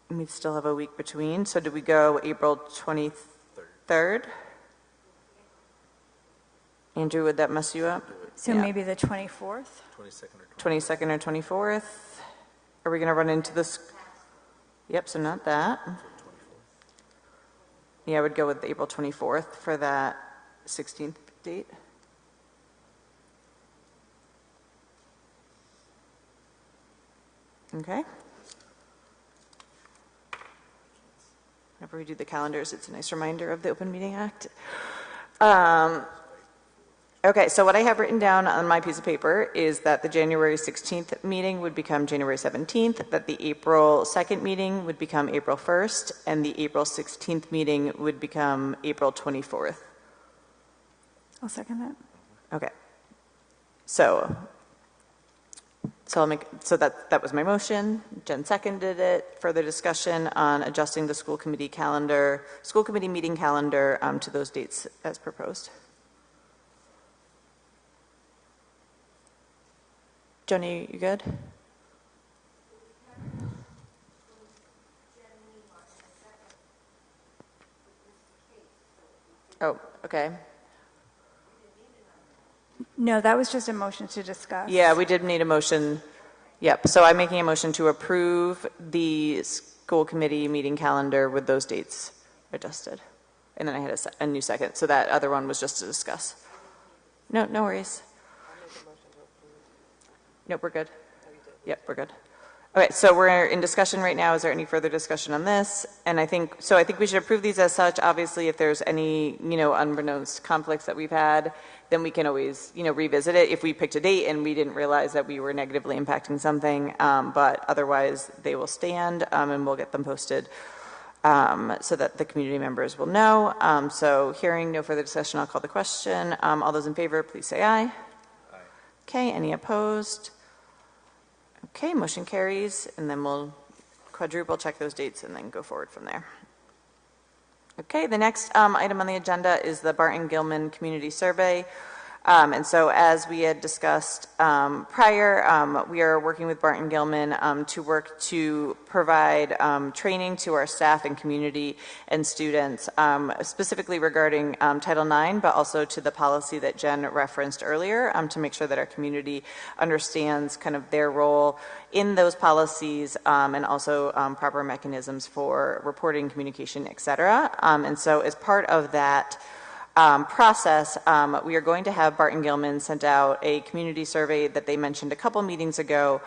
We still have a week between. So do we go April 23rd? Andrew, would that mess you up? So Yeah. maybe the 24th? 22nd or 24th? Are we going to run into this? Yep, so not that. Yeah, I would go with April 24th for that 16th date. Okay. Whenever we do the calendars, it's a nice reminder of the Open Meeting Act. Okay, so what I have written down on my piece of paper is that the January 16th meeting would become January 17th, that the April 2nd meeting would become April 1st, and the April 16th meeting would become April 24th. I'll second that. Okay. So that was my motion. Jen seconded it. Further discussion on adjusting the school committee meeting calendar to those dates as proposed. Joni, you good? Oh, okay. No, that was just a motion to discuss. Yeah, we did need a motion. Yep, so I'm making a motion to approve the school committee meeting calendar with those dates adjusted. And then I had a new second, so that other one was just to discuss. No worries. Nope, we're good. Yep, we're good. Okay, so we're in discussion right now. Is there any further discussion on this? And I think we should approve these as such. Obviously, if there's any, unbeknownst conflicts that we've had, then we can always, revisit it if we picked a date and we didn't realize that we were negatively impacting something. But otherwise, they will stand and we'll get them posted so that the community members will know. So hearing no further discussion, I'll call the question. All those in favor, please say aye. Aye. Okay, any opposed? Okay, motion carries, and then we'll quadruple check those dates and then go forward from there. Okay, the next item on the agenda is the Barton Gilman Community Survey. And so as we had discussed prior, we are working with Barton Gilman to work to provide training to our staff and community and students, specifically regarding Title IX, but also to the policy that Jen referenced earlier, to make sure that our community understands kind of their role in those policies and also proper mechanisms for reporting, communication, et cetera. And so as part of that process, we are going to have Barton Gilman send out a community survey that they mentioned a couple meetings ago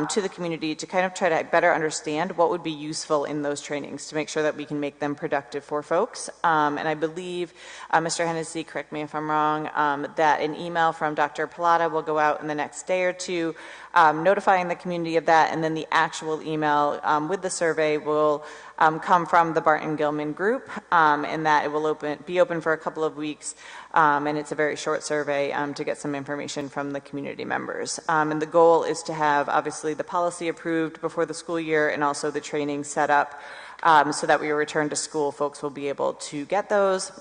to the community to kind of try to better understand what would be useful in those trainings to make sure that we can make them productive for folks. And I believe, Mr. Hennessy, correct me if I'm wrong, that an email from Dr. Pilata will go out in the next day or two notifying the community of that, and then the actual email with the survey will come from the Barton Gilman group, and that it will be open for a couple of weeks, and it's a very short survey to get some information from the community members. And the goal is to have, obviously, the policy approved before the school year and also the training set up so that we return to school, folks will be able to get those.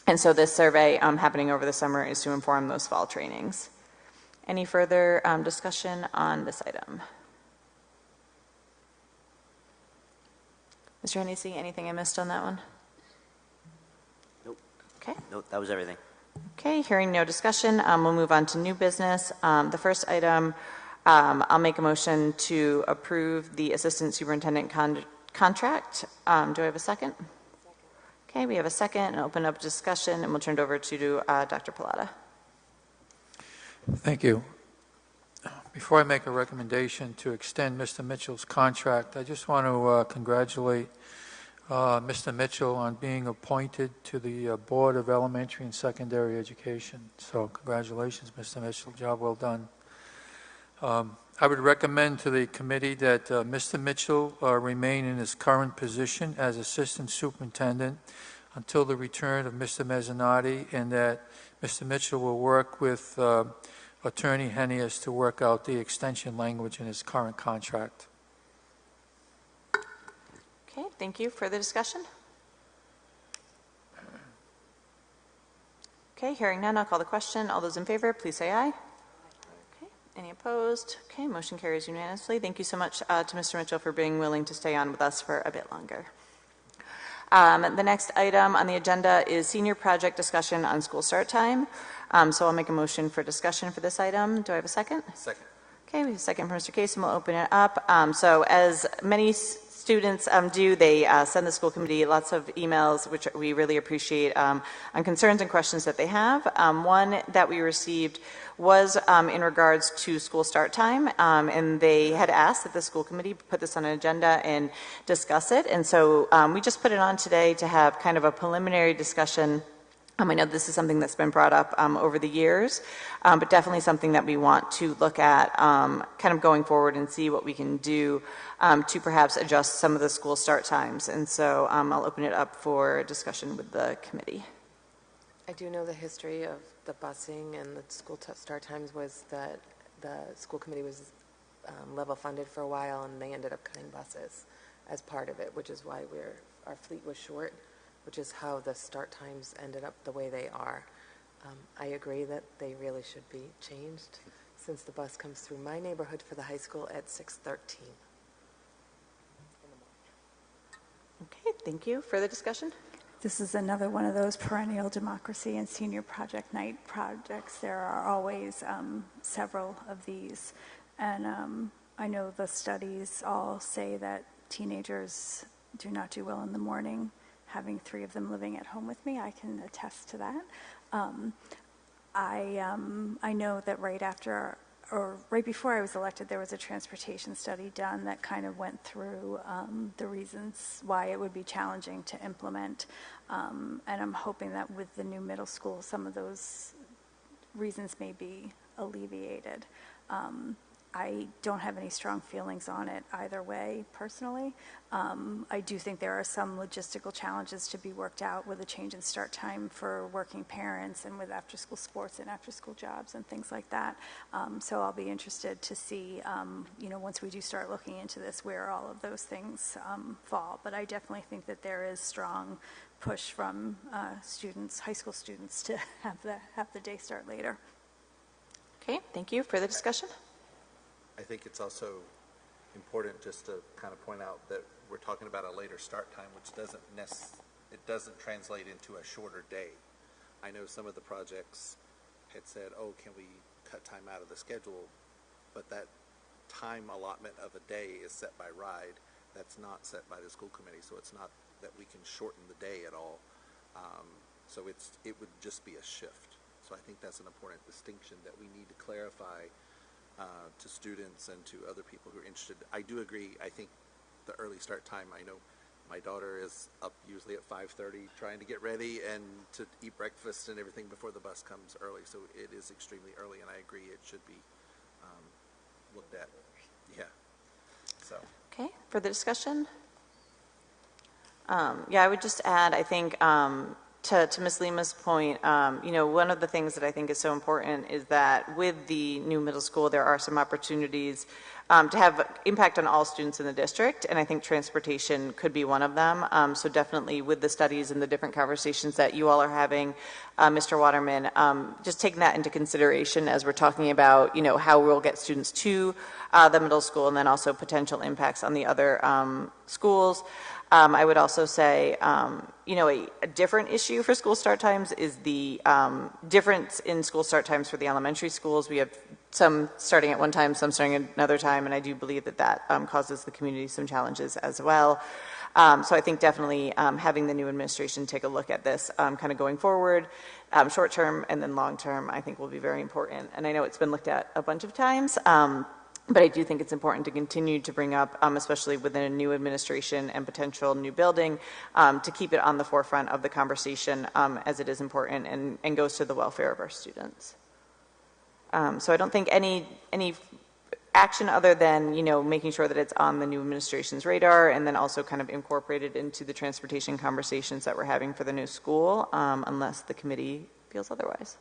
And so this survey happening over the summer is to inform those fall trainings. Any further discussion on this item? Mr. Hennessy, anything I missed on that one? Nope. Okay. Nope, that was everything. Okay, hearing no discussion, we'll move on to new business. The first item, I'll make a motion to approve the assistant superintendent contract. Do I have a second? Okay, we have a second, and open up discussion, and we'll turn it over to Dr. Pilata. Thank you. Before I make a recommendation to extend Mr. Mitchell's contract, I just want to congratulate Mr. Mitchell on being appointed to the Board of Elementary and Secondary Education. So congratulations, Mr. Mitchell. Job well done. I would recommend to the committee that Mr. Mitchell remain in his current position as Assistant Superintendent until the return of Mr. Mezzanotte, and that Mr. Mitchell will work with Attorney Hennius to work out the extension language in his current contract. Okay, thank you. Further discussion? Okay, hearing none, I'll call the question. All those in favor, please say aye. Okay, any opposed? Okay, motion carries unanimously. Thank you so much to Mr. Mitchell for being willing to stay on with us for a bit longer. The next item on the agenda is senior project discussion on school start time. So I'll make a motion for discussion for this item. Do I have a second? Second. Okay, we have a second from Mr. Case, and we'll open it up. So as many students do, they send the school committee lots of emails, which we really appreciate, on concerns and questions that they have. One that we received was in regards to school start time, and they had asked that the school committee put this on an agenda and discuss it. And so we just put it on today to have kind of a preliminary discussion. I know this is something that's been brought up over the years, but definitely something that we want to look at kind of going forward and see what we can do to perhaps adjust some of the school start times. And so I'll open it up for discussion with the committee. I do know the history of the busing and the school start times was that the school committee was level funded for a while, and they ended up cutting buses as part of it, which is why our fleet was short, which is how the start times ended up the way they are. I agree that they really should be changed, since the bus comes through my neighborhood for the high school at 6:13. Okay, thank you. Further discussion? This is another one of those perennial democracy and senior project night projects. There are always several of these. And I know the studies all say that teenagers do not do well in the morning. Having 3 of them living at home with me, I can attest to that. I know that right before I was elected, there was a transportation study done that kind of went through the reasons why it would be challenging to implement. And I'm hoping that with the new middle school, some of those reasons may be alleviated. I don't have any strong feelings on it either way, personally. I do think there are some logistical challenges to be worked out with a change in start time for working parents and with after-school sports and after-school jobs and things like that. So I'll be interested to see, once we do start looking into this, where all of those things fall. But I definitely think that there is strong push from students, high school students, to have the day start later. Okay, thank you. Further discussion? I think it's also important just to kind of point out that we're talking about a later start time, which doesn't translate into a shorter day. I know some of the projects had said, oh, can we cut time out of the schedule? But that time allotment of a day is set by RIDE. That's not set by the school committee, so it's not that we can shorten the day at all. So it would just be a shift. So I think that's an important distinction that we need to clarify to students and to other people who are interested. I do agree. I think the early start time, I know my daughter is up usually at 5:30 trying to get ready and to eat breakfast and everything before the bus comes early. So it is extremely early, and I agree it should be looked at. Yeah. So. Okay, further discussion? Yeah, I would just add, I think, to Ms. Lima's point, one of the things that I think is so important is that with the new middle school, there are some opportunities to have impact on all students in the district, and I think transportation could be one of them. So definitely with the studies and the different conversations that you all are having, Mr. Waterman, just taking that into consideration as we're talking about, how we'll get students to the middle school, and then also potential impacts on the other schools. I would also say, a different issue for school start times is the difference in school start times for the elementary schools. We have some starting at one time, some starting at another time, and I do believe that causes the community some challenges as well. So I think definitely having the new administration take a look at this kind of going forward, short term and then long term, I think will be very important. And I know it's been looked at a bunch of times, but I do think it's important to continue to bring up, especially within a new administration and potential new building, to keep it on the forefront of the conversation as it is important and goes to the welfare of our students. So I don't think any action other than, making sure that it's on the new administration's radar and then also kind of incorporated into the transportation conversations that we're having for the new school, unless the committee feels otherwise.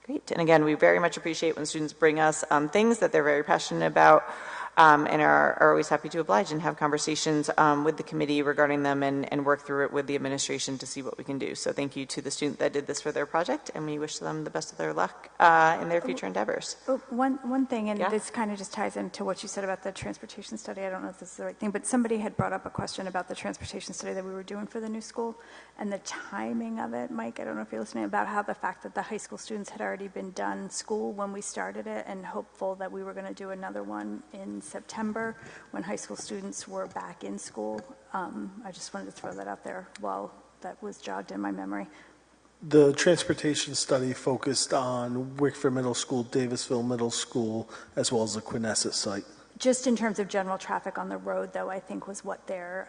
Great. And again, we very much appreciate when students bring us things that they're very passionate about and are always happy to oblige and have conversations with the committee regarding them and work through it with the administration to see what we can do. So thank you to the student that did this for their project, and we wish them the best of their luck in their future endeavors. One thing, and this kind of just ties into what you said about the transportation study. I don't know if this is the right thing, but somebody had brought up a question about the transportation study that we were doing for the new school and the timing of it. Mike, I don't know if you're listening, about how the fact that the high school students had already been done school when we started it, and hopeful that we were going to do another one in September when high school students were back in school. I just wanted to throw that out there while that was jogged in my memory. The transportation study focused on Wickford Middle School, Davisville Middle School, as well as the Quinnesset site. Just in terms of general traffic on the road, though, I think was what their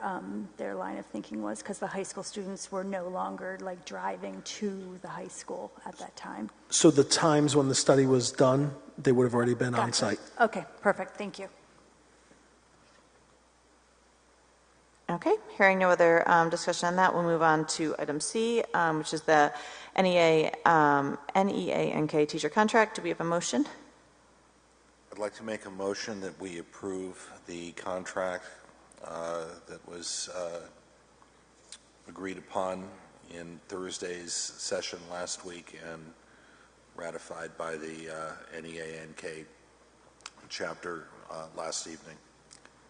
line of thinking was, because the high school students were no longer like driving to the high school at that time. So the times when the study was done, they would have already been on site. Okay, perfect. Thank you. Okay, hearing no other discussion on that, we'll move on to item C, which is the NEA-NK teacher contract. Do we have a motion? I'd like to make a motion that we approve the contract that was agreed upon in Thursday's session last week and ratified by the NEA-NK chapter last evening.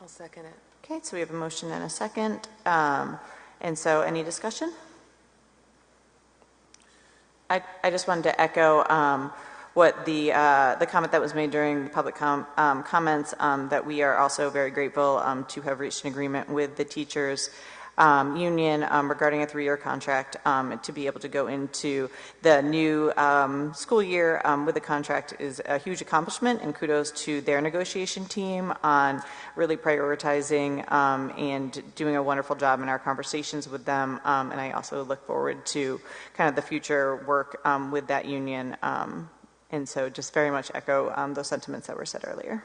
I'll second it. Okay, so we have a motion and a second. And so any discussion? I just wanted to echo what the comment that was made during the public comments, that we are also very grateful to have reached an agreement with the teachers union regarding a 3-year contract to be able to go into the new school year with the contract is a huge accomplishment, and kudos to their negotiation team on really prioritizing and doing a wonderful job in our conversations with them. And I also look forward to kind of the future work with that union. And so just very much echo those sentiments that were said earlier.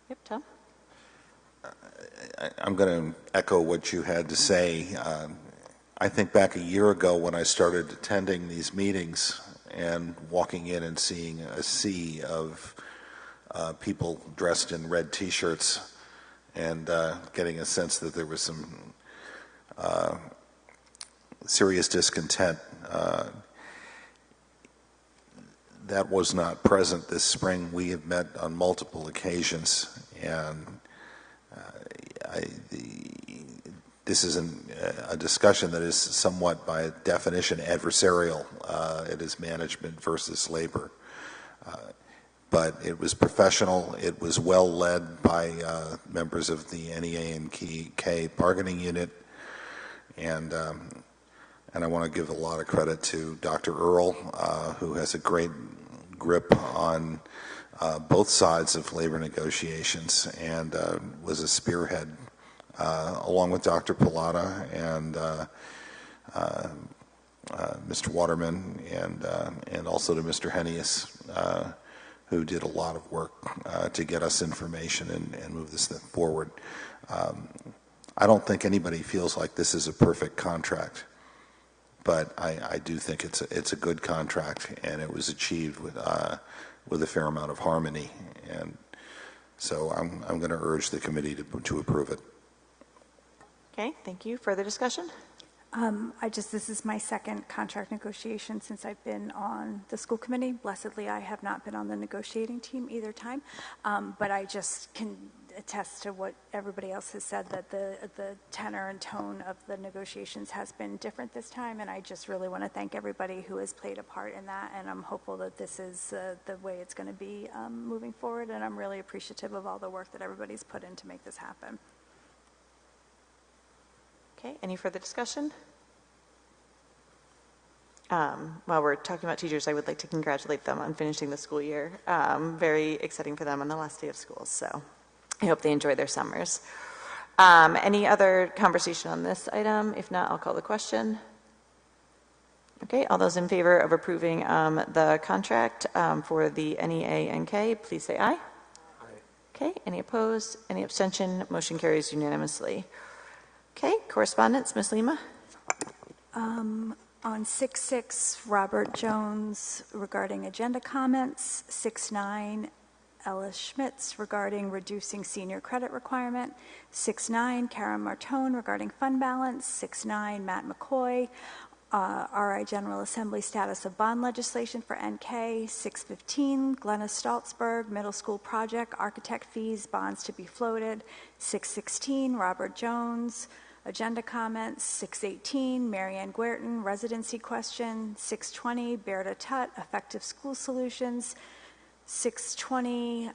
Yep, Tom? I'm going to echo what you had to say. I think back a year ago when I started attending these meetings and walking in and seeing a sea of people dressed in red T-shirts and getting a sense that there was some serious discontent. That was not present this spring. We have met on multiple occasions, and this is a discussion that is somewhat by definition adversarial. It is management versus labor. But it was professional. It was well led by members of the NEA and K bargaining unit. And I want to give a lot of credit to Dr. Earl, who has a great grip on both sides of labor negotiations and was a spearhead along with Dr. Pilata and Mr. Waterman and also to Mr. Hennius, who did a lot of work to get us information and move this thing forward. I don't think anybody feels like this is a perfect contract, but I do think it's a good contract, and it was achieved with a fair amount of harmony, and so I'm going to urge the committee to approve it. Okay, thank you. Further discussion? This is my second contract negotiation since I've been on the school committee. Blessedly, I have not been on the negotiating team either time, but I just can attest to what everybody else has said, that the tenor and tone of the negotiations has been different this time, and I just really want to thank everybody who has played a part in that, and I'm hopeful that this is the way it's going to be moving forward, and I'm really appreciative of all the work that everybody's put in to make this happen. Okay, any further discussion? While we're talking about teachers, I would like to congratulate them on finishing the school year. Very exciting for them on the last day of school, so I hope they enjoy their summers. Any other conversation on this item? If not, I'll call the question. Okay, all those in favor of approving the contract for the NEA-NK, please say aye. Aye. Okay, any opposed? Any abstention? Motion carries unanimously. Okay, correspondence, Ms. Lima? On 6-6, Robert Jones regarding agenda comments. 6-9, Ella Schmitz regarding reducing senior credit requirement. 6-9, Karen Martone regarding fund balance. 6-9, Matt McCoy, RI General Assembly status of bond legislation for NK. 6-15, Glenna Stoltzberg, middle school project, architect fees, bonds to be floated. 6-16, Robert Jones, agenda comments. 6-18, Marianne Guertin, residency question. 6-20, Berta Tutt, effective school solutions. 6-20,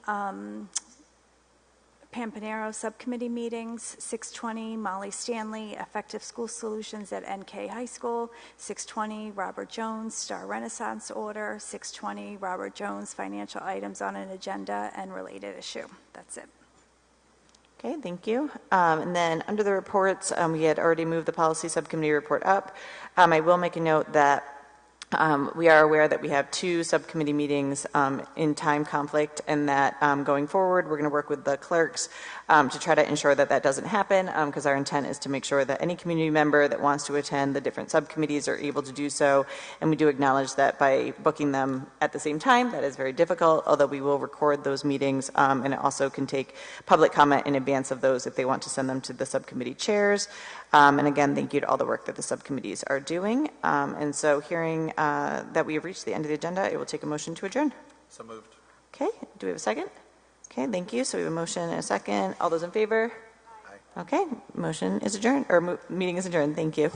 Pampanero subcommittee meetings. 6-20, Molly Stanley, effective school solutions at NK High School. 6-20, Robert Jones, Star Renaissance Order. 6-20, Robert Jones, financial items on an agenda and related issue. That's it. Okay, thank you. And then under the reports, we had already moved the policy subcommittee report up. I will make a note that we are aware that we have 2 subcommittee meetings in time conflict, and that going forward, we're going to work with the clerks to try to ensure that that doesn't happen, because our intent is to make sure that any community member that wants to attend the different subcommittees are able to do so. And we do acknowledge that by booking them at the same time, that is very difficult, although we will record those meetings, and it also can take public comment in advance of those if they want to send them to the subcommittee chairs. And again, thank you to all the work that the subcommittees are doing. And so hearing that we have reached the end of the agenda, I will take a motion to adjourn. So moved. Okay, do we have a second? Okay, thank you. So we have a motion and a second. All those in favor? Aye. Okay, motion is adjourned, or meeting is adjourned. Thank you.